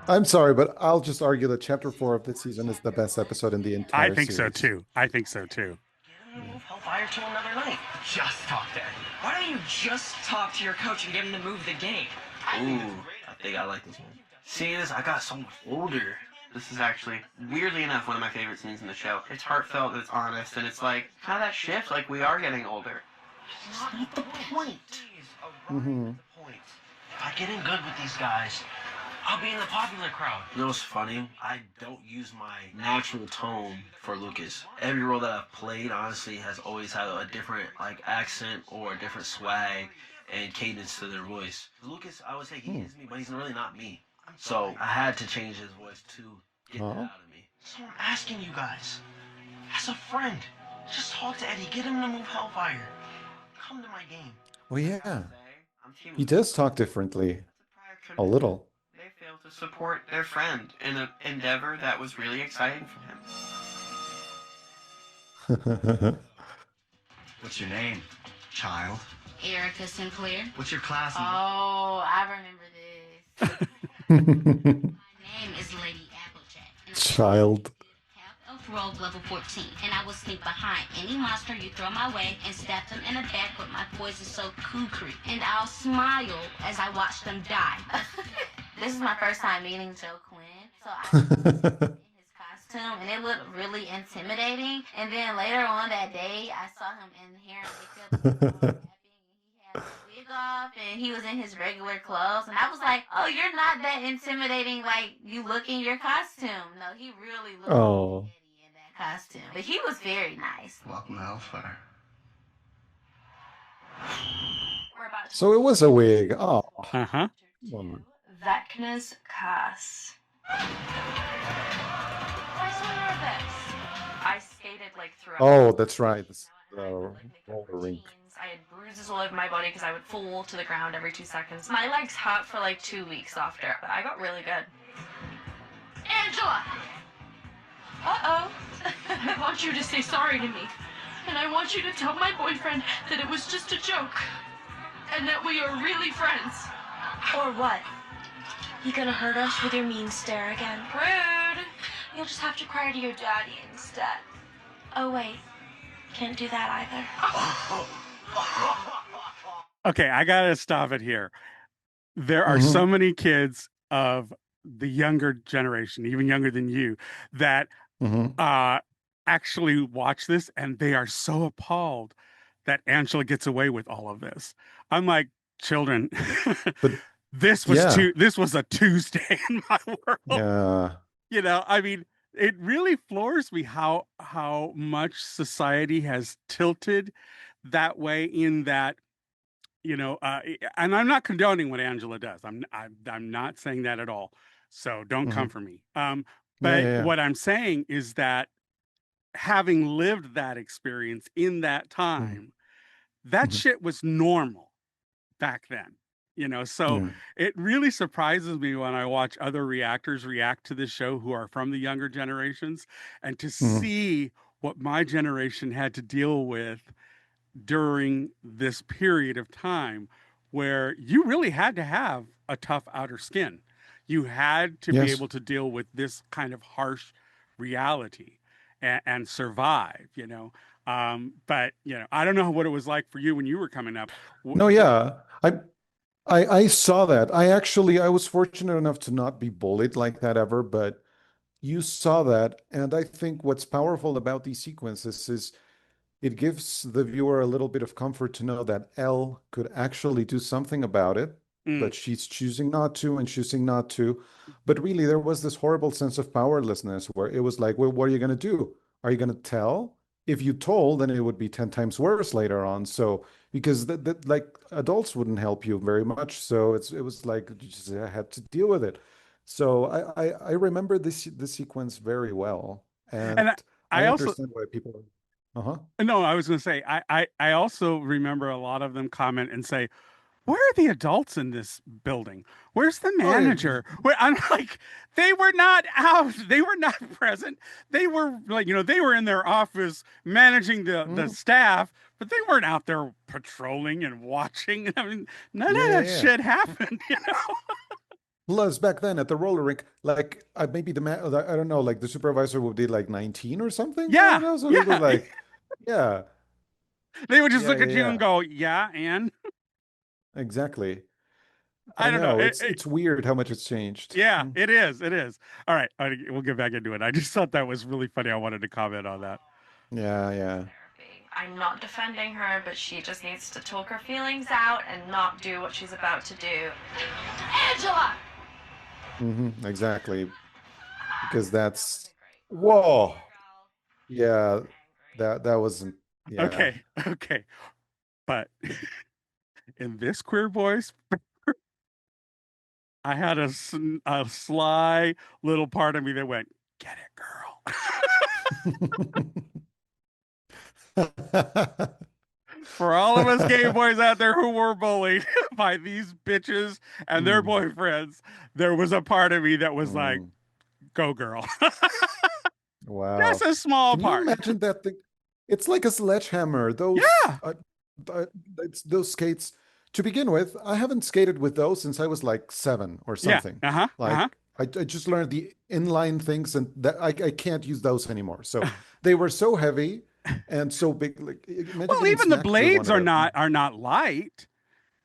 I'm sorry, but I'll just argue that Chapter 4 of this season is the best episode in the entire I think so series. too. I think so too. Move Hellfire to another night. Just talk to Eddie. Why don't you just talk to your coach and get him to move the game? Ooh, I think I like this one. Seeing as I got so much older. This is actually, weirdly enough, one of my favorite scenes in the show. It's heartfelt, it's honest, and it's like, kind of that shift, like we are getting older. That's not the point. Mm-hmm. If I get in good with these guys, I'll be in the popular crowd. You know what's funny? I don't use my natural tone for Lucas. Every role that I've played, honestly, has always had a different like accent or a different swag and cadence to their voice. Lucas, I would say he is me, but he's really not me. So I had to change his voice to get that out of me. So I'm asking you guys, as a friend, just talk to Eddie, get him to move Hellfire. Come to my game. Well, yeah. He does talk differently. A little. They failed to support their friend in an endeavor that was really exciting for him. What's your name, child? Erica Sinclair. What's your class? Oh, I remember this. My name is Lady Applejack. Child. Elf Rogue level 14, and I will sneak behind any monster you throw my way and stab them in the back with my poison soaked kukri. And I'll smile as I watch them die. This is my first time meeting Joe Quinn, so I in his costume, and it looked really intimidating. And then later on that day, I saw him in hair and makeup. Wig off, and he was in his regular clothes, and I was like, oh, you're not that intimidating like you look in your costume. No, he really looked Eddie in that costume, but he was very nice. Welcome to Hellfire. So it was a wig. Oh. Uh-huh. Vecna's Cass. I so nervous. I skated like throughout. Oh, that's right. The roller rink. I had bruises all over my body because I would fall to the ground every 2 seconds. My legs hurt for like 2 weeks after, but I got really good. Angela! Uh-oh. I want you to say sorry to me. And I want you to tell my boyfriend that it was just a joke. And that we are really friends. Or what? You gonna hurt us with your mean stare again? Rude. You'll just have to cry to your daddy instead. Oh, wait. Can't do that either. Okay, I gotta stop it here. There are so many kids of the younger generation, even younger than you, that actually watch this, and they are so appalled that Angela gets away with all of this. I'm like, children, but this was a Tuesday in my world. Yeah. You know, I mean, it really floors me how much society has tilted that way, in that, you know, and I'm not condoning what Angela does. I'm not saying that at all. So don't come for me. But what I'm saying is that, having lived that experience in that time, that shit was normal back then. You know, so it really surprises me when I watch other reactors react to this show who are from the younger generations, and to see what my generation had to deal with during this period of time, where you really had to have a tough outer skin. You had to be able to deal with this kind of harsh reality and survive, you know. But, you know, I don't know what it was like for you when you were coming up. No, yeah. I saw that. I was fortunate enough to not be bullied like that ever, but you saw that. And I think what's powerful about these sequences is it gives the viewer a little bit of comfort to know that Elle could actually do something about it, but she's choosing not to and choosing not to. But really, there was this horrible sense of powerlessness where it was like, well, what are you going to do? Are you going to tell? If you told, then it would be 10 times worse later on. So, because like adults wouldn't help you very much. So it was like, you just had to deal with it. So I remember this sequence very well. And I also understand why people No, I was going to say, I also remember a lot of them comment and say, where are the adults in this building? Where's the manager? I'm like, they were not out. They were not present. They were like, you know, they were in their office managing the staff, but they weren't out there patrolling and watching. I mean, none of that shit happened, you know? Plus, back then at the roller rink, like maybe I don't know, like the supervisor would be like 19 or something. Yeah, I don't know, so it was like, Yeah. They would just Yeah, look yeah, at you and yeah. go, "Yeah," and Exactly. I I don't know. know. It's weird how much it's changed. Yeah, Mm. it is. It is. All right, we'll get back into it. I just thought that was really funny. I wanted to comment on that. Yeah, yeah. I'm not defending her, but she just needs to talk her feelings out and not do what she's about to do. Angela! Exactly. Because that's whoa. Yeah, that wasn't yeah. Okay, okay. But in this queer voice, I had a sly little part of me that went, "Get it, girl." For all of us gay boys out there who were bullied by these bitches and their Mm, boyfriends, there was a part of me that was like, mm. "Go, girl." Just Wow. a small Can you part. imagine that thing? It's like a sledgehammer. Yeah. Uh, those skates. To begin with, I haven't skated with those since I was like 7 or Yeah. something. Uh-huh. Like Uh-huh. I just learned the inline things, and that I can't use those anymore. So they were so heavy and so big. Like imagine Well, getting even the smacked with one blades of those. are not light.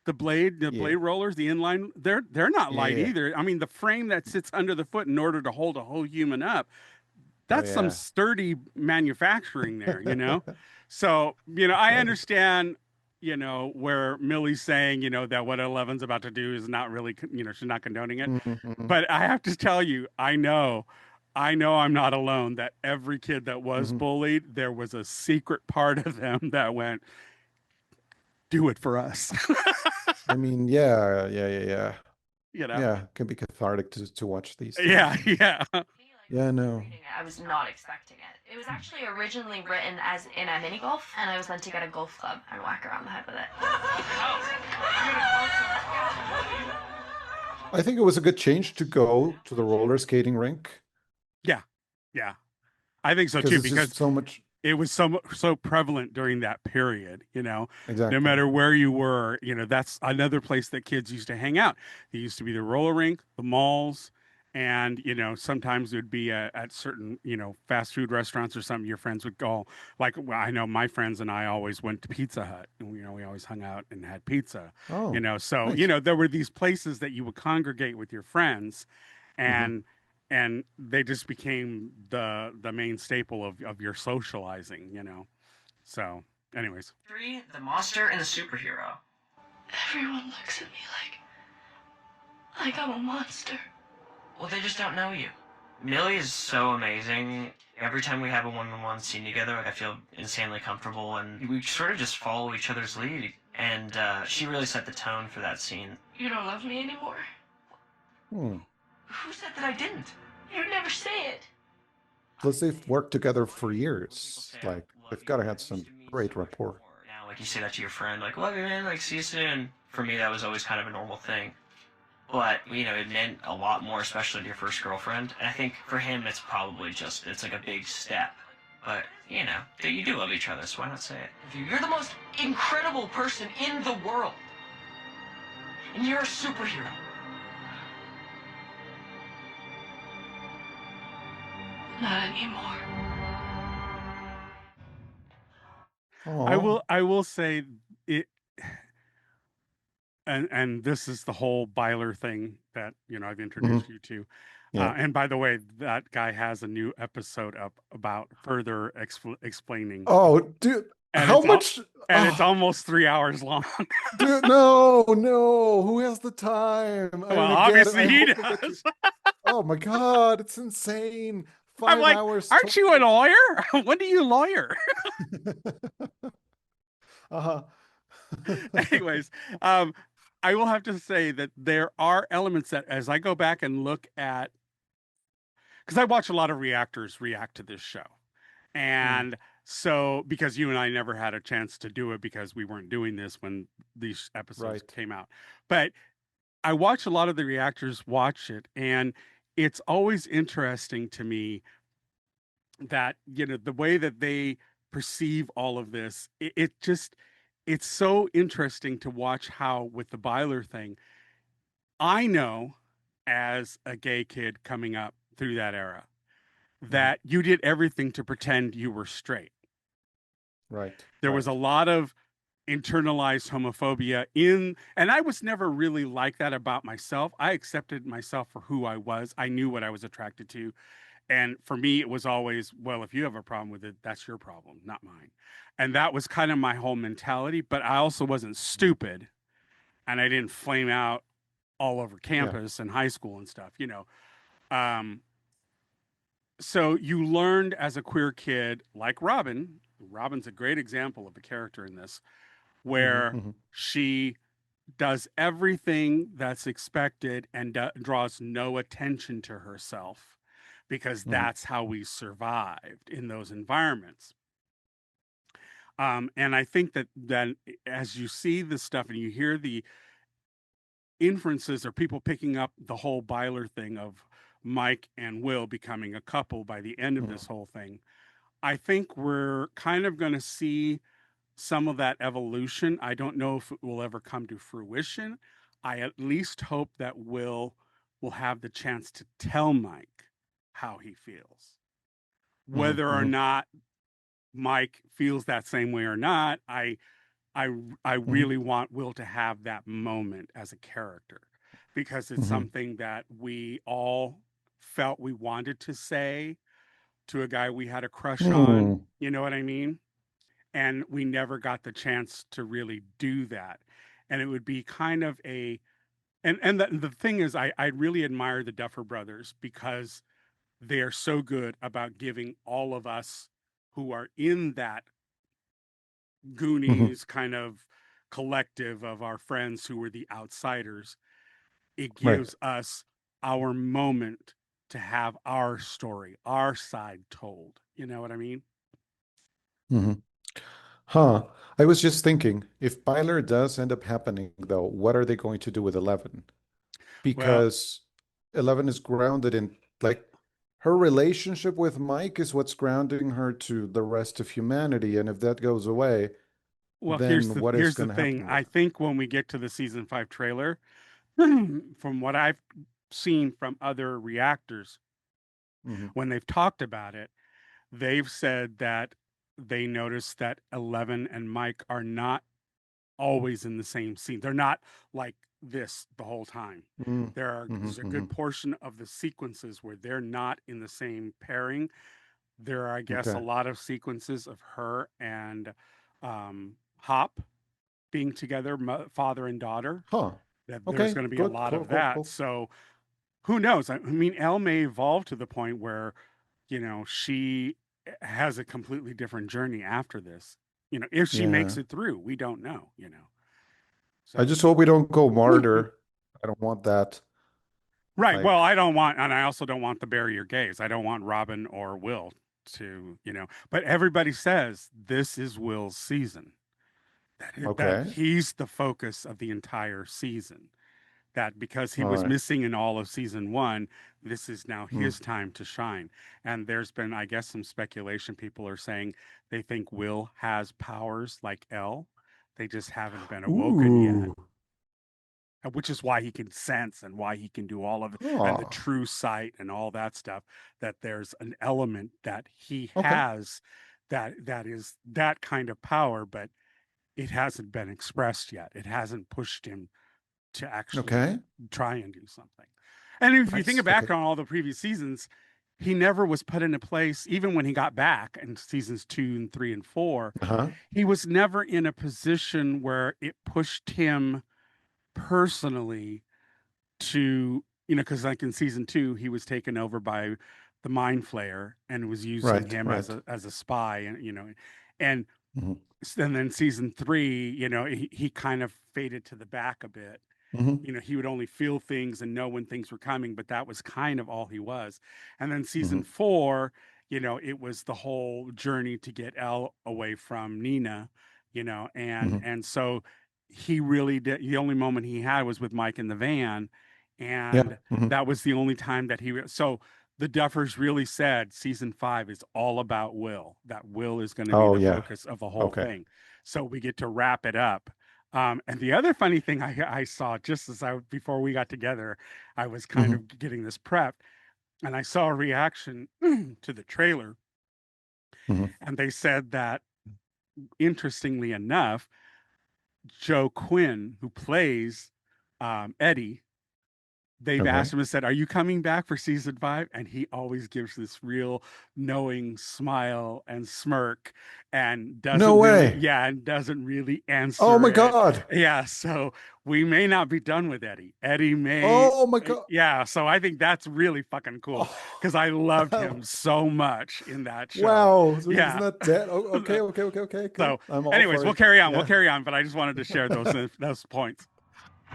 The blade Yeah, rollers, the inline, they're not yeah, light yeah. either. I mean, the frame that sits under the foot in order to hold a whole human up, Oh that's some yeah. sturdy manufacturing there, you know? So, I understand, where Millie's saying, that what Eleven's about to do is not really, she's not condoning it. Mhm, But I have to tell you, I know I'm not alone that every kid that was mhm. bullied, there was a secret part of them that went, do it for us. I mean, yeah, yeah, yeah, yeah. you know? Yeah, it can be cathartic to watch these Yeah, things. yeah. Yeah, no. I was not expecting it. It was actually originally written as in a mini golf, and I was meant to get a golf club and whack around the head with it. I think it was a good change to go to the roller skating rink Yeah. Yeah. I think so because too, it's because just so much. it was so prevalent during that period, no Exactly. matter where you were, that's another place that kids used to hang out. There used to be the roller rink, the malls, and sometimes it would be at certain fast food restaurants or something. Your friends would go, like, well, I know my friends and I always went to Pizza Hut, and we always hung out and had pizza. Oh, So nice. there were these places that you would congregate with your friends, Hmm. and they just became the main staple of your socializing. So, anyways, Three, the monster and the superhero. Everyone looks at me like I'm a monster. Well, they just don't know you. Millie is so amazing. Every time we have a one-on-one scene together, I feel insanely comfortable, and we sort of just follow each other's lead. And she really set the tone for that scene. You don't love me anymore? Hmm. Who said that I didn't? You never say it. Plus, they've worked together for years. Like, they've got to have some great rapport. Now, like you say that to your friend, like, love you, man, like, see you soon. For me, that was always kind of a normal thing. But, it meant a lot more, especially to your first girlfriend. And I think for him, it's probably it's like a big step. But, you do love each other, so why not say it? You're the most incredible person in the world. And you're a superhero. Not anymore. I will say it, and this is the whole Byler thing that I've introduced you to. Yeah. And by the way, that guy has a new episode up about further explaining. Oh, dude, And how it's al- much? And it's almost 3 hours long. Dude, no, no. Who has the time? Well, I get it. obviously I he hope they get does. Oh my God, it's insane. I'm 5 like, hours. aren't you a lawyer? When do you lawyer? Uh-huh. Anyways, I will have to say that there are elements that, as I go back and look at, because I watch a lot of reactors react to this show, and so because you and I never had a chance to do it because we weren't doing this when these episodes came out, but I watch a lot of the reactors watch it, and it's always interesting to me that the way that they perceive all of this, it's so interesting to watch how with the Byler thing, I know as a gay kid coming up through that era that you did everything to pretend you were straight. Right. There was a lot of internalized homophobia and I was never really like that about myself. I accepted myself for who I was. I knew what I was attracted to. And for me, it was always, well, if you have a problem with it, that's your problem, not mine. And that was kind of my whole mentality. But I also wasn't stupid, and I didn't flame out all over campus and high school and stuff, Um, so you learned as a queer kid, like Robin. Robin's a great example of a character in this, where she does everything that's expected and draws no attention to herself, because that's how we survived in those environments. And I think that as you see this stuff and you hear the inferences or people picking up the whole Byler thing of Mike and Will becoming a couple by the end of this whole thing, I think we're kind of going to see some of that evolution. I don't know if it will ever come to fruition. I at least hope that Will have the chance to tell Mike how he feels. Whether or not Mike feels that same way or not, I really want Will to have that moment as a character, because it's something that we all felt we wanted to say to a guy we had a crush on. You know what I mean? And we never got the chance to really do that. And it would be kind of and the thing is, I really admire the Duffer Brothers, because they are so good about giving all of us who are in that Goonies kind of collective of our friends who were the outsiders, it gives us our moment to have our story, our side told. You know what I mean? Huh. I was just thinking, if Byler does end up happening, though, what are they going to do with 11? Because 11 is grounded in, like, her relationship with Mike is what's grounding her to the rest of humanity. And if that goes away, well, then what is going to happen? Here's the thing. I think when we get to the season 5 trailer, from what I've seen from other reactors, when they've talked about it, they've said that they noticed that 11 and Mike are not always in the same scene. They're not like this the whole time. There's a good portion of the sequences where they're not in the same pairing. There are, I guess, a lot of sequences of her and Hop being together, father and daughter. That there's going to be a lot of that. Cool. So who knows? I mean, Elle may evolve to the point where, she has a completely different journey after this. If she makes it through, we don't know, So, I just hope we don't go martyr. I don't want that. Right. Well, I don't want, and I also don't want the bury your gays. I don't want Robin or Will to, but everybody says this is Will's season. That he's the focus of the entire season. That because he was missing in all of season 1, this is now his time to shine. And there's been, I guess, some speculation. People are saying they think Will has powers like Elle. They just haven't been awoken yet. Which is why he can sense and why he can do all of it. And the true sight and all that stuff, that there's an element that he has that is that kind of power, but it hasn't been expressed yet. It hasn't pushed him to actually try and do something. And if you think back on all the previous seasons, he never was put in a place, even when he got back in seasons 2 and 3 and 4, he was never in a position where it pushed him personally to, because like in season 2, he was taken over by the Mind Flayer and was using him as a spy, and and then season 3, he kind of faded to the back a bit. He would only feel things and know when things were coming, but that was kind of all he was. And then season 4, it was the whole journey to get Elle away from Nina, and so he really did. The only moment he had was with Mike in the van, and that was the only time that so the Duffers really said season 5 is all about Will. That Will is going to be the focus of the whole thing. So we get to wrap it up. And the other funny thing I saw just before we got together, I was kind of getting this prepped, and I saw a reaction to the trailer, and they said that interestingly enough, Joe Quinn, who plays Eddie, they've asked him and said, "Are you coming back for season 5?" And he always gives this real knowing smile and smirk, and No way. doesn't really answer. Oh my it. God. Yeah, so we may not be done with Eddie. Eddie may. Oh my God. Yeah, so I think that's really fucking cool because I loved him so much in that show. Wow. So yeah. he's not dead. Oh, okay. Cool. So, I'm all anyways, for we'll it. carry on. Yeah. We'll carry on. But I just wanted to share those points.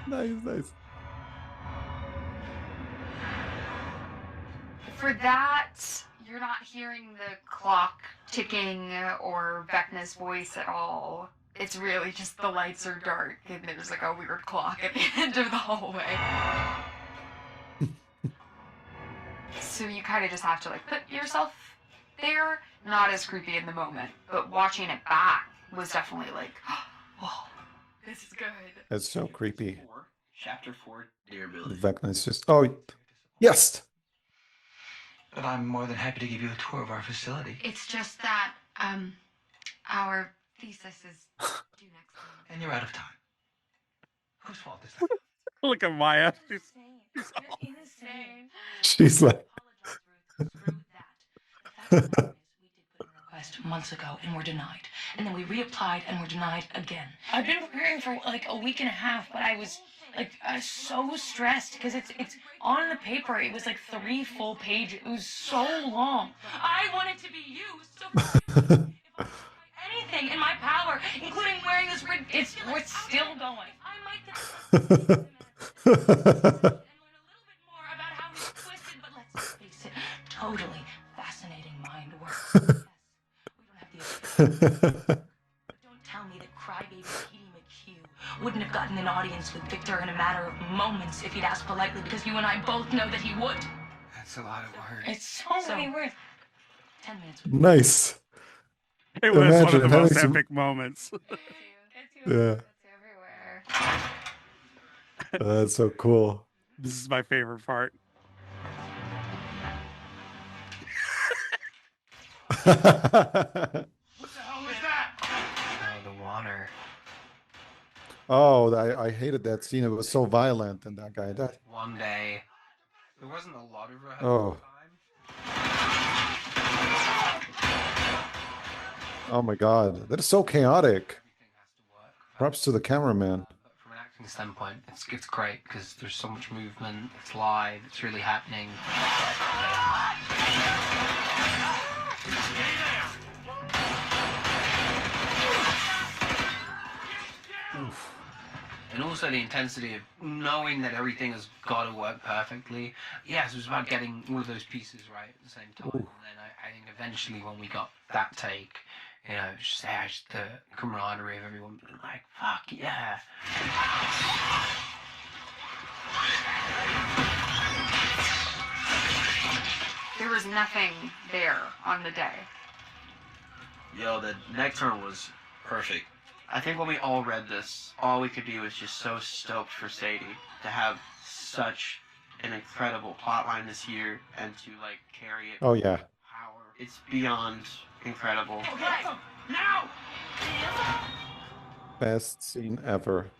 Nice. For that, you're not hearing the clock ticking or Vecna's voice at all. It's really just the lights are dark and there's like a weird clock at the end of the hallway. So you kind of just have to like put yourself there. Not as creepy in the moment, but watching it back was definitely like, oh, this is good. It's so creepy. Chapter 4, Dear Billy. Vecna's just. Oh, yes. But I'm more than happy to give you a tour of our facility. It's just that, our thesis is due next month. And you're out of time. Whose fault is that? Look at Maya. She's like. Request months ago and were denied. And then we reapplied and were denied again. I've been preparing for like a week and a half, but I was so stressed because it's on the paper. It was like 3 full pages. It was so long. I wanted to be you, so anything in my power, including wearing this red. We're still going. I might get more about how he's twisted, but let's face it. Totally fascinating mind work. Don't tell me that crybaby Petey McHugh wouldn't have gotten an audience with Victor in a matter of moments if he'd asked politely, because you and I both know that he would. That's a lot of words. It's so many words. 10 minutes. Nice. It was one of the most epic moments. Yeah. That's so cool. This is my favorite part. What the hell was that? Oh, the water. Oh, I hated that scene. It was so violent, and that guy died. One day, there wasn't a lot of rehearsal Oh. Oh my God, that is so chaotic. Props to the cameraman. From an acting standpoint, it's great because there's so much movement. It's live. It's really happening. And also the intensity of knowing that everything has got to work perfectly. Yes, it was about getting all of those pieces right at the same time. And then I think eventually when we got that take, you know, just the camaraderie of everyone being like, fuck yeah. There was nothing there on the day. Yo, the neck turn was perfect. I think when we all read this, all we could be was just so stoked for Sadie to have such an incredible plotline this year and to like carry it. Oh yeah. Power. It's beyond incredible. Okay, now! Best scene ever.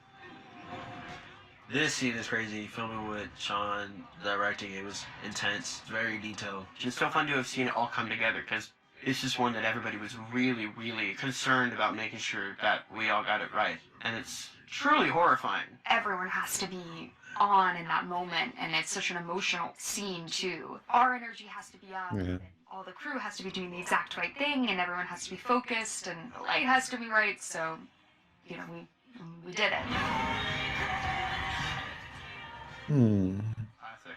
This scene is crazy. Filming with Sean, directing, it was intense, very detailed. It's so fun to have seen it all come together because it's just one that everybody was really, really concerned about making sure that we all got it right. And it's truly horrifying. Everyone has to be on in that moment, and it's such an emotional scene too. Our energy has to be up. Yeah. And all the crew has to be doing the exact right thing, and everyone has to be focused, and the light has to be right. So, you know, we did it. Classic.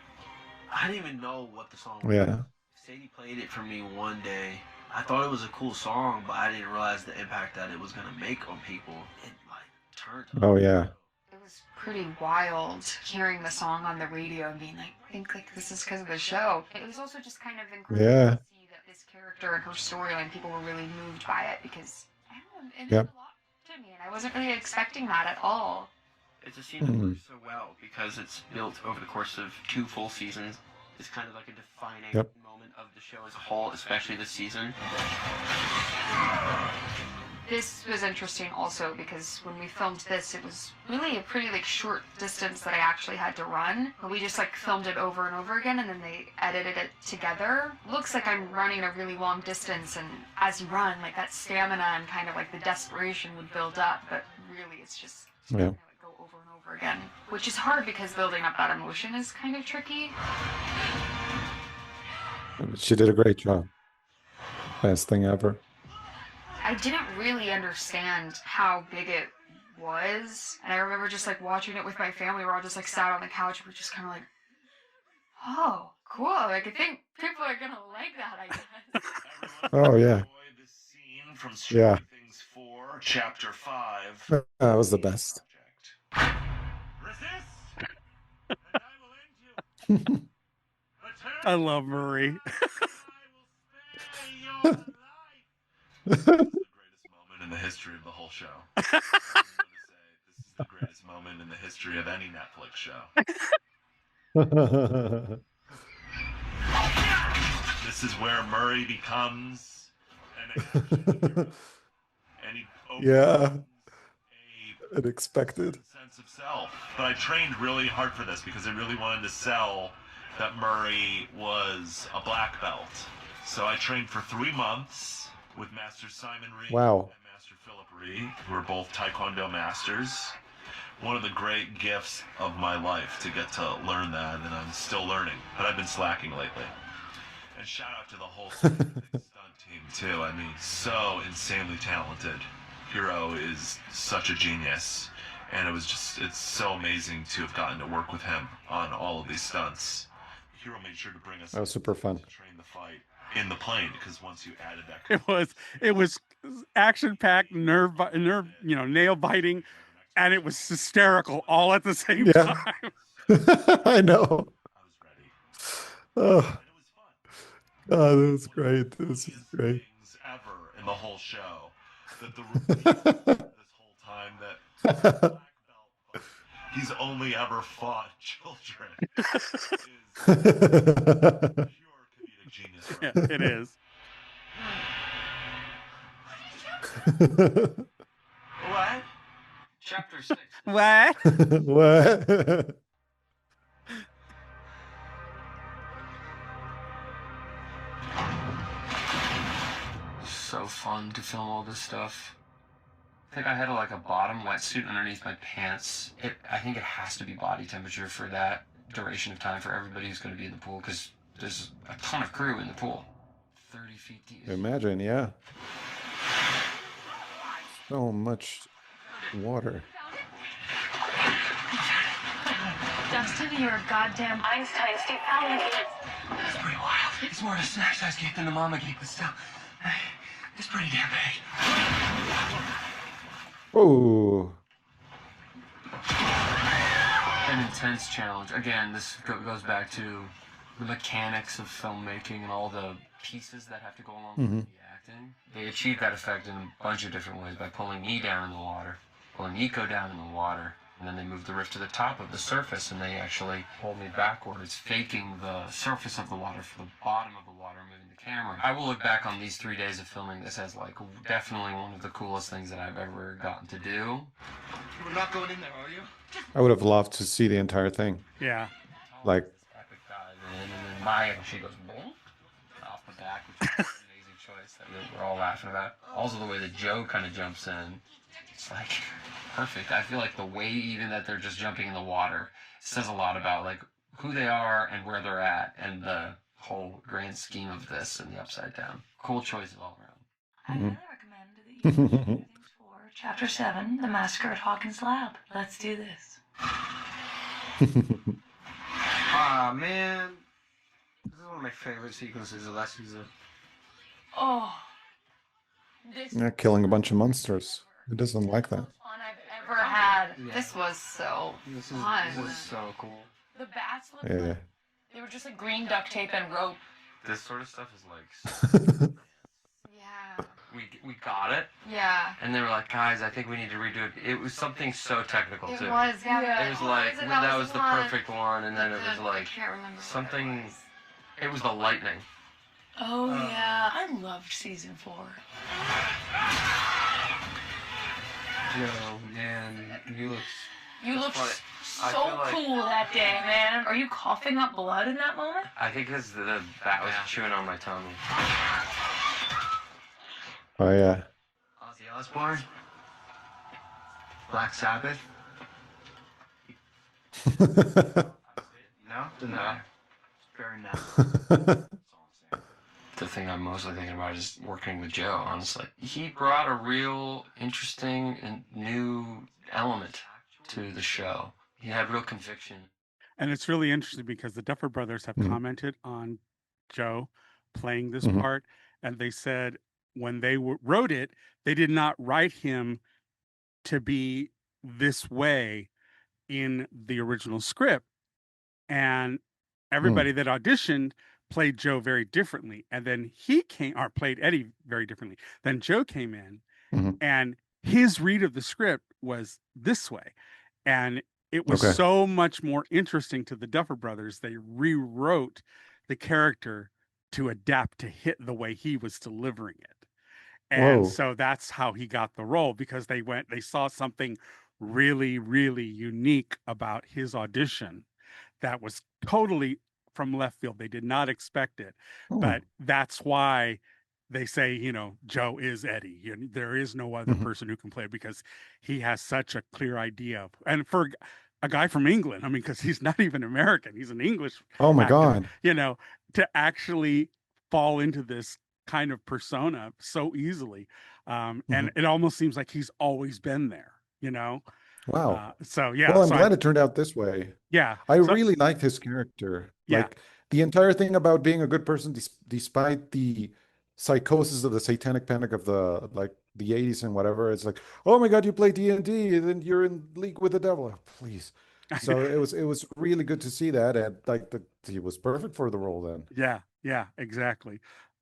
I didn't even know what the song was. Yeah. Sadie played it for me one day. I thought it was a cool song, but I didn't realize the impact that it was gonna make on people. It like turned. Oh yeah. It was pretty wild hearing the song on the radio and being like, I think like this is because of the show. It was also just kind of incredible Yeah. to see that this character and her storyline, people were really moved by it because I don't know, it meant Yep. a lot to me, and I wasn't really expecting that at all. It's a scene that works so well because it's built over the course of 2 full seasons. It's kind of like a defining moment of the show as a whole, especially this season. This was interesting also because when we filmed this, it was really a pretty like short distance that I actually had to run. But we just like filmed it over and over again, and then they edited it together. Looks like I'm running a really long distance, and as you run, like that stamina and kind of like the desperation would build up. But really, it's just kind of like go over and over again, which is hard because building up that emotion is kind of tricky. She did a great job. Best thing ever. I didn't really understand how big it was, and I remember just like watching it with my family. We're all just like sat on the couch, and we're just kind of like, "Oh, cool! Like I think people are gonna like that." I guess. Oh yeah. From Yeah. Things 4, Chapter 5. That was the best. I love Murray. This is the greatest moment in the history of the whole show. I'm going to say this is the greatest moment in the history of any Netflix show. This is where Murray becomes an action hero. And he Yeah. Unexpected. sense of self. But I trained really hard for this because I really wanted to sell that Murray was a black belt. So I trained for 3 months with Master Simon Reed Wow. and Master Philip Reed, who are both Taekwondo masters. One of the great gifts of my life to get to learn that, and I'm still learning, but I've been slacking lately. And shout out to the whole stunt team too. I mean, so insanely talented. Hiro is such a genius, and it's so amazing to have gotten to work with him on all of these stunts. Hiro made sure to bring us That was super fun. to train the fight in the plane, because once you added that, It was action packed, nail biting, and it was hysterical all at the same Yeah. time. I know. Oh. Oh, that was great. This is great. ever in the whole show. That the this whole time that he's only ever fought children. Pure comedic genius. Yeah, it is. What? Chapter 6. What? What? So fun to film all this stuff. I think I had like a bottom wetsuit underneath my pants. I think it has to be body temperature for that duration of time for everybody who's going to be in the pool, because there's a ton of crew in the pool. 30 feet deep. Imagine, yeah. So much water. Dustin, you're a goddamn Einstein. Steve found me. It's pretty wild. It's more of a snack size gate than the mama gate, but still, it's pretty damn big. Oh. An intense challenge. Again, this goes back to the mechanics of filmmaking and all the pieces that have to go along with the acting. They achieved that effect in a bunch of different ways by pulling me down in the water, pulling Nico down in the water, and then they moved the rift to the top of the surface, and they actually pulled me backwards, faking the surface of the water for the bottom of the water, moving the camera. I will look back on these 3 days of filming this as like definitely one of the coolest things that I've ever gotten to do. You were not going in there, are you? I would have loved to see the entire thing. Yeah. Like, Epic dive in, and then Maya, she goes boom off the back, which is an amazing choice that we're all laughing about. Also, the way that Joe kind of jumps in, it's like perfect. I feel like the way even that they're just jumping in the water says a lot about like who they are and where they're at, and the whole grand scheme of this and the upside down. Cool choices all around. I highly recommend that you watch for Chapter 7, The Massacre at Hawkins Lab. Let's do this. Ah, man. This is one of my favorite sequences of that season. Oh. This yeah, killing a bunch of monsters. Who doesn't like that? fun I've ever had. Yeah. This was so This fun. is so cool. The bats looked Yeah. like they were just like green duct tape and rope. This sort of stuff is like Yeah. we got it, Yeah. and they were like, guys, I think we need to redo it. It was something so technical It too. was, yeah. It was like that was the one. perfect one, and then it was I like can't remember what something. was. It was the lightning. Oh yeah, I loved season 4. Joe, man, You looked I so feel like- cool that day, man. Are you coughing up blood in that moment? I think because the bat was chewing on my tummy. Oh yeah. Ozzy Osbourne, Black Sabbath. No, No. Very nice. The thing I'm mostly thinking about is working with Joe, honestly. He brought a real interesting and new element to the show. He had real conviction. And it's really interesting because the Duffer Brothers have commented on Joe playing this Mhm. part, and they said when they wrote it, they did not write him to be this way in the original script, and everybody that auditioned played Joe very differently, and then he came or played Eddie very differently. Then Joe came in, and his read of the script was this way, and it was Okay. so much more interesting to the Duffer Brothers. They rewrote the character to adapt to hit the way he was delivering it. And Whoa. so that's how he got the role, because they saw something really, really unique about his audition that was totally from left field. They did not expect it, but that's why they say, Joe is Eddie. There is no other person who can play it, because he has such a clear idea of, and for a guy from England, I mean, because he's not even American, he's an English Oh my actor, God. to actually fall into this kind of persona so easily. And it almost seems like he's always been there, Wow. So yeah. Well, I'm so glad it turned out this way. Yeah. I so- really liked his character. Yeah. Like the entire thing about being a good person, despite the psychosis of the satanic panic of the 80s and whatever. It's like, oh my God, you play D&D, and then you're in league with the devil. Oh, please. So it was really good to see that, and he was perfect for the role then. Yeah, exactly.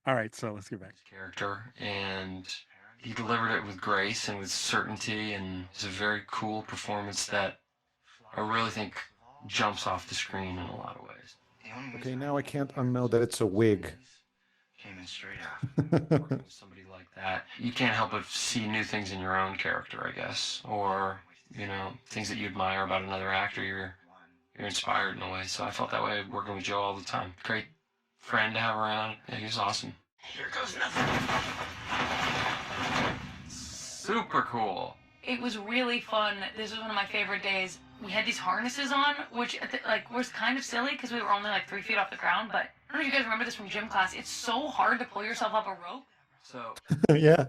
All right, so let's get back. Character, and he delivered it with grace and with certainty, and it's a very cool performance that I really think jumps off the screen in a lot of ways. Okay, now I can't unknow that it's a wig. Came in straight after working with somebody like that. You can't help but see new things in your own character, I guess, or things that you admire about another actor. You're inspired in a way. So I felt that way working with Joe all the time. Great friend to have around. Yeah, he was awesome. Here goes nothing. Super cool. It was really fun. This was one of my favorite days. We had these harnesses on, which was kind of silly because we were only 3 feet off the ground. But I don't know if you guys remember this from gym class. It's so hard to pull yourself up a rope. So Yeah.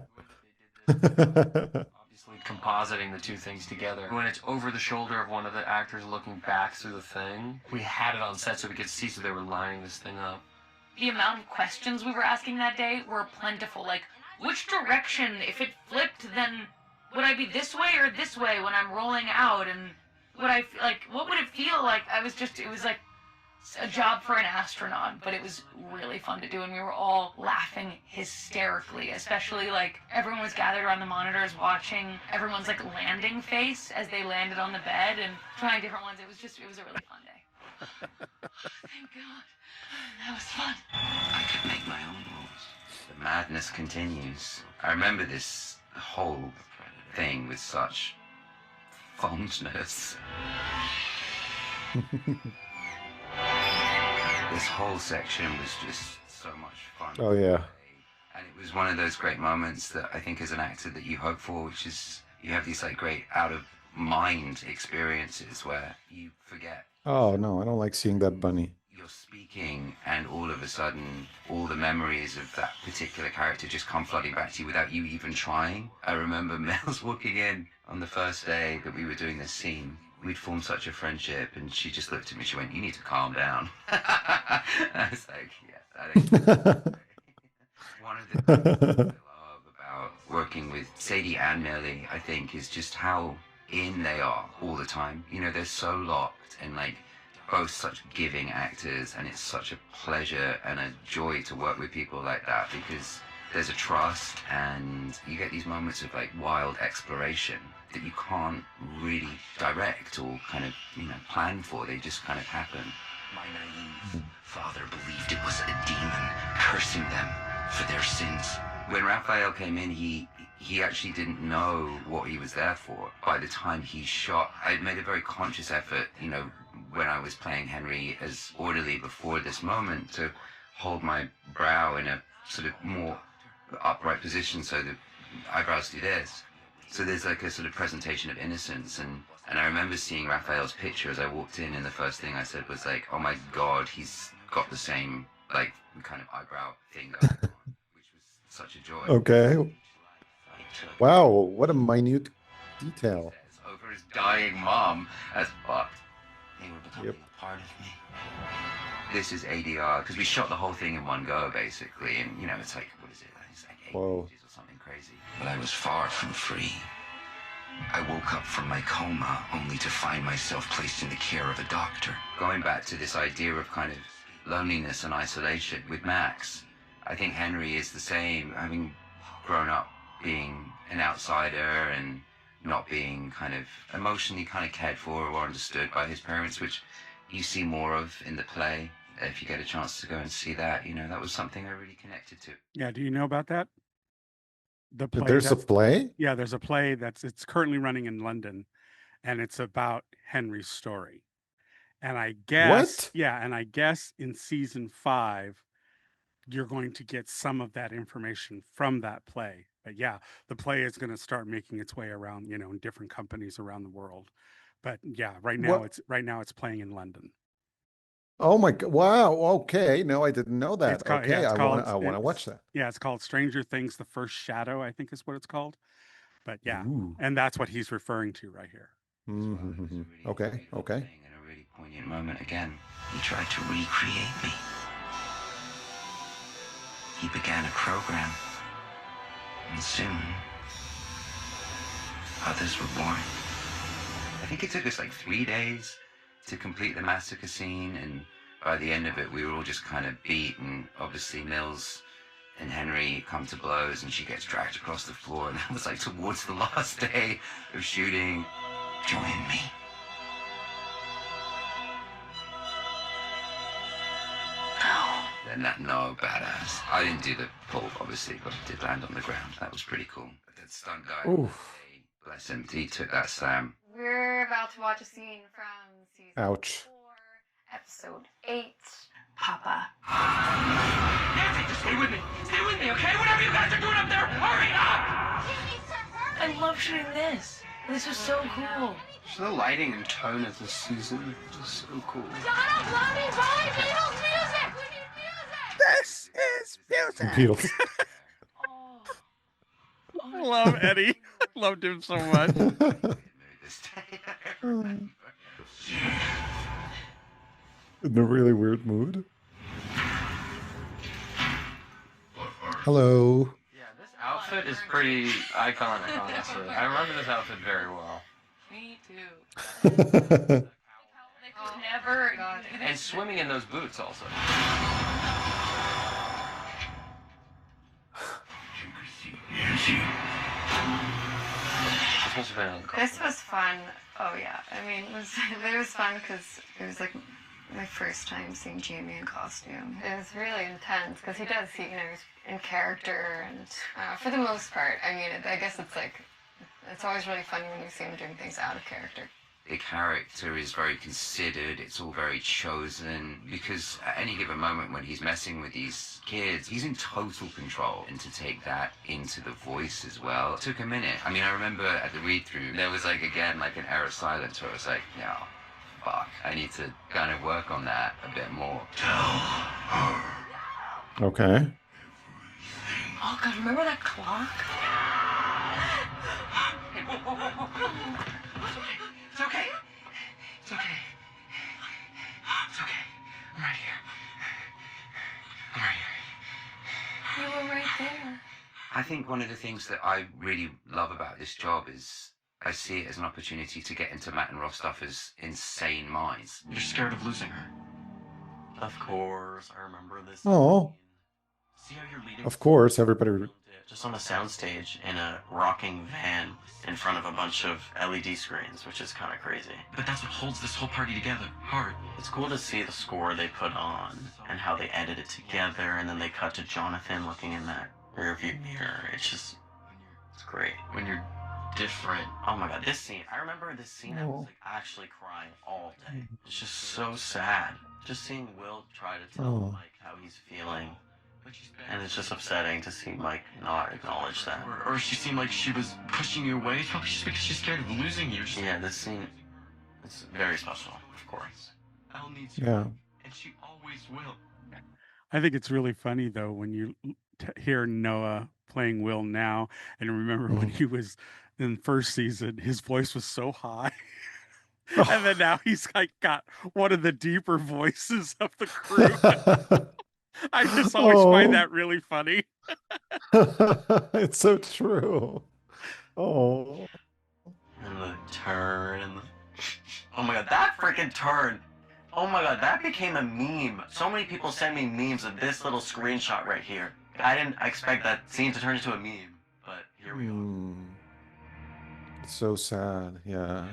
obviously compositing the two things together. When it's over the shoulder of one of the actors looking back through the thing, we had it on set so we could see, so they were lining this thing up. The amount of questions we were asking that day were plentiful. Like, which direction, if it flipped, then would I be this way or this way when I'm rolling out? And what would it feel like? It was like a job for an astronaut, but it was really fun to do, and we were all laughing hysterically, especially everyone was gathered around the monitors watching everyone's landing face as they landed on the bed and trying different ones. It was a really fun day. Thank God. That was fun. I could make my own rules. The madness continues. I remember this whole thing with such fondness. This whole section was just so much fun. Oh yeah. And it was one of those great moments that I think as an actor that you hope for, which is you have these great out of mind experiences where you forget Oh no, I don't like seeing that bunny. you're speaking, and all of a sudden all the memories of that particular character just come flooding back to you without you even trying. I remember Mel's walking in on the first day that we were doing this scene. We'd formed such a friendship, and she just looked at me, she went, "You need to calm down." I was like, yes, that is one of the things I love about working with Sadie and Millie, I think, is just how in they are all the time. They're so locked, and both such giving actors, and it's such a pleasure and a joy to work with people like that, because there's a trust, and you get these moments of wild exploration that you can't really direct or plan for. They just kind of happen. My naive father believed it was a demon cursing them for their sins. When Raphael came in, he he actually didn't know what he was there for. By the time he shot, I'd made a very conscious effort, you know, when I was playing Henry as orderly before this moment, to hold my brow in a sort of more upright position so the eyebrows do this. So there's like a sort of presentation of innocence, and I remember seeing Raphael's picture as I walked in, and the first thing I said was like, oh my God, he's got the same like kind of eyebrow thing going on, which was such a joy. Okay. Wow, what a minute detail. Over his dying mom as fuck. They were becoming a part of me. This is ADR, because we shot the whole thing in one go, basically, and you know, it's like, what is it? It's like 8 pages or something crazy. But I was far from free. I woke up from my coma only to find myself placed in the care of a doctor. Going back to this idea of kind of loneliness and isolation with Max, I think Henry is the same, having grown up being an outsider and not being kind of emotionally kind of cared for or understood by his parents, which you see more of in the play. If you get a chance to go and see that, you know, that was something I really connected to. Yeah, do you know about that? The play There's a play? Yeah, there's a play it's currently running in London, and it's about Henry's story. And I guess, and I guess in season 5, you're going to get some of that information from that play. But yeah, the play is going to start making its way around, you know, in different companies around the world. But yeah, right now it's playing in London. Oh my God! Wow. Okay. No, I didn't know that. It's called, okay, yeah, I want to watch that. Yeah, it's called Stranger Things: The First Shadow, I think is what it's called. But yeah, Ooh. and that's what he's referring to right here. Mm-hmm. Okay. Okay. In a really poignant moment again. He tried to recreate me. He began a program. And soon, others were born. I think it took us like 3 days to complete the massacre scene, and by the end of it, we were all just kind of beat, and obviously Mills and Henry come to blows, and she gets dragged across the floor, and that was like towards the last day of shooting. Join me. And that, no, badass. I didn't do the pull, obviously, but I did land on the ground. That was pretty cool. But that stunt guy, bless him, he took that slam. We're about to watch a scene from season Ouch. 4, episode 8. Papa. Nancy, just stay with me. Stay with me, okay? Whatever you guys are doing up there, hurry up! I love shooting this. This was so cool. Just the lighting and tone of this season is so cool. This is music. I love Eddie. I loved him so much. In a really weird mood. Hello. Yeah, this outfit is pretty iconic, honestly. I remember this outfit very well. Me too. Never. And swimming in those boots also. This was fun. Oh yeah, I mean, it was fun because it was like my first time seeing Jamie in costume. It was really intense because he does, you know, he's in character, and for the most part, I mean, I guess it's always really funny when you see him doing things out of character. The character is very considered, it's all very chosen, because at any given moment when he's messing with these kids, he's in total control, and to take that into the voice as well, it took a minute. I mean, I remember at the read-through, there was like, again, like an air of silence where I was like, yeah, fuck, I need to kind of work on that a bit more. Okay. Oh God, remember that clock? Hey, whoa. It's okay. It's okay. It's okay. I'm right here. I'm right here. You were right there. I think one of the things that I really love about this job is I see it as an opportunity to get into Matt and Rostoffer's insane minds. You're scared of losing her. Of course, I remember this. Oh. See how you're leading? Of course, everybody. Just on a soundstage in a rocking van in front of a bunch of LED screens, which is kind of crazy. But that's what holds this whole party together. Hard. It's cool to see the score they put on and how they edit it together, and then they cut to Jonathan looking in that rearview mirror. It's just It's great. When you're different. Oh my god, this scene. I remember this scene. I was like actually crying all day. It's just so sad. Just seeing Will try to tell Mike how he's feeling. And it's just upsetting to see Mike not acknowledge that. Or she seemed like she was pushing you away. It's probably just because she's scared of losing you. Yeah, this scene is very special, of course. Elle needs you. Yeah. And she always will. I think it's really funny though when you hear Noah playing Will now, and remember when he was in the first season, his voice was so high. And then now he's like got one of the deeper voices of the crew. I just always find that really funny. It's so true. Oh. And the turn and the... Oh my god, that freaking turn. Oh my god, that became a meme. So many people send me memes of this little screenshot right here. I didn't expect that scene to turn into a meme, but here we are. It's so sad. Yeah.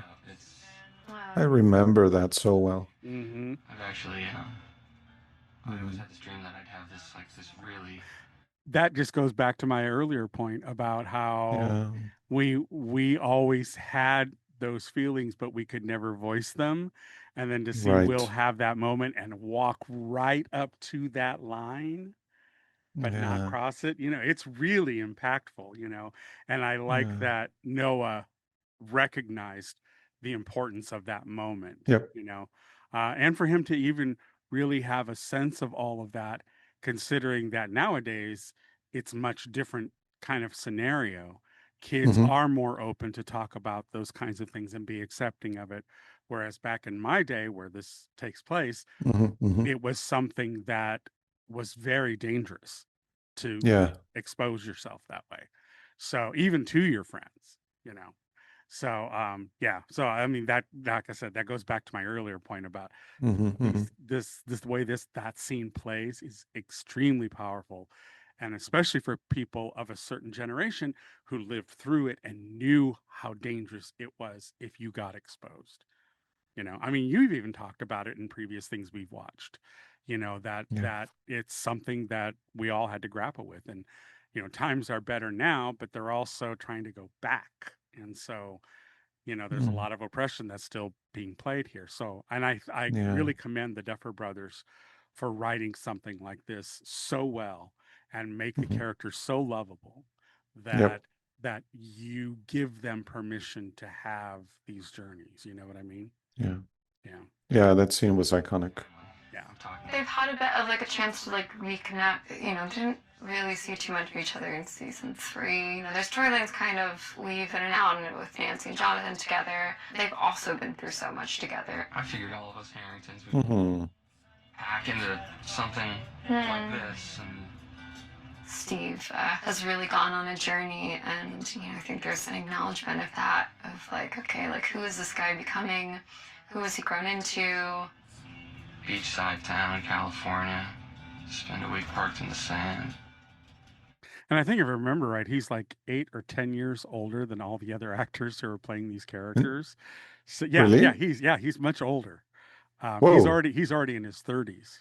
Wow. I remember that so well. Mm-hmm. I've actually, I always had this dream that I'd have this, like, this really... That just goes back to my earlier point about how we always had those feelings, but we could never voice them. And then to see Will have that moment and walk right up to that line, but not cross it, you know, it's really impactful, you know. And I like that Noah recognized the importance of that moment, you know, and for him to even really have a sense of all of that, considering that nowadays it's much different kind of scenario. Kids are more open to talk about those kinds of things and be accepting of it. Whereas back in my day where this takes place, it was something that was very dangerous to expose yourself that way. So even to your friends, you know. So so I mean that, like I said, that goes back to my earlier point about this way that scene plays is extremely powerful, and especially for people of a certain generation who lived through it and knew how dangerous it was if you got exposed. You know, I mean, you've even talked about it in previous things we've watched, you know, that it's something that we all had to grapple with. And, you know, times are better now, but they're also trying to go back. And so, you know, there's a lot of oppression that's still being played here. So, and I really commend the Duffer Brothers for writing something like this so well and make the characters so lovable that that you give them permission to have these journeys. You know what I mean? Yeah, that scene was iconic. They've had a bit of like a chance to like reconnect, you know, didn't really see too much of each other in season 3. You know, their storylines kind of weave in and out, and with Nancy and Jonathan together, they've also been through so much together. I figured all of us Harringtons would hack into something like this. And Steve has really gone on a journey, and you know, I think there's an acknowledgement of that, of like, okay, like who is this guy becoming? Who has he grown into? Beachside town in California. Spend a week parked in the sand. And I think if I remember right, he's like 8 or 10 years older than all the other actors who are playing these characters. So he's much older. He's already in his 30s.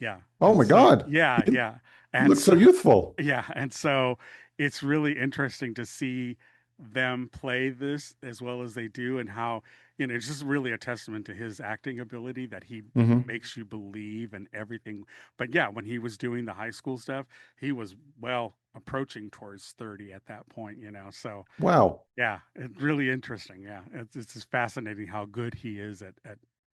Yeah. Oh my God. Yeah. And looks so youthful. Yeah. And so it's really interesting to see them play this as well as they do, and how, you know, it's just really a testament to his acting ability that he makes you believe and everything. But yeah, when he was doing the high school stuff, he was approaching towards 30 at that point, you know. So wow. Yeah, it's really interesting. Yeah. It's just fascinating how good he is at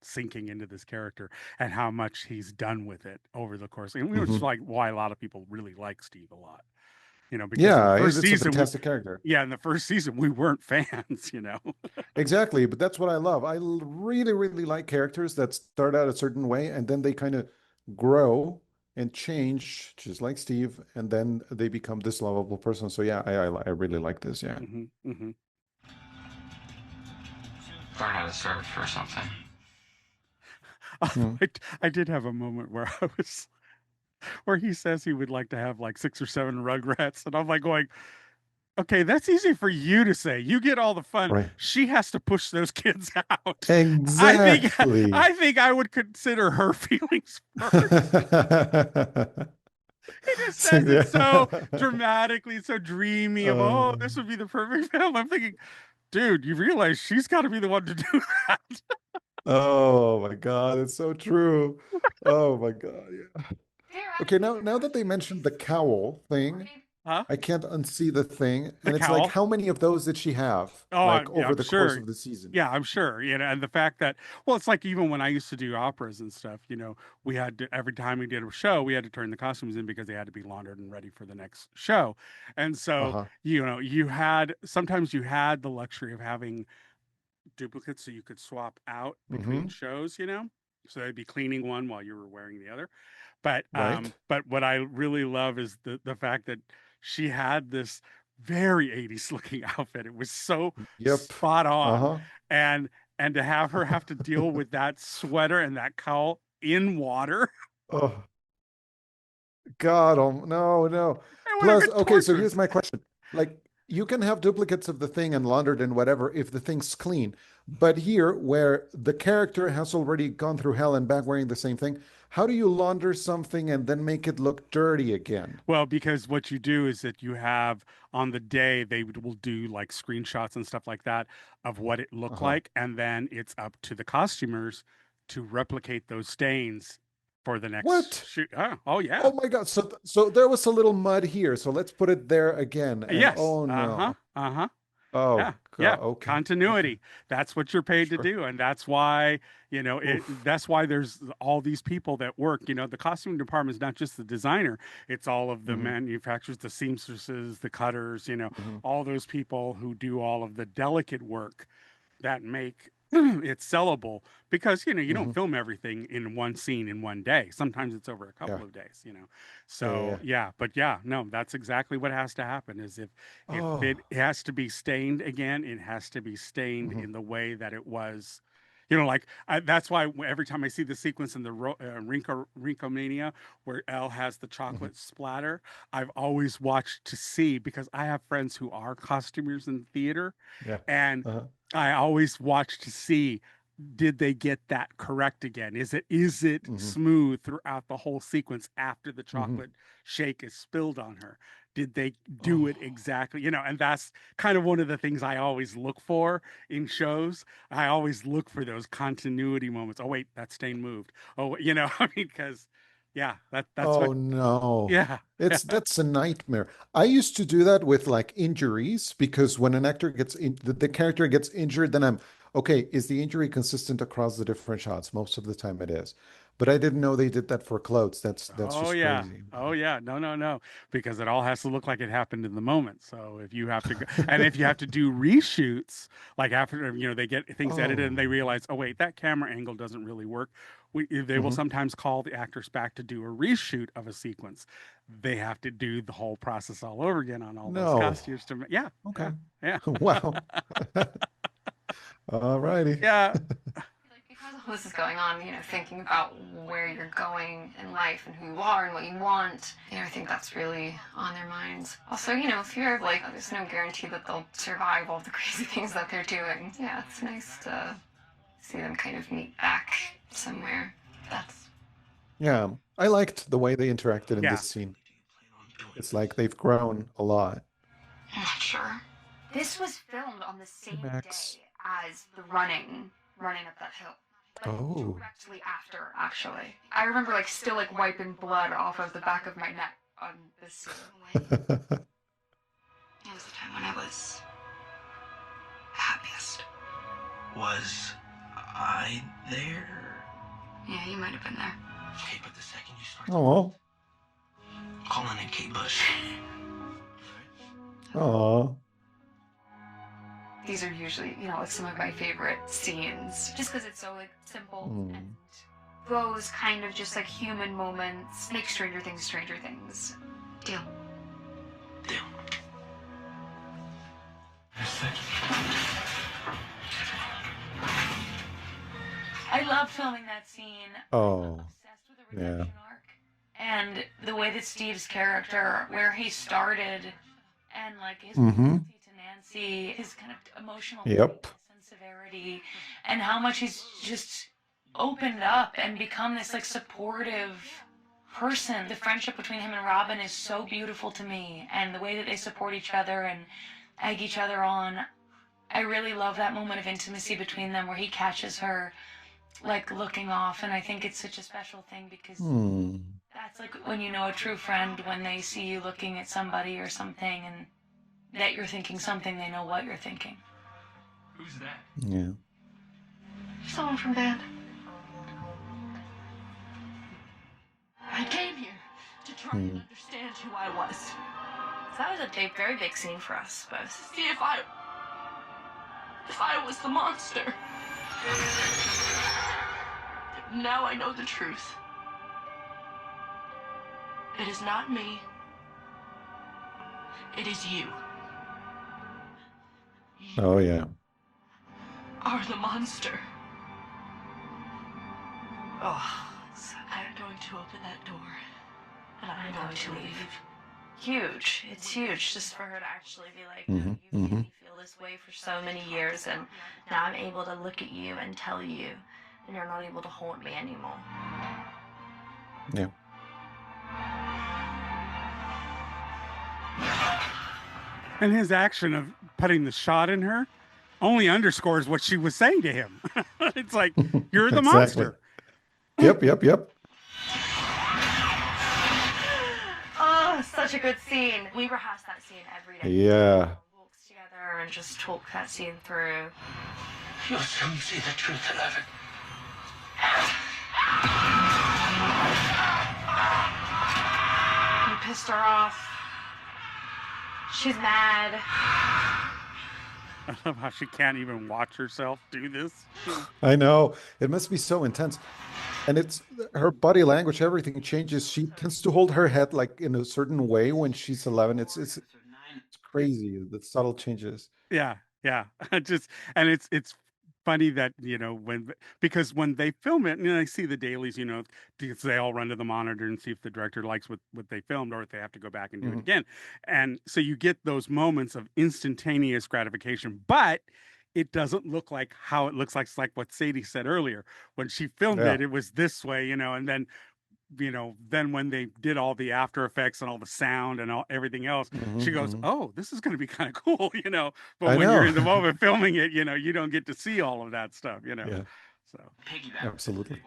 sinking into this character and how much he's done with it over the course. And which is like why a lot of people really like Steve a lot. You know, because he's a fantastic character. Yeah, in the first season, we weren't fans, you know. Exactly, but that's what I love. I really, really like characters that start out a certain way and then they kind of grow and change, just like Steve, and then they become this lovable person. So yeah, I really like this. Yeah. Learn how to surf or something. I did have a moment where he says he would like to have like 6 or 7 Rugrats, and I'm like going, okay, that's easy for you to say. You get all the fun. Right. She has to push those kids out. Exactly. I think I would consider her feelings first. He just So, says it so yeah. dramatically, so dreamy of, oh, this would be the perfect film. I'm thinking, dude, you realize she's got to be the one to do that. Oh my God, it's so true. Oh my God, yeah. Okay, now that they mentioned the cowl thing, Huh? I can't unsee the thing. The And it's like, cowl. how many of those did she have, Oh, like yeah, over I'm the course sure. of the season? Yeah, I'm sure. And the fact that, well, it's like even when I used to do operas and stuff, we had to, every time we did a show, we had to turn the costumes in because they had to be laundered and ready for the next show. And so, Uh-huh. sometimes you had the luxury of having duplicates so you could swap out between Mm-hmm. shows, So they'd be cleaning one while you were wearing the other. But Right. but what I really love is the fact that she had this very 80s looking outfit. It was so Yep. spot on. Uh-huh. And to have her have to deal with that sweater and that cowl in water. Oh God, oh no, no. It would have Plus, been okay, so torturous. here's my question. Like, you can have duplicates of the thing and laundered and whatever if the thing's clean. But here, where the character has already gone through hell and back wearing the same thing, how do you launder something and then make it look dirty again? Well, because what you do is that you have on the day will do like screenshots and stuff like that of what it looked Uh-huh. like, and then it's up to the costumers to replicate those stains for the next What? shoot. Oh yeah. Oh my God. So there was a little mud here. So let's put it there again. And Yes. oh Uh-huh. no. Uh-huh. Oh Yeah, yeah. God. Okay. Okay. Continuity. That's what you're paid to Sure. do. And that's why, Oof. that's why there's all these people that work. The costume department is not just the designer, it's all of the Mm-hmm. manufacturers, the seamstresses, the cutters, Mm-hmm. all those people who do all of the delicate work that make it sellable because you don't Mm-hmm. film everything in one scene in one day. Sometimes it's over a Yeah. couple of days. Yeah. Yeah. So Yeah. yeah, but yeah, no, that's exactly what has to happen is if it Oh. has to be stained again, it has to be stained Mm-hmm. in the way that it was. Like that's why every time I see the sequence in the Rinkomania where Elle has the Mm-hmm. chocolate splatter, I've always watched to see because I have friends who are costumers in theater, Yeah. and Uh-huh. I always watch to see did they get that correct again? Is it Mm-hmm. smooth throughout the whole sequence after the Mm-hmm. chocolate shake is spilled on her? Did they do it Oh. exactly? And that's kind of one of the things I always look for in shows. I always look for those continuity moments. Oh wait, that stain moved. Oh, I mean, because yeah, that's what. Oh no. Yeah, yeah. That's a nightmare. I used to do that with like injuries because when an actor the character gets injured, then I'm okay, is the injury consistent across the different shots? Most of the time it is. But I didn't know they did that for clothes. That's Oh just yeah. crazy. Oh yeah. No, no, no. Because it all has to look like it happened in the moment. So if you have to go, and if you have to do reshoots, like after they get things edited and they Oh. realize, oh wait, that camera angle doesn't really work. They will Hmm. sometimes call the actors back to do a reshoot of a sequence. They have to do the whole process all over again on all those No. costumes to yeah. Okay. Yeah. Wow. All righty. Yeah. Because all this is going on, thinking about where you're going in life and who you are and what you want, I think that's really on their minds. Also, fear of there's no guarantee that they'll survive all the crazy things that they're doing. Yeah, it's nice to see them kind of meet back somewhere. Yeah. I liked the way they interacted in Yeah. this scene. It's like they've grown a lot. I'm not sure. This was filmed on the same Max. day as the running up that hill. Oh. Directly after, actually. I remember still wiping blood off of the back of my neck on this scene. It was the time when I was happiest. Was I there? Yeah, you might have been there. Okay, but the second you start Oh. calling in Kate Bush. Oh. These are usually, some of my favorite scenes. Just because it's so, simple and those kind of just, human moments make Stranger Things Stranger Things. Deal. I love filming that scene. Oh. Yeah. And the way that Steve's character, where he started, and his Mm-hmm. loyalty to Nancy, his kind of emotional Yep. weakness and severity, and how much he's just opened up and become this supportive person. The friendship between him and Robin is so beautiful to me, and the way that they support each other and egg each other on. I really love that moment of intimacy between them where he catches her like looking off, and I think it's such a special thing because that's like when you know a true friend, when they see you looking at somebody or something and that you're thinking something, they know what you're thinking. Who's that? Yeah. Someone from band. I came here to try and understand who I was. That was a big, very big scene for us both. See if I was the monster. Now I know the truth. It is not me. It is you. Oh, yeah. Are the monster. Oh, I'm going to open that door, and I'm going to leave. Huge. It's huge just for her to actually be like, Mhm, you made mhm. me feel this way for so many years, and now I'm able to look at you and tell you, and you're not able to haunt me anymore. Yeah. And his action of putting the shot in her only underscores what she was saying to him. It's like, you're the Exactly. monster. Yep. Oh, such a good scene. We rehearse that scene every day. Yeah. Walks together and just talk that scene through. You'll soon see the truth, Eleven. You pissed her off. She's mad. I love how she can't even watch herself do this. I know. It must be so intense. And it's her body language, everything changes. She tends to hold her head like in a certain way when she's 11. It's crazy, the subtle changes. Yeah. Just, and it's funny that, because when they film it, and I see the dailies, because they all run to the monitor and see if the director likes what they filmed or if they have to go back and do it again. And so you get those moments of instantaneous gratification, but it doesn't look like how it looks like. It's like what Sadie said earlier. When she filmed Yeah. it was this way, and then then when they did all the after effects and all the sound and everything else, she goes, oh, this is going to be kind of cool, but I when you're know. in the moment filming it, you don't get to see all of that stuff, Yeah. So Absolutely.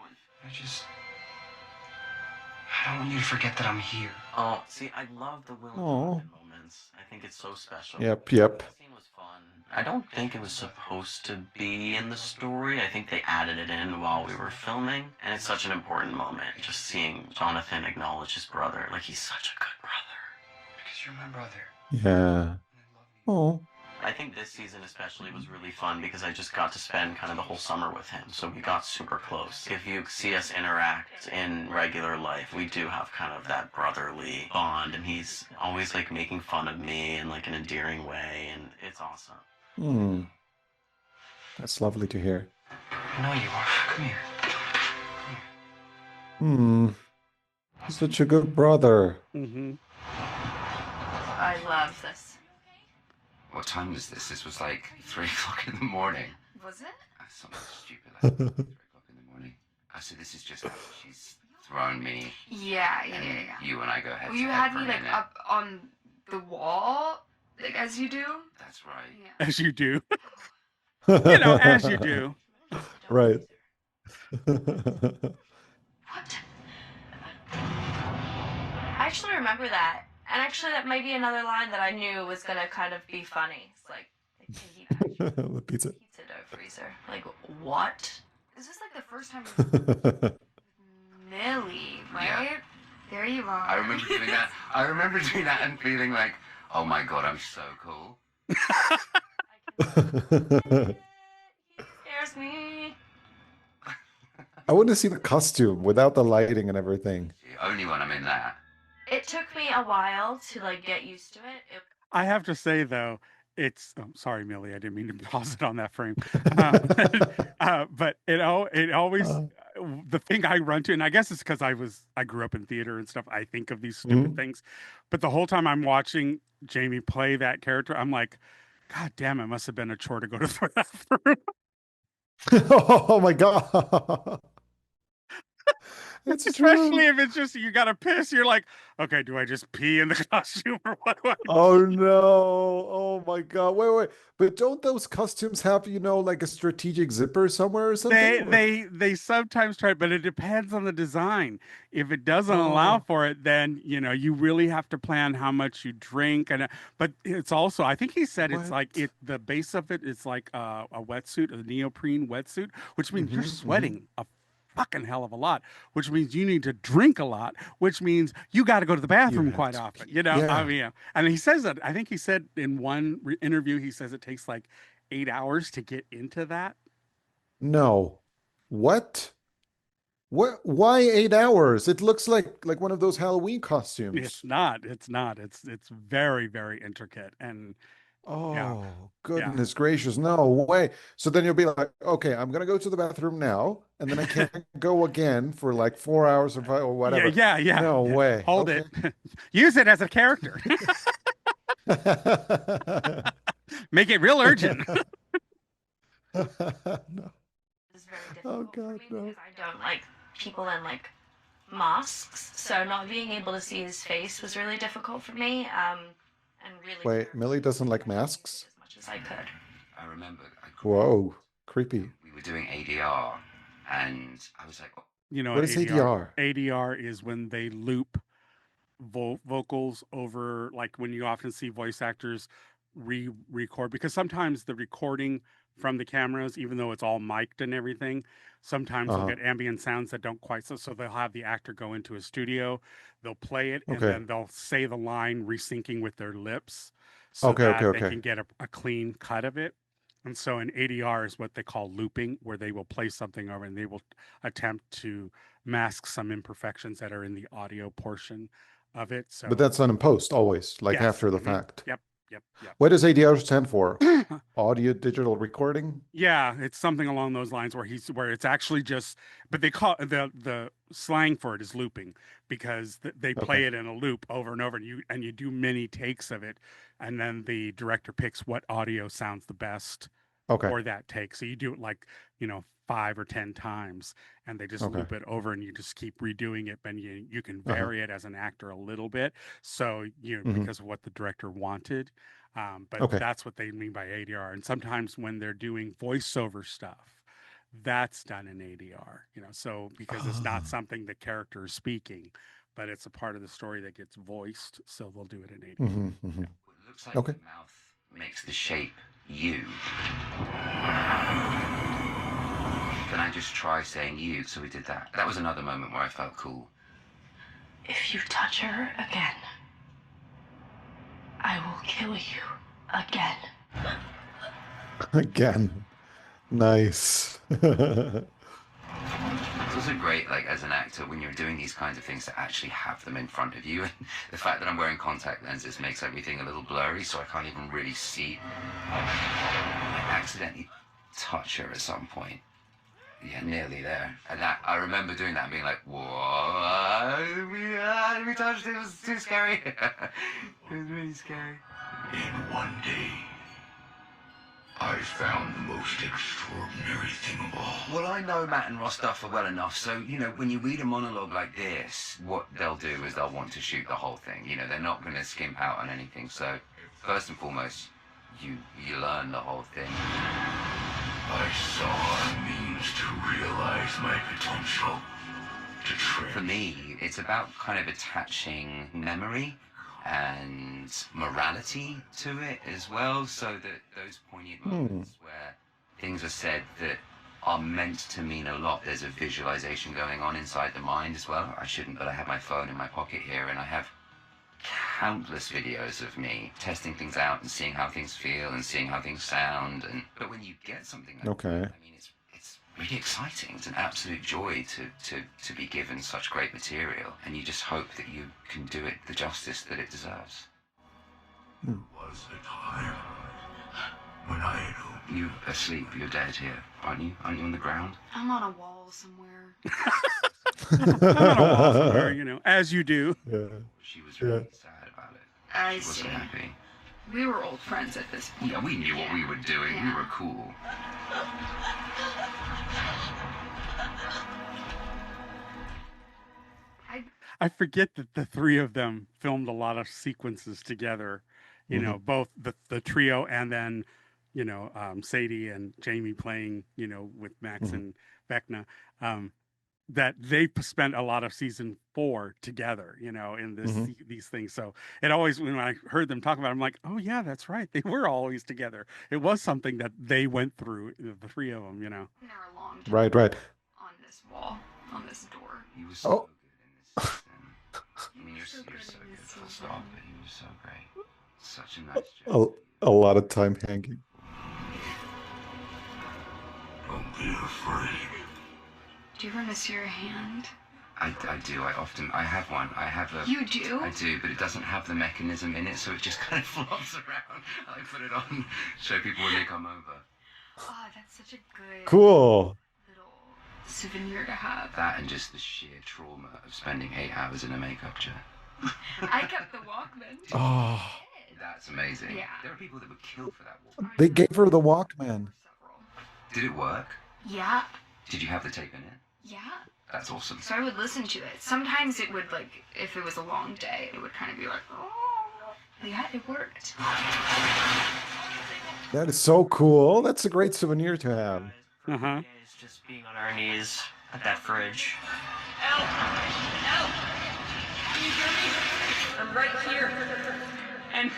I don't want you to forget that I'm here. Oh, see, I love the Will and Oh. Jonathan moments. I think it's so special. Yep. That scene was fun. I don't think it was supposed to be in the story. I think they added it in while we were filming. And it's such an important moment, just seeing Jonathan acknowledge his brother. Like, he's such a good brother. Because you're my brother. Yeah. Oh. I think this season especially was really fun because I just got to spend kind of the whole summer with him. So we got super close. If you see us interact in regular life, we do have kind of that brotherly bond. And he's always like making fun of me in like an endearing way. And it's awesome. That's lovely to hear. I know you are. Come here. Such a good brother. I love this. What time was this? This was like 3 o'clock in the morning. Was it? Something stupid like 3 o'clock in the morning. So this is just how she's thrown me. Yeah. You and I go head Well, to you head had for me a like minute. up on the wall, like as you do. That's right. Yeah. As you do. As you do. Right. I actually remember that. And actually, that might be another line that I knew was going to kind of be funny. It's like The pizza. pizza dough freezer. Like, what? Is this like the first time Millie, right? There you are. I remember doing that. I remember doing that and feeling like, oh my god, I'm so cool. Scares me. I want to see the costume without the lighting and everything. Only when I'm in that. It took me a while to like get used to it. I have to say though, sorry, Millie, I didn't mean to pause it on that frame. But it always, the thing I run to, and I guess it's because I grew up in theater and stuff. I think of these stupid things, but the whole time I'm watching Jamie play that character, I'm like, God damn, it must have been a chore to go to the bathroom. Oh my god. It's Especially true. if it's just you gotta piss. You're like, okay, do I just pee in the costume or what do I Oh no. Oh my God. Wait. But don't those costumes have, like a strategic zipper somewhere or something? They sometimes try, but it depends on the design. If it doesn't allow Oh, for it, then you really have to plan how much you drink. But it's also, I think he said it's what? like the base of it is like a wetsuit, a neoprene wetsuit, which means you're Mm-hmm. sweating a fucking hell of a lot, which means you need to drink a lot, which means you got to go to the You bathroom have quite to often. pee. Yeah. I mean, and he says that. I think he said in one interview, he says it takes like 8 hours to get into that. No. What? What? Why 8 hours? It looks like one of those Halloween It's costumes. not. It's not. It's very, very intricate. And yeah, Oh, yeah. goodness gracious. No way. So then you'll be like, okay, I'm gonna go to the bathroom now, and then I can't go again for like 4 hours or Yeah, whatever. yeah, yeah, No yeah. way. Hold Okay. it. Use it as a character. Make it real urgent. No. It's very Oh difficult for God, me no. because I don't like people in like masks. So not being able to see his face was really difficult for me. And really Wait, Millie doesn't like masks? as much as I could. I remember Whoa, creepy. we were doing ADR, and I was like, oh, What is ADR? ADR is when they loop vocals over, like when you often see voice actors record, because sometimes the recording from the cameras, even though it's all mic'd and everything, sometimes they'll Uh-huh. get ambient sounds that don't quite, so they'll have the actor go into a studio, they'll play it, and Okay. then they'll say the line resyncing with their lips so Okay, okay, that they okay. can get a clean cut of it. And so an ADR is what they call looping, where they will play something over and they will attempt to mask some imperfections that are in the audio portion of it. So But that's done in post always, like yes. after the Mhm. fact. Yep. What does ADR stand for? Audio digital recording? Yeah, it's something along those lines where it's actually just, but they call the slang for it is looping, because they play Okay. it in a loop over and over, and you do many takes of it, and then the director picks what audio sounds the best Okay. for that take. So you do it like 5 or 10 times, and they just Okay. loop it over, and you just keep redoing it, and you can Uh-huh. vary it as an actor a little bit, so Mhm. because of what the director wanted. But Okay. that's what they mean by ADR. And sometimes when they're doing voiceover stuff, that's done in ADR, so because it's not Ah. something the character is speaking, but it's a part of the story that gets voiced, so they'll do it in ADR. Mm-hmm, mm-hmm. it looks like Okay. the mouth makes the shape you. Can I just try saying you? So we did that. That was another moment where I felt cool. If you touch her again, I will kill you again. Again. Nice. It's also great, like, as an actor, when you're doing these kinds of things, to actually have them in front of you. And the fact that I'm wearing contact lenses makes everything a little blurry, so I can't even really see. I accidentally touch her at some point. Yeah, nearly there. And that, I remember doing that and being like, whoa, we touched it, it was too scary. It was really scary. In one day, I found the most extraordinary thing of all. Well, I know Matt and Ross Duffer well enough, so, when you read a monologue like this, what they'll do is they'll want to shoot the whole thing. They're not going to skimp out on anything. So, first and foremost, you learn the whole thing. I saw a means to realize my potential. For me, it's about kind of attaching memory and morality to it as well, so that those poignant moments where things are said that are meant to mean a lot, there's a visualization going on inside the mind as well. I shouldn't, but I have my phone in my pocket here, and I have countless videos of me testing things out and seeing how things feel and seeing how things sound. But when you get something like Okay. that, it's really exciting. It's an absolute joy to be given such great material, and you just hope that you can do it the justice that it deserves. Was the time when I had hoped. You asleep, you're dead here, aren't you? Aren't you on the ground? I'm on a wall somewhere. I'm on a wall somewhere, as you do. Yeah. She was really sad about it. I She wasn't see. happy. We were old friends at this point. Yeah, we knew what we were doing. We were cool. I forget that the three of them filmed a lot of sequences together. You know, both the trio and then, Sadie and Jamie playing, with Max and Vecna. That they spent a lot of season 4 together, in these things. So it always, when I heard them talk about it, I'm like, oh yeah, that's right. They were always together. It was something that they went through, the three of them, Right, right. On this wall, on this door. You were so good in this season. I mean, you're so good. Full stop. You were so great. Such a nice job. A lot of time hanging. Don't be afraid. Do you ever miss your hand? I do. I have one. I have a. You do? I do, but it doesn't have the mechanism in it, so it just kind of flops around. I put it on, show people when they come over. Oh, that's such a good Cool. little souvenir to have. That and just the sheer trauma of spending 8 hours in a makeup chair. I kept the Walkman. Oh, That's amazing. Yeah. There are people that would kill for that Walkman. they gave her the Walkman. Did it work? Yeah. Did you have the tape in it? Yeah. That's awesome. So I would listen to it. Sometimes it would, like, if it was a long day, it would kind of be like, oh. Yeah, it worked. That is so cool. That's a great souvenir to have. Is just being on our knees at that fridge. Help! Help! Can you hear me? I'm right here. And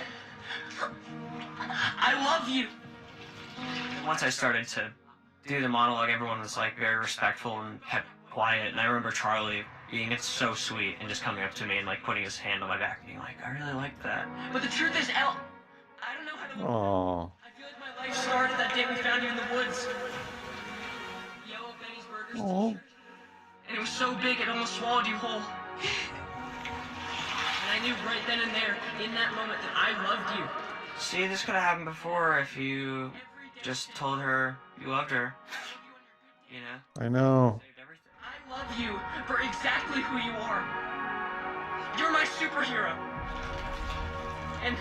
I love you. Once I started to do the monologue, everyone was like very respectful and kept quiet. And I remember Charlie being so sweet and just coming up to me and like putting his hand on my back and being like, I really like that. But the truth is, I don't know how to look. Oh. I feel like my life started that day we found you in the woods. Yellow Benny's Burgers t-shirt. And it was so big it almost swallowed you whole. And I knew right then and there, in that moment, that I loved you. See, this could have happened before if you just told her you loved her. You know? I know. I love you for exactly who you are. You're my superhero. And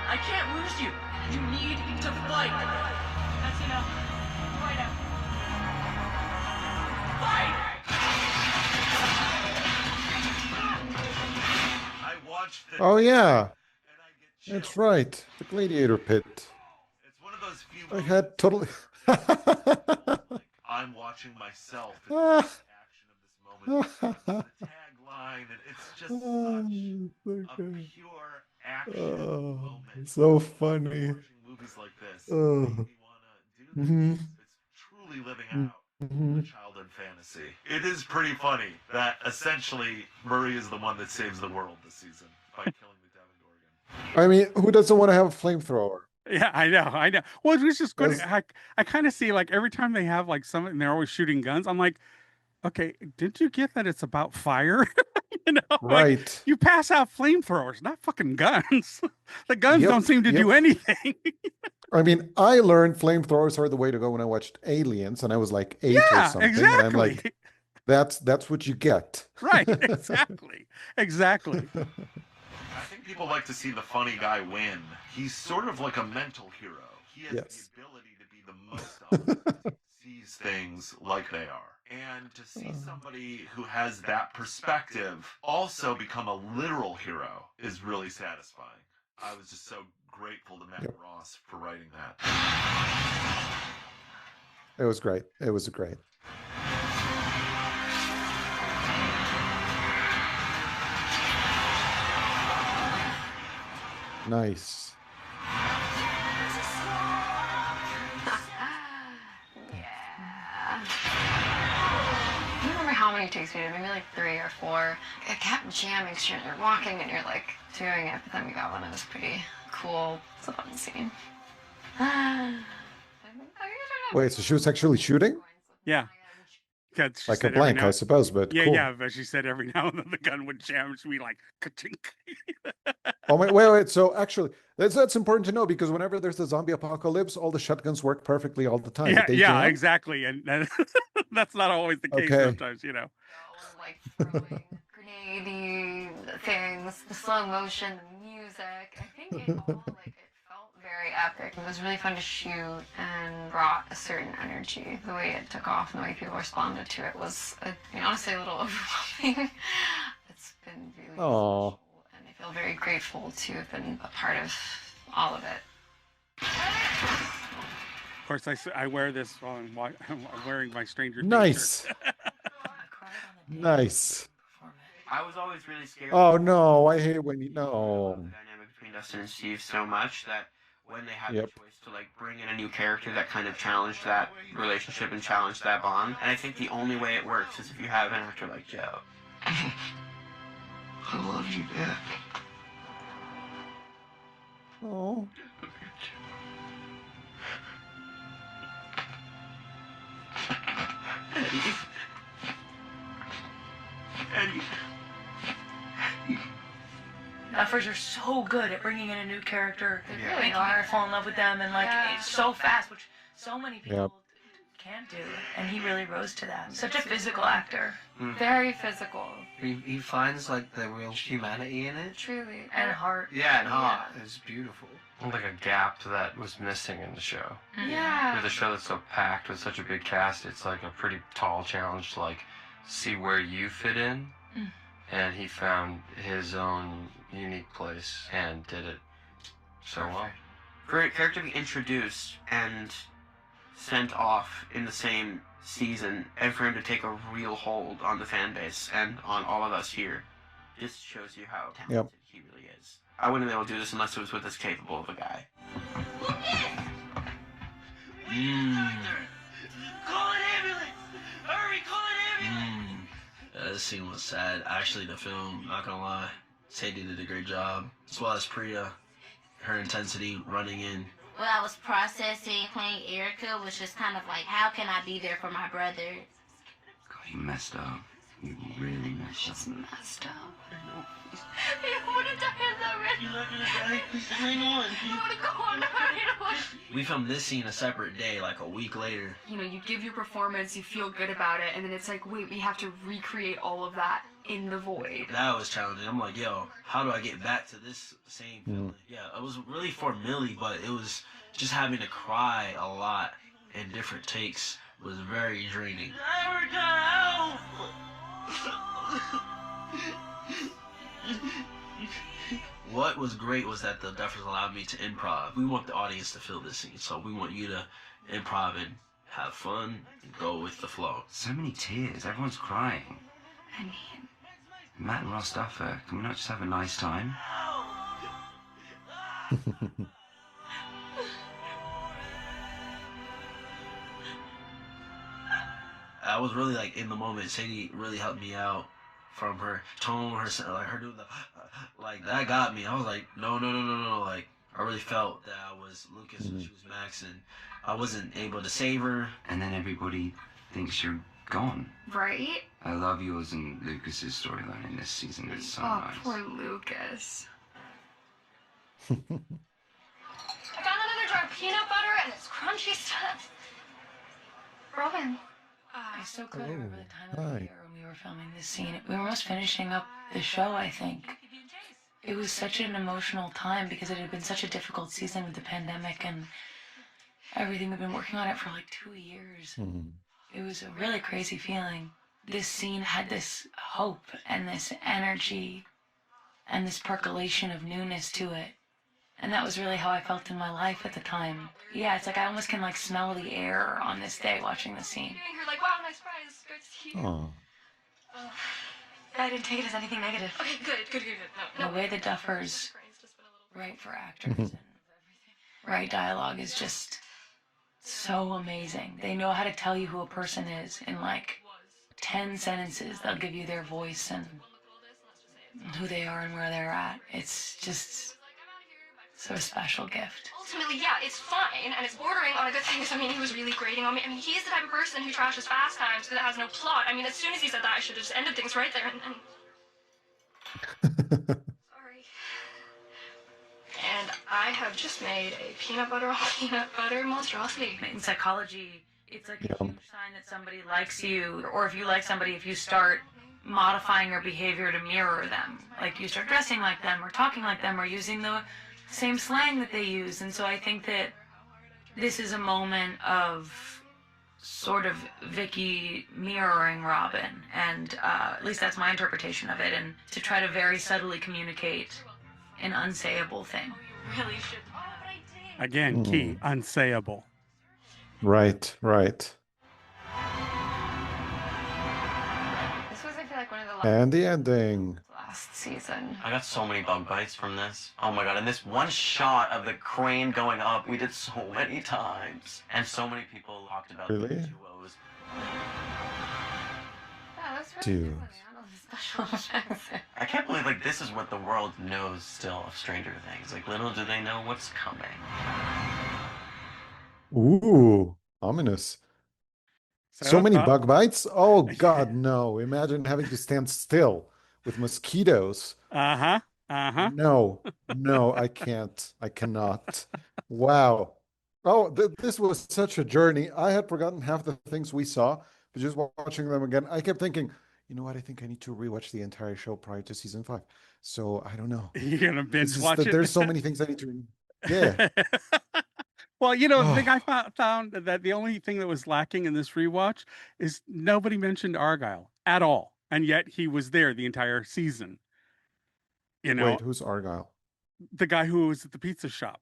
I can't lose you. You need to fight. That's enough. Fight out. Fight! I watched it. Oh yeah. That's right. The gladiator pit. It's one of those few I had totally. I'm watching myself in the action of this moment. The tagline, and it's just such a pure action moment. So funny. Watching movies like this Oh. make me want to do this. It's truly living out a childhood fantasy. It is pretty funny that essentially Murray is the one that saves the world this season by killing the Demogorgon. I mean, who doesn't want to have a flamethrower? Yeah, I know. Well, it was just good. I kind of see like every time they have like something, and they're always shooting guns. I'm like, okay, didn't you get that it's about fire? Right. Like, you pass out flamethrowers, not fucking guns. The guns Yep, don't seem to do anything. I mean, I learned flamethrowers are the way to go when I watched Aliens, and I was like 8 or Yeah, something. And I'm exactly. like, that's what you get. Right, exactly. I think people like to see the funny guy win. He's sort of like a mental hero. He has the ability to be the most honest, sees things like they are. And to see somebody who has that perspective also become a literal hero is really satisfying. I was just so grateful to Matt Ross for writing that. It was great. It was great. Nice. I don't remember how many takes we did, maybe like 3 or 4. I kept jamming shit. You're walking and you're like doing it, but then we got one that was pretty cool. It's a fun scene. Wait, so she was actually shooting? Yeah. She Like a said every blank, now- I suppose, but yeah, cool. yeah. But she said every now and then the gun would jam, and she'd be like, ka-chink. Oh my, wait. So actually, that's important to know because whenever there's a zombie apocalypse, all the shotguns work perfectly all the time. Yeah, They yeah, jam? exactly, and that's not always the case Okay. sometimes, you know. Like throwing grenade things, the slow motion, the music. I think it all like it felt Very epic. It was really fun to shoot and brought a certain energy. The way it took off and the way people responded to it was, honestly, a little overwhelming. It's been really special, and I feel very grateful to have been a part of all of it. Of course, I wear this while I'm wearing my Stranger Things Nice. shirt. Nice. I was always really scared. Oh no, I hate it when you no. The dynamic between Dustin and Steve so much that when they had Yep. the choice to like bring in a new character that kind of challenged that relationship and challenged that bond, and I think the only way it works is if you have an actor like Joe. I love you, Dad. Oh. Eddie. Duffers are so good at bringing in a new character. They Yeah. really are. Fall in love with them, and like it's so fast, which so many people can't do. And he really rose to that. Such a physical actor. Very physical. He finds like the real humanity in it. Truly. And heart. Yeah, and heart. It's beautiful. Like a gap that was missing in the show. Yeah. With a show that's so packed with such a big cast, it's like a pretty tall challenge to like see where you fit in. And he found his own unique place and did it so well. For a character to be introduced and sent off in the same season, and for him to take a real hold on the fan base and on all of us here, just shows you how talented he really is. I wouldn't be able to do this unless it was with this capable of a guy. Call an ambulance! Hurry, call an ambulance! This scene was sad. Actually, the film, not gonna lie, Sadie did a great job. As well as Priya, her intensity running in. What I was processing playing Erica was just kind of like, how can I be there for my brother? God, you messed up. You really messed up. She's messed up. I want to die in that red. You're not gonna die. Hang on. I want to go on right away. We filmed this scene a separate day, like a week later. You know, you give your performance, you feel good about it, and then it's like, wait, we have to recreate all of that in the void. That was challenging. I'm like, yo, how do I get back to this same feeling? Yeah, it was really for Millie, but it was just having to cry a lot in different takes was very draining. Never got What was great was that the Duffers allowed me to improv. We want the audience to feel this scene, so we want you to improv and have fun and go with the flow. So many tears. Everyone's crying. I mean, Matt and Ross Duffer, can we not just have a nice time? I was really like in the moment. Sadie really helped me out from her tone, her doing the like that got me. I was like, no. Like I really felt that I was Lucas and she was Max, and I wasn't able to save her. And then everybody thinks you're gone. right? I love yours and Lucas's storyline in this season. It's so Oh, nice. poor Lucas. I found another jar of peanut butter and this crunchy stuff. Robin. I so clearly remember the time of the year when we were filming this scene. We were almost finishing up the show, I think. It was such an emotional time because it had been such a difficult season with the pandemic and everything. We've been working on it for like 2 years. It was a really crazy feeling. This scene had this hope and this energy and this percolation of newness to it. And that was really how I felt in my life at the time. Yeah, it's like I almost can like smell the air on this day watching the scene. You're like, wow, nice prize. Great to see you. I didn't take it as anything negative. Okay, good. No. The way the Duffers write for actors and write dialogue is just so amazing. They know how to tell you who a person is in like 10 sentences. They'll give you their voice and who they are and where they're at. It's just so a special gift. Ultimately, yeah, it's fine, and it's bordering on a good thing, because, I mean, he was really grating on me. I mean, he's the type of person who trashes Fast Times because it has no plot. I mean, as soon as he said that, I should have just ended things right there, and... Sorry. And I have just made a peanut butter on peanut butter monstrosity. In psychology, it's like a huge sign that somebody likes you, or if you like somebody, if you start modifying your behavior to mirror them. Like you start dressing like them, or talking like them, or using the same slang that they use. And so I think that this is a moment of sort of Vicky mirroring Robin, and at least that's my interpretation of it, and to try to very subtly communicate an unsayable thing. Really should. Again, key, unsayable. Right, right. This was, I feel like, one of the And the ending. last season. I got so many bug bites from this. Oh my god, and this one shot of the crane going up, we did so many times. And so many people talked about Really? the duos. Yeah, that's really Dude. good when they handle the special effects. I can't believe like this is what the world knows still of Stranger Things. Like little do they know what's coming. Ooh, ominous. So many bug bites? Oh God, no. Imagine having to stand still with mosquitoes. Uh-huh. No, no, I can't. I cannot. Wow. Oh, this was such a journey. I had forgotten half the things we saw, but just watching them again, I kept thinking, you know what? I think I need to rewatch the entire show prior to season 5. So I don't know. You're gonna binge It's just watch that it. there's so many things I need to. Yeah. Well, you know, the thing I found that the only thing that was lacking in this rewatch is nobody mentioned Argyle at all, and yet he was there the entire season. You know, Wait, who's Argyle? the guy who was at the pizza shop,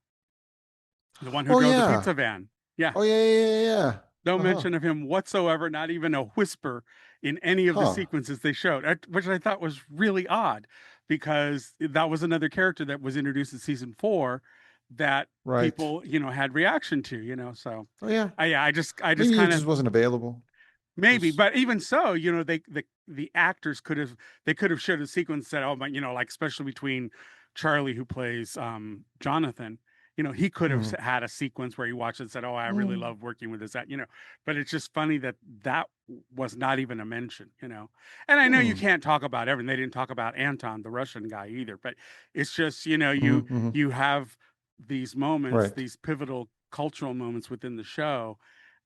the one who Oh, drove the yeah. pizza van. Yeah. Oh, yeah. No Uh-huh. mention of him whatsoever, not even a whisper in any of the Huh. sequences they showed, which I thought was really odd because that was another character that was introduced in season 4 that Right. people, you know, had reaction to, you know, so Oh, yeah. I just Maybe he kind just of wasn't available. maybe, but even so, you know, the actors could have showed a sequence that, oh my, you know, like especially between Charlie, who plays Jonathan, you know, he could have had a sequence where he watched it and said, oh, I really love working with this, that, you know, but it's just funny that was not even a mention, you know. And I know you can't talk about everything. They didn't talk about Anton, the Russian guy, either, but it's just, you know, you have these moments, Right. these pivotal cultural moments within the show,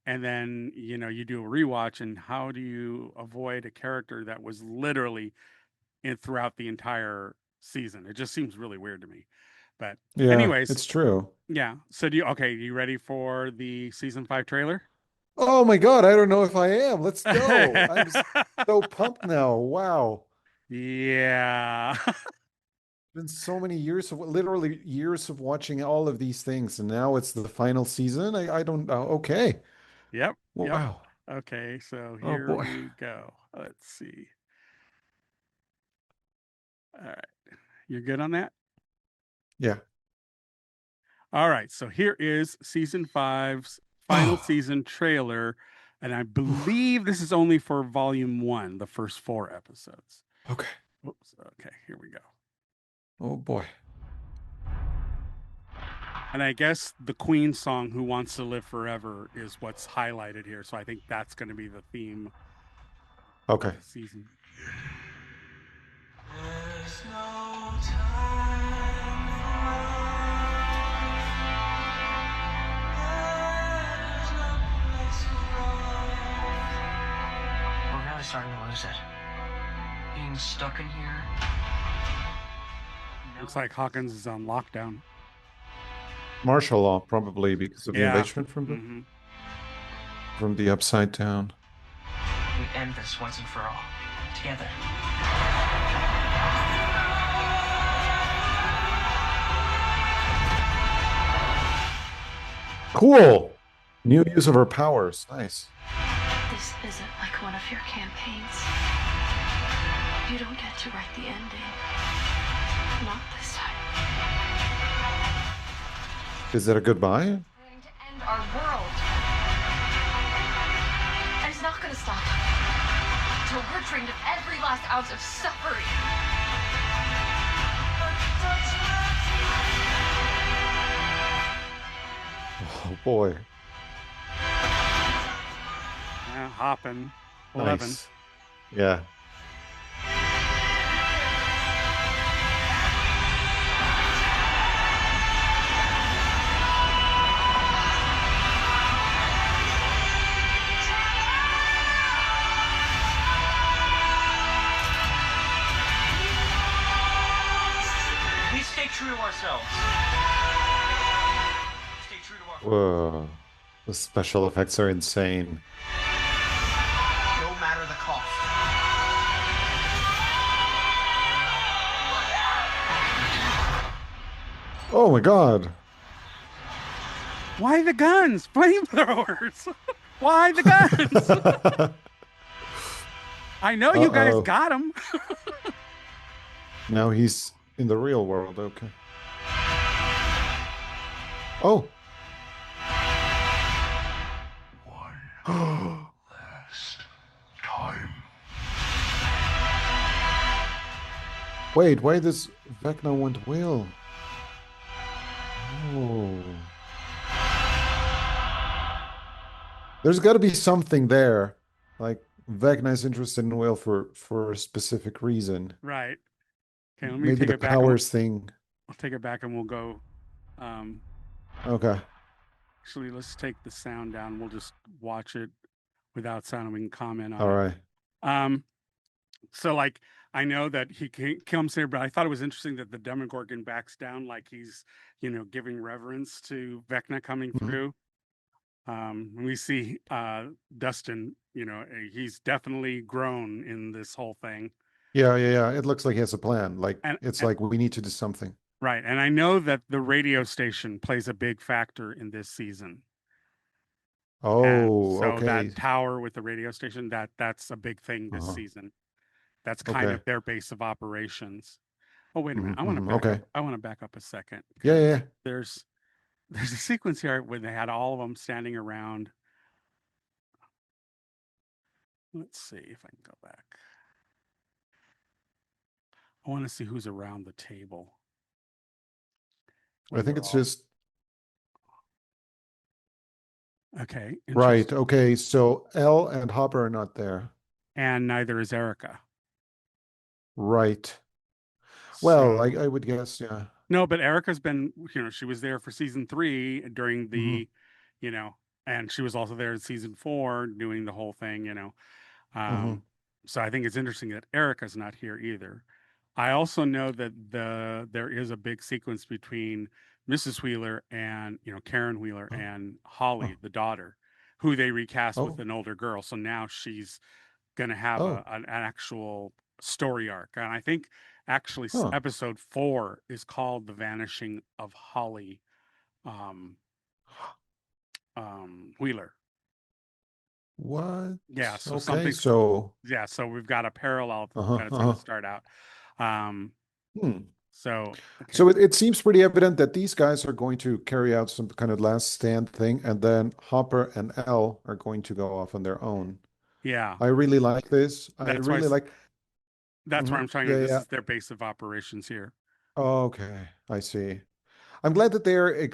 and then, you know, you do a rewatch, and how do you avoid a character that was literally throughout the entire season? It just seems really weird to me. But Yeah, anyways, it's true. yeah. So you ready for the season 5 trailer? Oh my God, I don't know if I am. Let's go. I'm so pumped now. Wow. Yeah. Been so many years of literally years of watching all of these things, and now it's the final season. I don't know. Okay. Yep. Wow. Okay, so Oh, here boy. we go. Let's see. All right. You're good on that? Yeah. All right. So here is season 5's final season trailer. And I believe this is only for volume 1, the first 4 episodes. Okay. Oops. Okay, here we go. Oh boy. And I guess the Queen song, Who Wants to Live Forever, is what's highlighted here. So I think that's going to be the theme Okay. of the season. There's no time We're really starting to lose it. Being stuck in here. Looks like Hawkins is on lockdown. Martial law, probably because of the Yeah. invasion from the Upside Down. We end this once and for all. Together. Cool. New use of her powers. Nice. This isn't like one of your campaigns. You don't get to write the ending. Not this time. Is it a goodbye? End our world. And it's not gonna stop until we're drained of every last ounce of suffering. Oh boy. Yeah, hopping. 11. Nice. Yeah. We stay true true to ourselves. Stay true to our. Whoa. The special effects are insane. No matter the cost. Oh my god. Why the guns? Flamethrowers. Why the guns? I know you guys got him. Now he's in the real world. Okay. Oh. Last time. Wait, why does Vecna want Will? Oh. There's got to be something there. Like Vecna is interested in Will for a specific reason. Right. Okay, let me Maybe take the it back. powers thing. I'll take it back and we'll go. Okay. Actually, let's take the sound down. We'll just watch it without sound and we can comment on All it. right. So like I know that he comes here, but I thought it was interesting that the Demogorgon backs down like he's, giving reverence to Vecna coming through. We see Dustin, he's definitely grown in this whole thing. Yeah. It looks like he has a plan. Like And like we need to do something. right. And I know that the radio station plays a big factor in this season. Oh, So okay. that tower with the radio station, that's a big thing this season. That's kind of their base of operations. Oh, wait a minute. I want to back up. I want to back up a second. Yeah. There's a sequence here when they had all of them standing around. Let's see if I can go back. I want to see who's around the table. I think it's just okay. Right. Okay. So Elle and Hopper are not there. And neither is Erica. Right. Well, I would guess, yeah. No, but Erica's been, she was there for season 3 during the, and she was also there in season 4 doing the whole thing, So I think it's interesting that Erica's not here either. I also know that there is a big sequence between Mrs. Wheeler and, Karen Wheeler and Holly, the daughter, who they recast with an older girl. So now she's going to have an actual story arc. And I think actually episode 4 is called The Vanishing of Holly Wheeler. What? Yeah, so okay, something. So we've got a parallel that's going to start out. So it seems pretty evident that these guys are going to carry out some kind of last stand thing, and then Hopper and Elle are going to go off on their own. Yeah, I really like this. That's why I'm telling you this is their base of operations here. Okay, I see. I'm glad that they're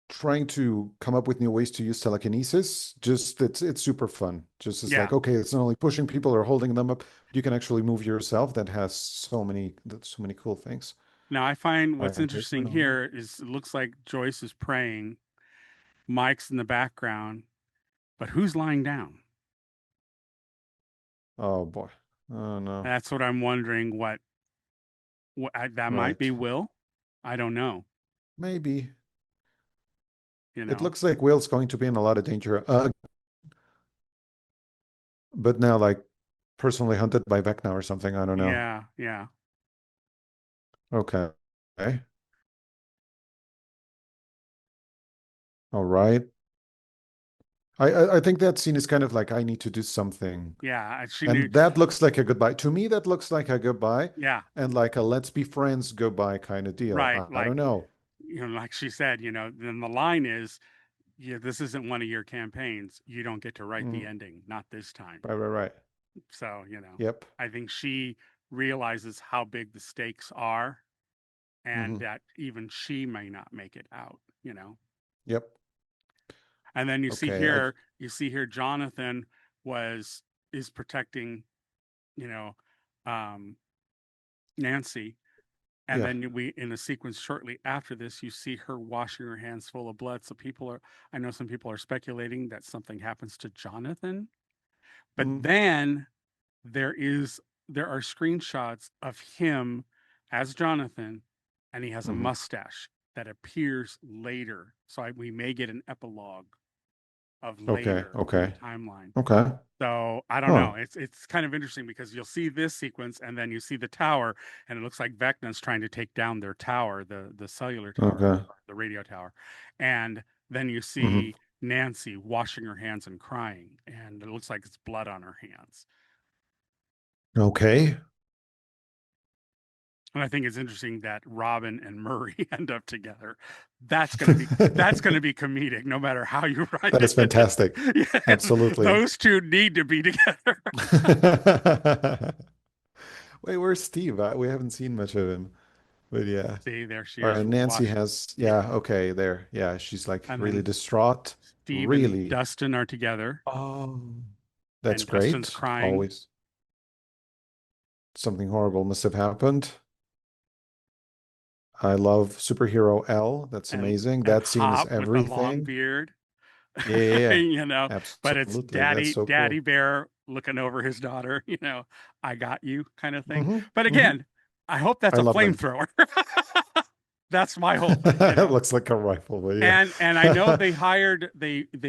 trying to come up with new ways to use telekinesis. Just it's super fun. Just it's like, okay, it's not only pushing people or holding them up, but you can actually move yourself. That has so many cool things. Now I find what's interesting here is it looks like Joyce is praying, Mike's in the background, but who's lying down? Oh boy. Oh no. That's what I'm wondering. What that might be Will. I don't know. Maybe. It looks like Will's going to be in a lot of danger. But now, like, personally hunted by Vecna or something. I don't know. Yeah. Okay. All right. I think that scene is kind of like, I need to do something. Yeah. That looks like a goodbye. To me, that looks like a goodbye. Yeah. And like a let's be friends goodbye kind of deal. Right. I don't know. Like she said, then the line is, this isn't one of your campaigns. You don't get to write the ending. Not this time. Right. So, Yep. I think she realizes how big the stakes are and that even she may not make it out, Yep. And then you see here, Jonathan is protecting, Nancy. And then in a sequence shortly after this, you see her washing her hands full of blood. So I know some people are speculating that something happens to Jonathan, but then there are screenshots of him as Jonathan and he has a mustache that appears later. So we may get an epilogue of later in the timeline. Okay. So I don't know. It's kind of interesting because you'll see this sequence and then you see the tower, and it looks like Vecna's trying to take down their tower, the cellular tower, the radio tower, and then you see Nancy washing her hands and crying, and it looks like it's blood on her hands. Okay. And I think it's interesting that Robin and Murray end up together. That's gonna be comedic, no matter how you write it. That is fantastic. Yeah, Absolutely. those two need to be together. Wait, where's Steve? We haven't seen much of him. But yeah. See, there she Or is. Nancy has, okay, there. Yeah, she's like And really then distraught. Steve Really. and Dustin are together. Oh, that's and great. Dustin's crying. Always. Something horrible must have happened. I love superhero L. That's amazing. That scene is Hop with a long everything. beard. Yeah. You know, but it's Absolutely. daddy That's so daddy cool. bear looking over his daughter, you know, I got you kind of thing. Mhm, But again, I hope that's I a love them. flamethrower. That's my whole thing. You know? It looks like a rifle, but yeah. And I know they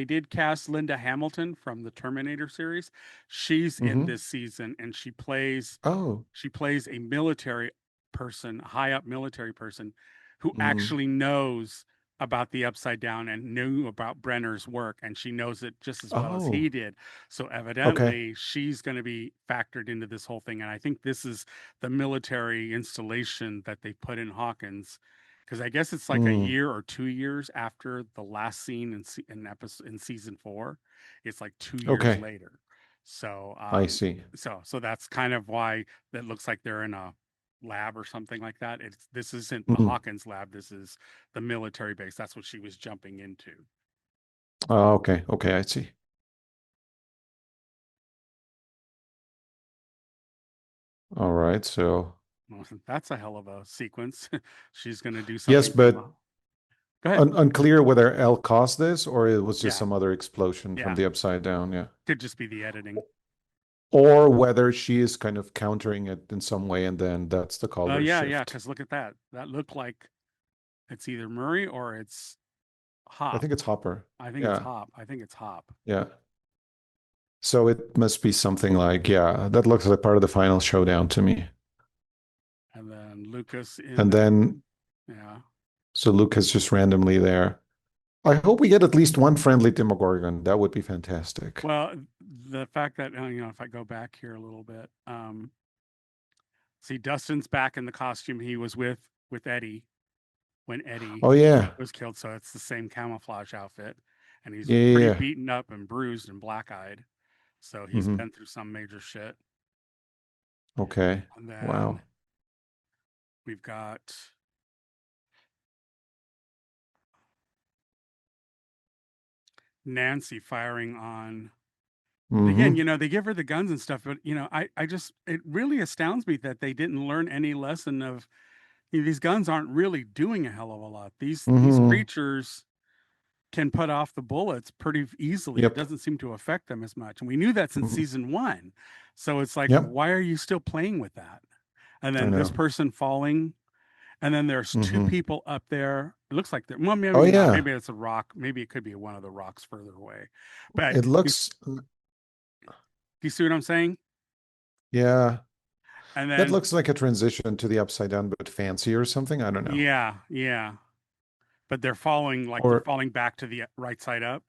did cast Linda Hamilton from the Terminator series. She's in this season, and she plays a military person, high up military person, who actually knows about the Upside Down and knew about Brenner's work, and she knows it just as well as he did. So evidently she's going to be factored into this whole thing, and I think this is the military installation that they put in Hawkins, because I guess it's like a year or 2 years after the last scene in season 4. It's like 2 years later. So I see. So that's kind of why that looks like they're in a lab or something like that. This isn't the Hawkins lab. This is the military base. That's what she was jumping into. Oh, okay. Okay, I see. All right, so Well, that's a hell of a sequence. She's going to do something. yes, but Go ahead. unclear whether L caused this or it was just Yeah. some other explosion from the Upside Down. Yeah. Could just be the editing. Or whether she is kind of countering it in some way, and then that's the color Oh yeah, shift. yeah. Because look at that. That looked like it's either Murray or it's Hop. I think it's Hopper. I think it's Hop. I think it's Hop. Yeah. So it must be something like, that looks like part of the final showdown to me. And then Lucas And then, so Lucas just randomly there. I hope we get at least one friendly Demogorgon. That would be fantastic. Well, the fact that, if I go back here a little bit, see, Dustin's back in the costume he was with Eddie when Eddie was killed. So it's the same camouflage outfit. And he's pretty beaten up and bruised and black-eyed. So he's been through some major shit. Okay. And then Wow. we've got Nancy firing on. Again, they give her the guns and stuff, but it really astounds me that they didn't learn any lesson of these guns aren't really doing a hell of a lot. These creatures can put off the bullets pretty easily. It doesn't seem to affect them as much. And we knew that since season 1. So it's like, why are you still playing with that? And then this person falling. And then there's 2 people up there. It looks like maybe not. Maybe it's a rock. Maybe it could be one of the rocks further away. But it looks. You see what I'm saying? Yeah. And then that looks like a transition to the Upside Down, but fancy or something. I don't know. Yeah, yeah. But they're falling they're falling back to the right side up.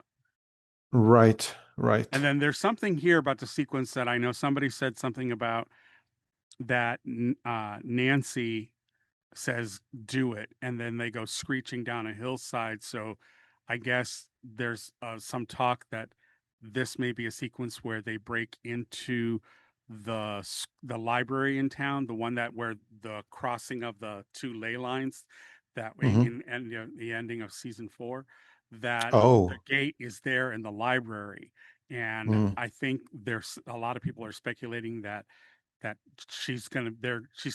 Right. And then there's something here about the sequence that I know somebody said something about that Nancy says, do it. And then they go screeching down a hillside. So I guess there's some talk that this may be a sequence where they break into the library in town, the one where the crossing of the 2 ley lines, that way the ending of season 4, that the gate is there in the library. And I think there's a lot of people are speculating that she's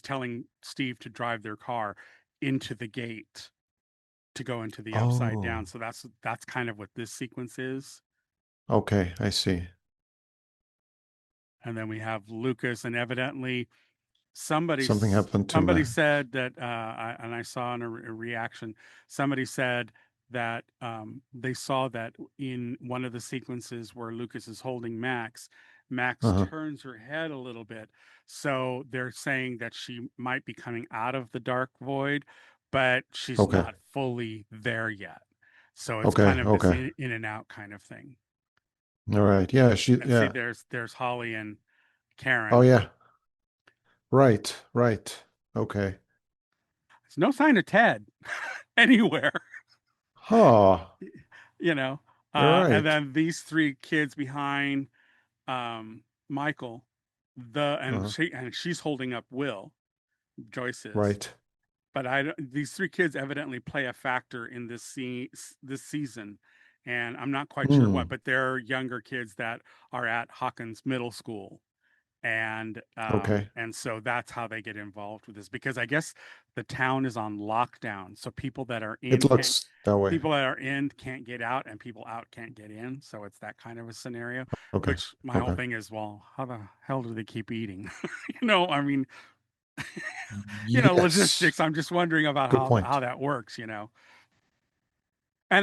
telling Steve to drive their car into the gate to go into the Upside Down. So that's kind of what this sequence is. Okay, I see. And then we have Lucas, and evidently Something happened to somebody Max. said that, and I saw in a reaction, somebody said that they saw that in one of the sequences where Lucas is holding Max, Max turns her head a little bit. So they're saying that she might be coming out of the dark void, but she's Okay. not fully there yet. So it's Okay. kind of this Okay. in and out kind of thing. All right. Yeah. And see, Yeah. there's Holly and Karen. Oh yeah. Right. Right. Okay. There's no sign of Ted anywhere. Huh. You know, You're and right. then these three kids behind Michael, she's holding up Will, Joyce is. Right. But these three kids evidently play a factor in this season, and I'm not quite sure what, but they're younger kids that are at Hawkins Middle School. And Okay. and so that's how they get involved with this, because I guess the town is on lockdown, so people that are in It looks that way. people that are in can't get out, and people out can't get in. So it's that kind of a scenario. Okay. Which my whole thing is, well, how the hell do they keep eating? I mean, Yes. logistics. I'm just wondering about Good point. how that works. And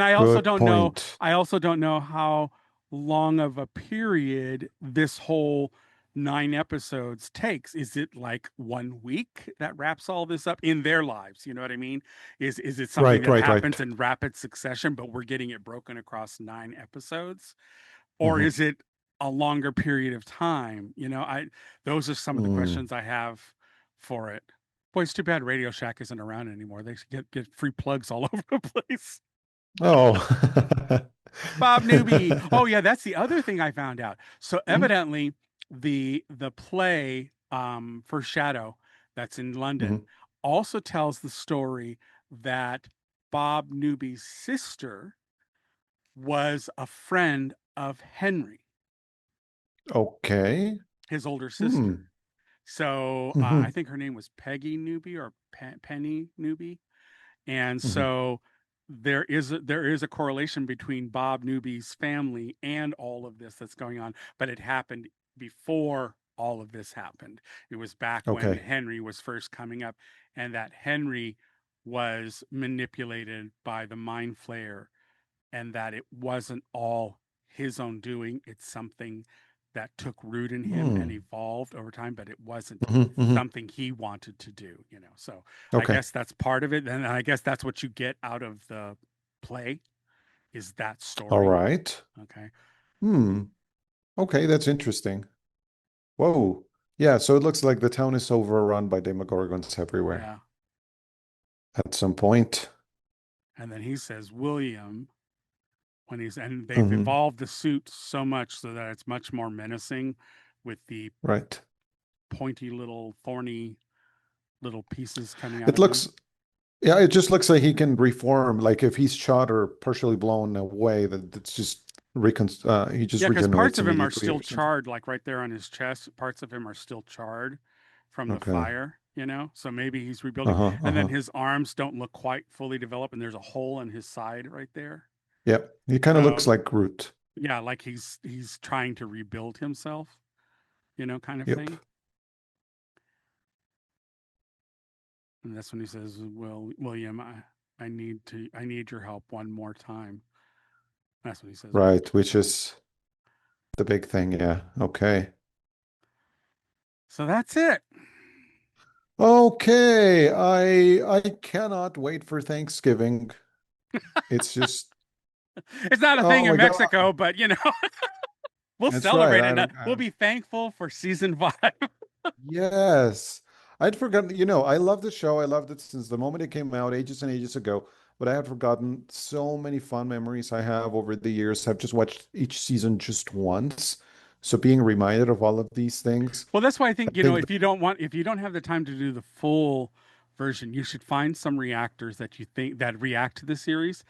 I also Good don't know. point. I also don't know how long of a period this whole 9 episodes takes. Is it like 1 week that wraps all this up in their lives? You know what I mean? Is it something that happens in rapid succession, but we're getting it broken across 9 episodes? Or is it a longer period of time? Those are some of the questions I have for it. Boy, it's too bad Radio Shack isn't around anymore. They get free plugs all over the place. Oh. Bob Newby. Oh yeah, that's the other thing I found out. So evidently the play for Shadow that's in London also tells the story that Bob Newby's sister was a friend of Henry. Okay. His older sister. So I think her name was Peggy Newby or Penny Newby. And so there is a correlation between Bob Newby's family and all of this that's going on, but it happened before all of this happened. It was back when Henry was first coming up, and that Henry was manipulated by the Mind Flayer, and that it wasn't all his own doing. It's something that took root in him and evolved over time, but it wasn't something he wanted to do, So I guess that's part of it. And I guess that's what you get out of the play, is that story. All right. Okay. Okay, that's interesting. Whoa. Yeah, so it looks like the town is overrun by Demogorgons everywhere. Yeah. At some point. And then he says, William, and they've evolved the suit so much so that it's much more menacing with the pointy little thorny little pieces coming out. It looks, yeah, it just looks like he can reform. Like if he's shot or partially blown away, that it's just he just regenerates. Parts of him are still charred, like right there on his chest. Parts of him are still charred from the fire, So maybe he's rebuilding. And then his arms don't look quite fully developed, and there's a hole in his side right there. Yeah, he kind of looks like Groot. Yeah, like he's trying to rebuild himself, kind of thing. And that's when he says, "Well, William, I need your help one more time." That's what he says. Right, which is the big thing. Yeah. Okay. So that's it. Okay, I cannot wait for Thanksgiving. It's just. It's not a thing in Mexico, but we'll celebrate it. We'll be thankful for season 5. Yes. I'd forgotten, I love the show. I loved it since the moment it came out ages and ages ago, but I had forgotten so many fun memories I have over the years. I've just watched each season just once. So being reminded of all of these things. Well, that's why I think, if you don't have the time to do the full version, you should find some reactors that you think that react to the series.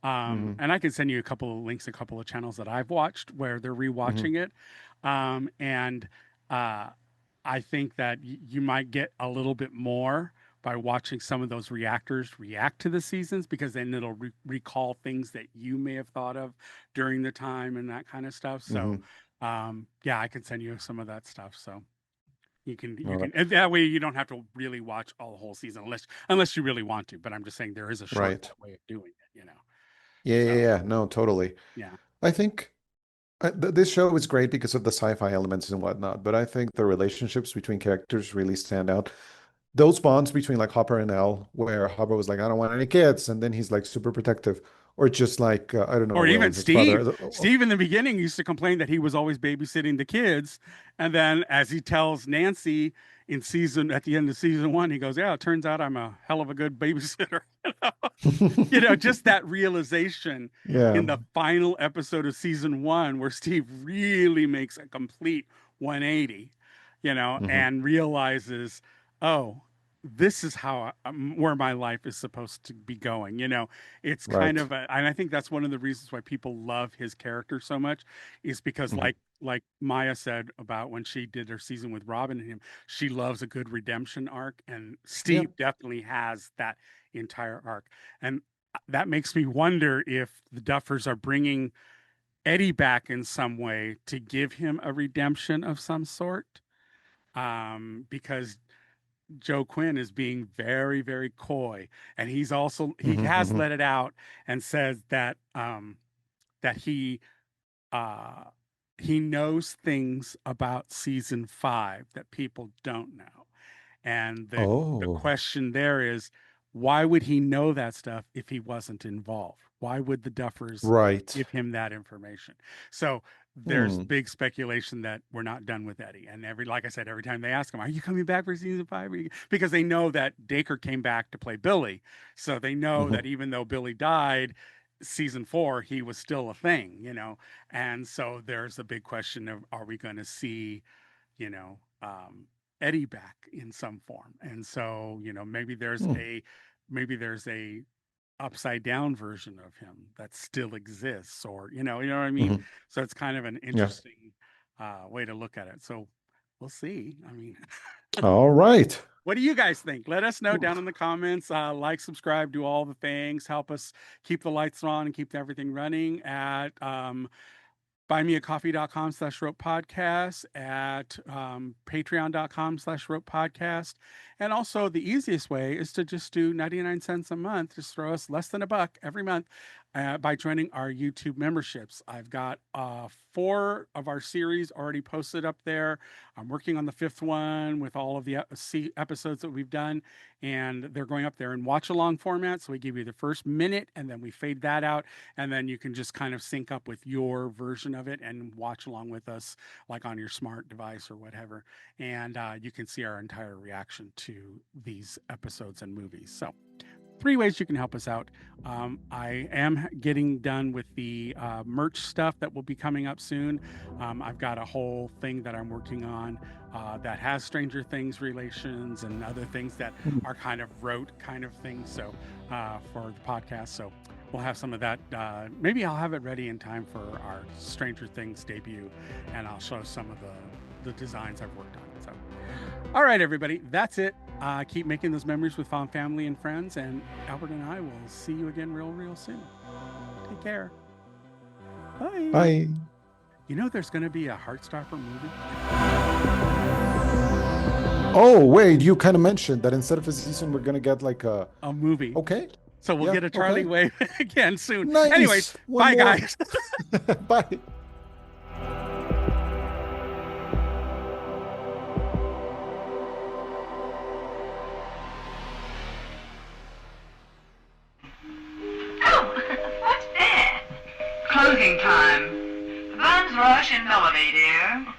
And I can send you a couple of links, a couple of channels that I've watched where they're rewatching it. I think that you might get a little bit more by watching some of those reactors react to the seasons, because then it'll recall things that you may have thought of during the time and that kind of stuff. So, I can send you some of that stuff. So, You can Right. and that way you don't have to really watch all the whole season unless you really want to. But I'm just saying there is a Right. shortcut way of doing it, you know. Yeah. No, totally. Yeah. I think this show is great because of the sci-fi elements and whatnot, but I think the relationships between characters really stand out. Those bonds between like Hopper and Elle, where Hopper was like, I don't want any kids, and then he's like super protective, or just like I don't know, Or Will, even his father. Steve. Steve in the beginning used to complain that he was always babysitting the kids. And then as he tells Nancy at the end of season 1, he goes, yeah, it turns out I'm a hell of a good babysitter. Just that realization Yeah. in the final episode of season 1 where Steve really makes a complete 180, and realizes, oh, this is how where my life is supposed to be going. It's kind Right. of and I think that's one of the reasons why people love his character so much, is because like Maya said about when she did her season with Robin and him, she loves a good redemption arc, and Steve definitely has that entire arc. And that makes me wonder if the Duffers are bringing Eddie back in some way to give him a redemption of some sort. Because Joe Quinn is being very, very coy, and he has let it out and says that that he knows things about season 5 that people don't know. And the Oh. question there is, why would he know that stuff if he wasn't involved? Why would the Duffers Right. give him that information? So there's big speculation that we're not done with Eddie. And like I said, every time they ask him, are you coming back for season 5? Because they know that Dacre came back to play Billy. So they know that even though Billy died, season 4, he was still a thing, And so there's a big question of, are we going to see, Eddie back in some form? And so, maybe there's a upside down version of him that still exists, or you know what I mean. So it's kind of an interesting way to look at it. So we'll see. I mean, All right. what do you guys think? Let us know down in the comments. Like, subscribe, do all the things, help us keep the lights on and keep everything running at buymeacoffee.com/ropepodcast, at patreon.com/ropepodcast. And also the easiest way is to just do 99 cents a month. Just throw us less than $1 every month by joining our YouTube memberships. I've got 4 of our series already posted up there. I'm working on the 5th one with all of the episodes that we've done, and they're going up there in watch along format. So we give you the first minute and then we fade that out, and then you can just kind of sync up with your version of it and watch along with us, like on your smart device or whatever. And you can see our entire reaction to these episodes and movies. So 3 ways you can help us out. I am getting done with the merch stuff that will be coming up soon. I've got a whole thing that I'm working on that has Stranger Things relations and other things that are kind of rote kind of things. So for the podcast, so we'll have some of that. Maybe I'll have it ready in time for our Stranger Things debut, and I'll show some of the designs I've worked on. So, all right, everybody, that's it. Keep making those memories with found family and friends, and Albert and I will see you again real soon. Take care. Bye. Bye. There's going to be a Heartstopper movie. Oh, wait, you kind of mentioned that instead of a season, we're going to get like a movie. Okay. So we'll get a Charlie Way again soon. Nice. Anyways, bye, guys. Bye. Closing time. The Bums Rush in Bellevue, dear.